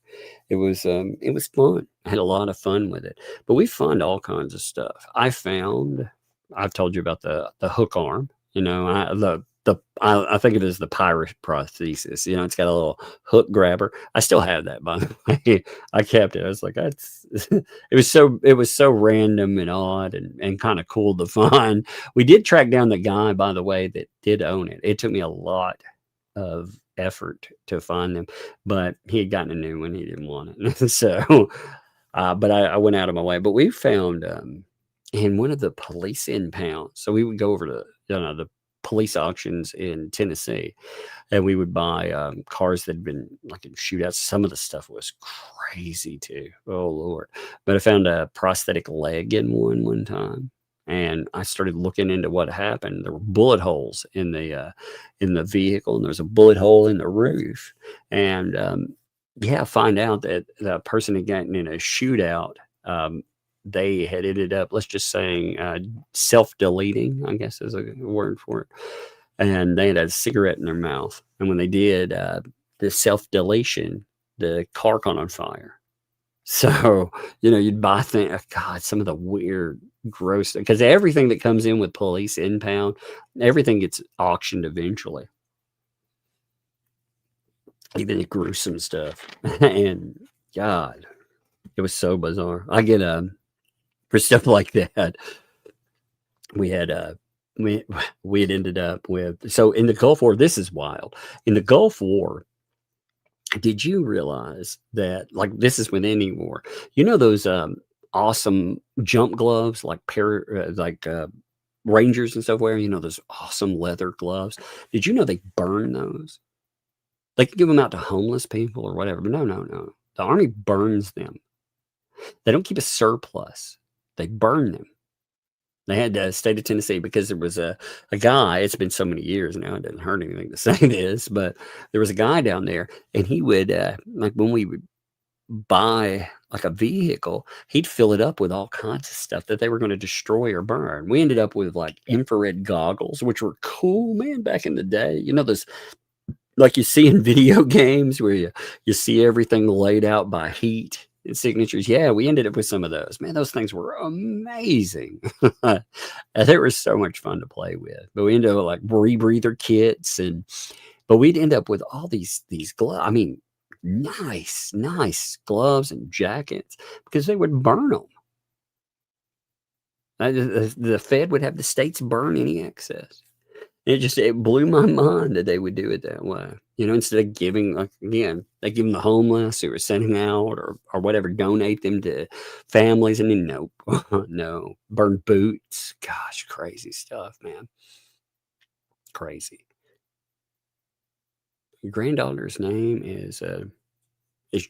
It was fun. I had a lot of fun with it, but we found all kinds of stuff. I've told you about the hook arm. I think of it as the pirate prosthesis. It's got a little hook grabber. I still have that, by the way. I kept it. I was like, it was so random and odd and kind of cool to find. We did track down the guy, by the way, that did own it. It took me a lot of effort to find them, but he had gotten a new one. He didn't want it. So, but I went out of my way. But we found in one of the police impounds. So we would go over to the police auctions in Tennessee, and we would buy cars that had been like in shootouts. Some of the stuff was crazy too. Oh Lord. But I found a prosthetic leg in one time, and I started looking into what happened. There were bullet holes in the vehicle, and there was a bullet hole in the roof. And I find out that the person had gotten in a shootout they had ended up, let's just saying, self-deleting, I guess is a word for it. And they had a cigarette in their mouth. And when they did the self-deletion, the car caught on fire. So, you'd buy things, God, some of the weird, gross, because everything that comes in with police impound, everything gets auctioned eventually. Even the gruesome stuff. And God, it was so bizarre. I get for stuff like that, we had we had ended up with, so in the Gulf War, this is wild. In the Gulf War, did you realize that, like, this is with any war, those awesome jump gloves, like Rangers and stuff wear, those awesome leather gloves? Did you know they burn those? They can give them out to homeless people or whatever, but no. The Army burns them. They don't keep a surplus. They burn them. They had the state of Tennessee, because there was a guy, it's been so many years now, it doesn't hurt anything to say this, but there was a guy down there, and he would, like when we would buy like a vehicle, he'd fill it up with all kinds of stuff that they were going to destroy or burn. We ended up with like infrared goggles, which were cool, man, back in the day. Those, like you see in video games where you see everything laid out by heat and signatures. Yeah, we ended up with some of those. Man, those things were amazing. They were so much fun to play with. But we ended up with like rebreather kits, but we'd end up with all these gloves. I mean, nice gloves and jackets, because they would burn them. The Fed would have the states burn any excess. It blew my mind that they would do it that way. Instead of giving, like, again, they give them the homeless who are sending out or whatever, donate them to families. And then nope, no, burn boots. Gosh, crazy stuff, man. Crazy. Your granddaughter's name is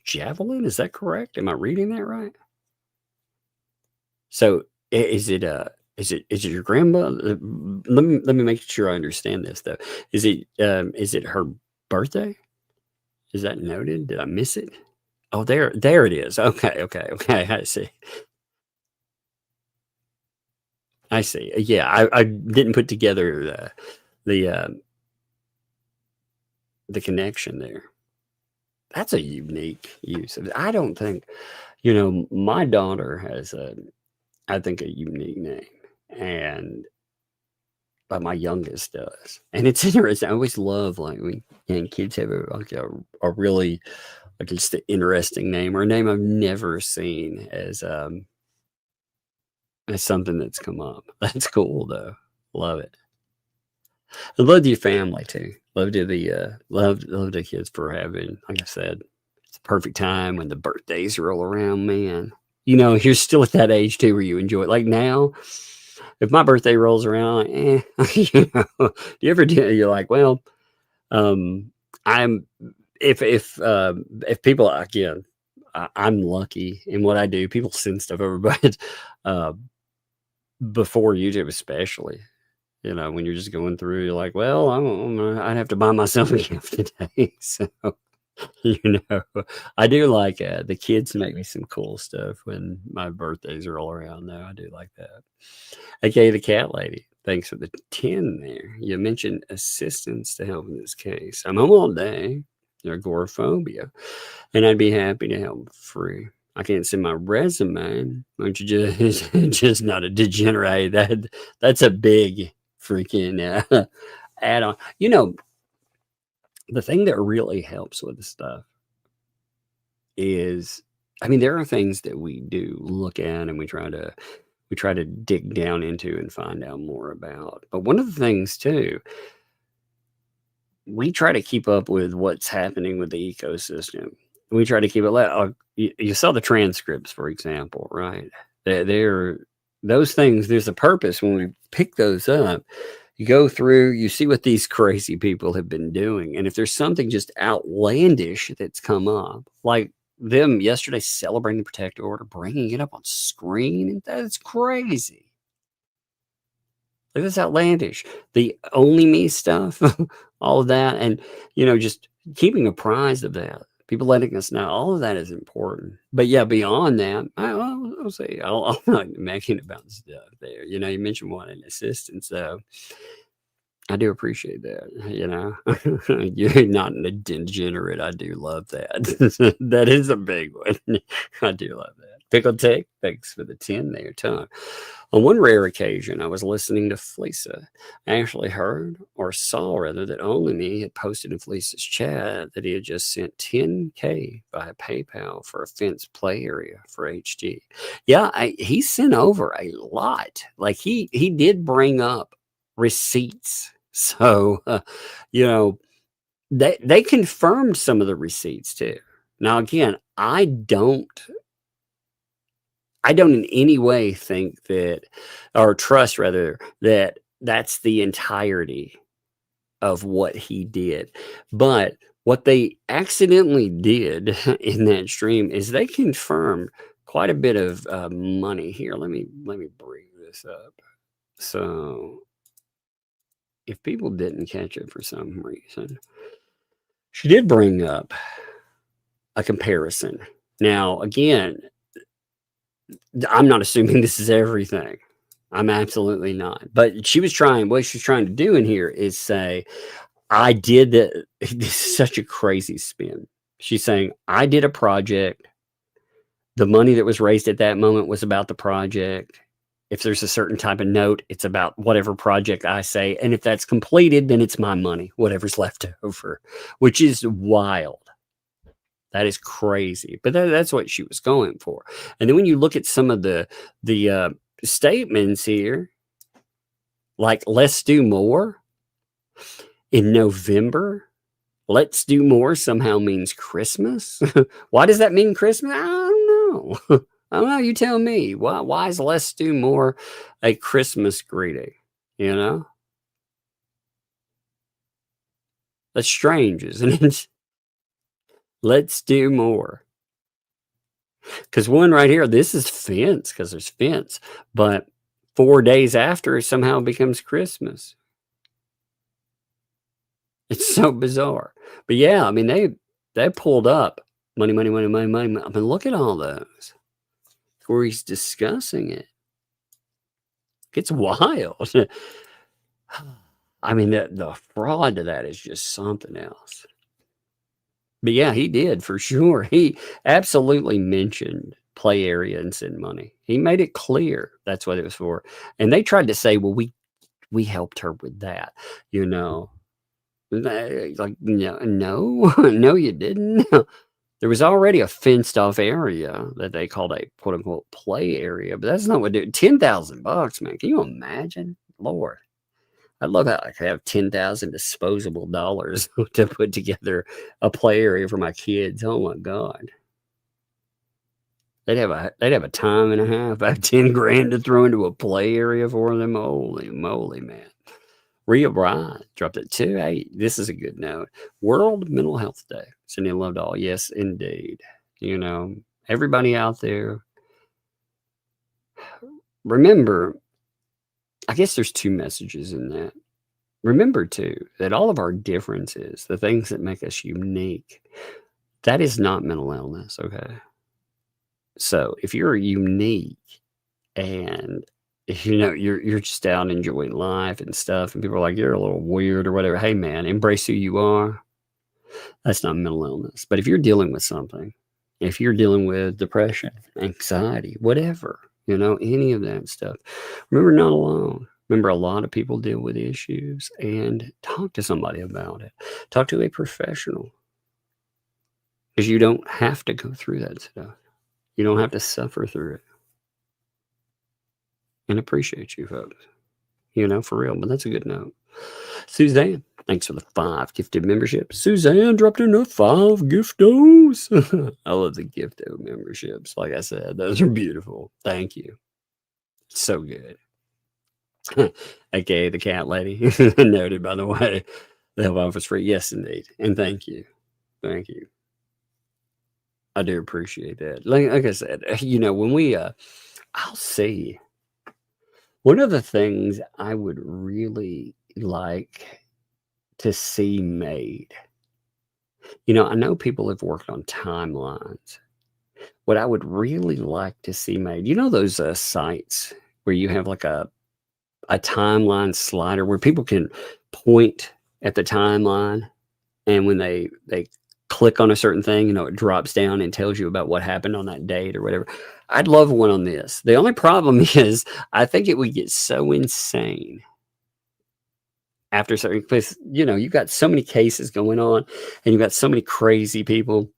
Javelin. Is that correct? Am I reading that right? So is it your grandma? Let me make sure I understand this though. Is it her birthday? Is that noted? Did I miss it? Oh, there it is. Okay. I see. Yeah, I didn't put together the connection there. That's a unique use of it. I don't think, my daughter has I think a unique name, and but my youngest does. And it's interesting. I always love, like, when kids have a really, like, just an interesting name, or a name I've never seen as something that's come up. That's cool though. Love it. I love your family too. Love the kids for having, like I said, it's a perfect time when the birthdays roll around, man. You're still at that age too where you enjoy it. Like now, if my birthday rolls around, do you ever do? You're like, well, I'm if people, again, I'm lucky in what I do. People send stuff over, but before YouTube, especially, when you're just going through, you're like, well, I'd have to buy myself a gift today. So, I do like the kids make me some cool stuff when my birthdays roll around, though. I do like that. Okay, the cat lady. Thanks for the 10 there. You mentioned assistance to help in this case. I'm home all day. Agoraphobia. And I'd be happy to help for free. I can't send my resume. Aren't you just not a degenerate? That's a big freaking add-on. The thing that really helps with this stuff is, I mean, there are things that we do look at and we try to dig down into and find out more about. But one of the things too, we try to keep up with what's happening with the ecosystem. We try to keep it. You saw the transcripts, for example, right? Those things. There's a purpose when we pick those up. You go through, you see what these crazy people have been doing. And if there's something just outlandish that's come up, like them yesterday celebrating the protective order, bringing it up on screen, and that's crazy. Like, that's outlandish. The only me stuff, all of that, and just keeping apprised of that. people letting us know, all of that is important. But yeah, beyond that, I'll say, I'll not making about stuff there. You mentioned wanting assistance, though. I do appreciate that. You're not a degenerate. I do love that. That is a big one. I do love that. Pickle Tech, thanks for the 10 there, Tom. On one rare occasion, I was listening to Fleesa. I actually heard, or saw rather, that Only Me had posted in Fleesa's chat that he had just sent $10K via PayPal for a fenced play area for HG. Yeah, he sent over a lot. Like he did bring up receipts. So, they confirmed some of the receipts too. Now, again, I don't in any way think that, or trust rather, that that's the entirety of what he did. But what they accidentally did in that stream is they confirmed quite a bit of money. Here, let me bring this up. So if people didn't catch it for some reason, she did bring up a comparison. Now, again, I'm not assuming this is everything. I'm absolutely not. But what she was trying to do in here is say, I did that. This is such a crazy spin. She's saying, I did a project. The money that was raised at that moment was about the project. If there's a certain type of note, it's about whatever project I say. And if that's completed, then it's my money, whatever's left over, which is wild. That is crazy. But that's what she was going for. And then when you look at some of the statements here, like let's do more in November. Let's do more somehow means Christmas. Why does that mean Christmas? I don't know. I don't know. You tell me. Why is let's do more a Christmas greeting? That's strange, isn't it? Let's do more. Because one right here, this is fence, because there's fence. But 4 days after, it somehow becomes Christmas. It's so bizarre. But yeah, I mean, they pulled up money. I mean, look at all those. Where he's discussing it. It's wild. I mean, the fraud to that is just something else. But yeah, he did for sure. He absolutely mentioned play area and send money. He made it clear that's what it was for. And they tried to say, well, we helped her with that, Like, no, no, you didn't. There was already a fenced off area that they called a quote unquote play area, but that's not what it did. $10,000, man. Can you imagine? Lord, I love how I could have 10,000 disposable dollars to put together a play area for my kids. Oh my God. They'd have a time and a half. About 10 grand to throw into a play area for them. Holy moly, man. Rhea Bride dropped it too. Hey, this is a good note. World Mental Health Day. Sending love to all. Yes, indeed. Everybody out there. Remember, I guess there's two messages in that. Remember, too, that all of our differences, the things that make us unique, that is not mental illness, okay? So if you're unique and you're just out enjoying life and stuff, and people are like, you're a little weird or whatever. Hey, man, embrace who you are. That's not mental illness. But if you're dealing with something, if you're dealing with depression, anxiety, whatever, any of that stuff, remember, not alone. Remember, a lot of people deal with issues, and talk to somebody about it. Talk to a professional, because you don't have to go through that stuff. You don't have to suffer through it. And appreciate you folks, for real. But that's a good note. Suzanne, thanks for the 5 gifted memberships. Suzanne dropped in 5 giftos. I love the gifto memberships. Like I said, those are beautiful. Thank you. So good. Okay, the cat lady. Noted, by the way. The help office free. Yes, indeed. And thank you. Thank you. I do appreciate that. Like I said, when we, I'll see. One of the things I would really like to see made You know, I know people have worked on timelines. What I would really like to see made, you know, those sites where you have like a timeline slider where people can point at the timeline, and when they click on a certain thing, you know, it drops down and tells you about what happened on that date or whatever. I'd love one on this. The only problem is I think it would get so insane after certain, because, you know, you've got so many cases going on and you've got so many crazy people.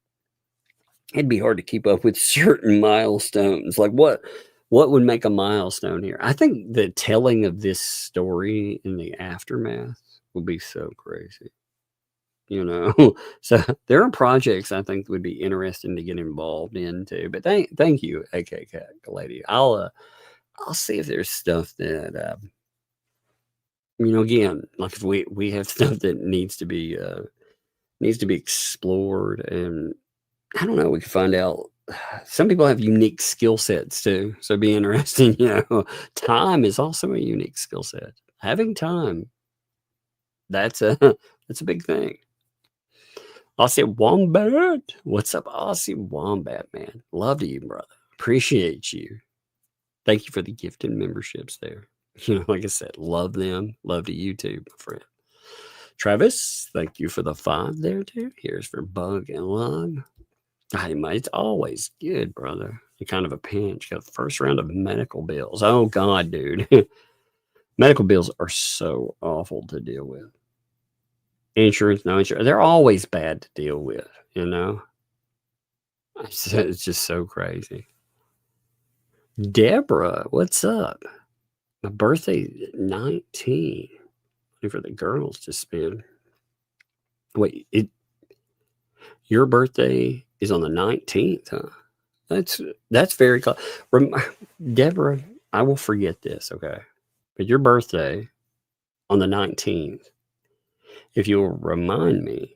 It'd be hard to keep up with certain milestones. Like what would make a milestone here? I think the telling of this story in the aftermath will be so crazy. You know, so there are projects I think would be interesting to get involved in too. But thank you, AKK lady. I'll see if there's stuff that you know, again, like if we have stuff that needs to be explored, and I don't know, we can find out. Some people have unique skill sets too, so it'd be interesting. You know, time is also a unique skill set. Having time, that's a big thing. Aussie Wombat, what's up, Aussie Wombat, man? Love to you, brother. Appreciate you. Thank you for the gifted memberships there. You know, like I said, love them. Love to you too, my friend. Travis, thank you for the 5 there too. Here's for Bug and Lug. Hey, mate, it's always good, brother. You're kind of a pinch. Got the first round of medical bills. Oh, God, dude. Medical bills are so awful to deal with. Insurance, no insurance. They're always bad to deal with, you know? It's just so crazy. Deborah, what's up? My birthday, 19. Waiting for the girls to spend. Wait, your birthday is on the 19th, huh? That's very close. Deborah, I will forget this, okay? But your birthday on the 19th, if you'll remind me,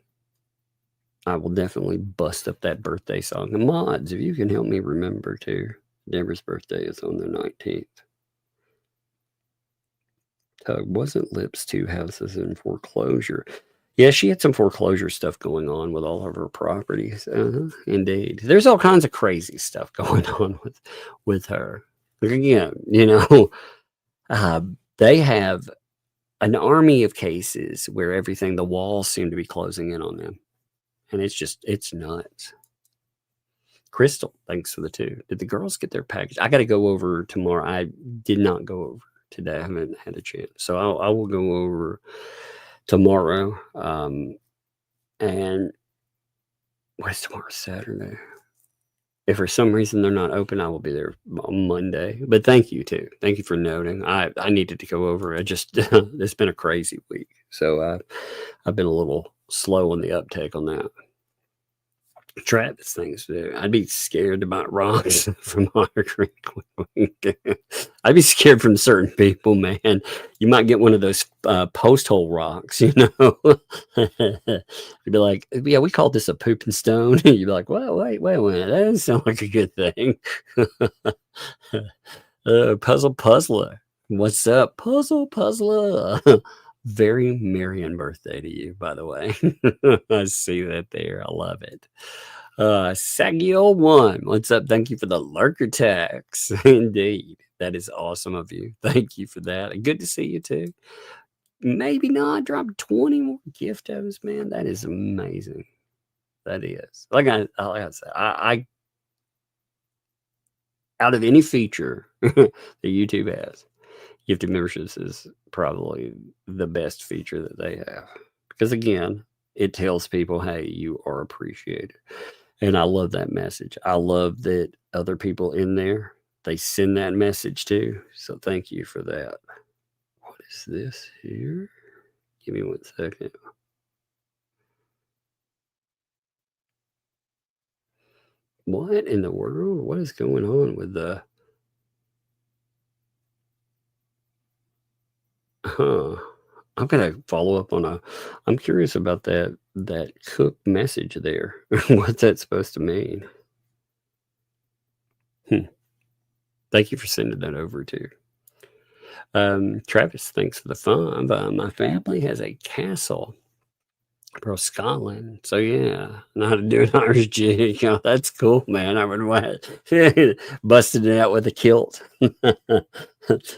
I will definitely bust up that birthday song. And mods, if you can help me remember too. Deborah's birthday is on the 19th. Tug, wasn't Lips 2 houses in foreclosure? Yeah, she had some foreclosure stuff going on with all of her properties. Indeed. There's all kinds of crazy stuff going on with her. Again, you know, they have an army of cases where the walls seem to be closing in on them. And it's nuts. Crystal, thanks for the 2. Did the girls get their package? I got to go over tomorrow. I did not go over today. I haven't had a chance. So I will go over tomorrow. And what's tomorrow? Saturday. If for some reason they're not open, I will be there on Monday. But thank you too. Thank you for noting. I needed to go over. It's been a crazy week. So I've been a little slow on the uptake on that. Travis things to do. I'd be scared to buy rocks from Otter Creek. I'd be scared from certain people, man. You might get one of those post hole rocks, you know. You'd be like, yeah, we called this a pooping stone. You'd be like, well, wait a minute. That doesn't sound like a good thing. Puzzle Puzzler. What's up, Puzzle Puzzler? Very Marian birthday to you, by the way. I see that there. I love it. Sagio1, what's up? Thank you for the lurker tax. Indeed. That is awesome of you. Thank you for that. Good to see you too. Maybe not drop 20 more giftos, man. That is amazing. That is. Like I said, I out of any feature that YouTube has, gifted memberships is probably the best feature that they have. Because again, it tells people, hey, you are appreciated. And I love that message. I love that other people in there, they send that message too. So thank you for that. What is this here? Give me 1 second. What in the world? What is going on with the... I'm gonna follow up on I'm curious about that cook message there. What's that supposed to mean? Thank you for sending that over too. Travis, thanks for the fun. My family has a castle Pro Scotland. So yeah, know how to do an Irish jig. You know, that's cool, man. I would busted it out with a kilt.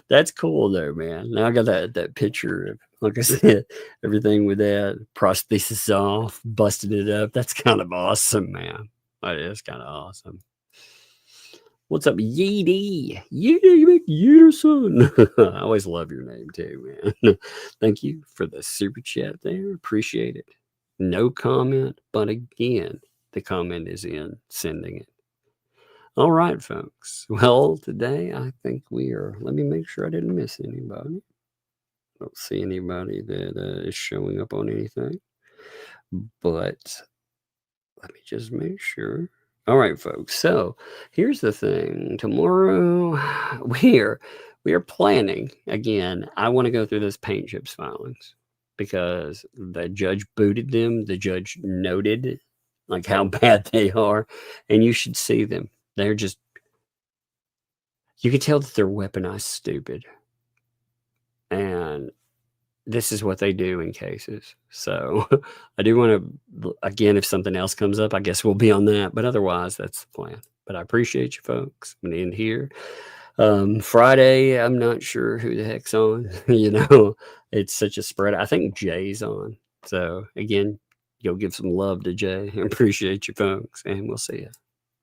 That's cool there, man. Now I got that picture of, like I said, everything with that prosthesis off, busted it up. That's kind of awesome, man. That is kind of awesome. What's up, Yeedy? Yeedy McYeederson. I always love your name too, man. Thank you for the super chat there. Appreciate it. No comment, but again, the comment is in sending it. All right, folks. Well, today I think we are, let me make sure I didn't miss anybody. I don't see anybody that is showing up on anything, but let me just make sure. All right, folks. So here's the thing. Tomorrow we are planning again. I want to go through this paint chips filings because the judge booted them. The judge noted like how bad they are, and you should see them. They're just, you can tell that they're weaponized stupid. And this is what they do in cases. So I do want to, again, if something else comes up, I guess we'll be on that. But otherwise, that's the plan. But I appreciate you folks. I'm going to end here. Friday, I'm not sure who the heck's on. You know, it's such a spread. I think Jay's on. So again, go give some love to Jay. I appreciate you folks. And we'll see you.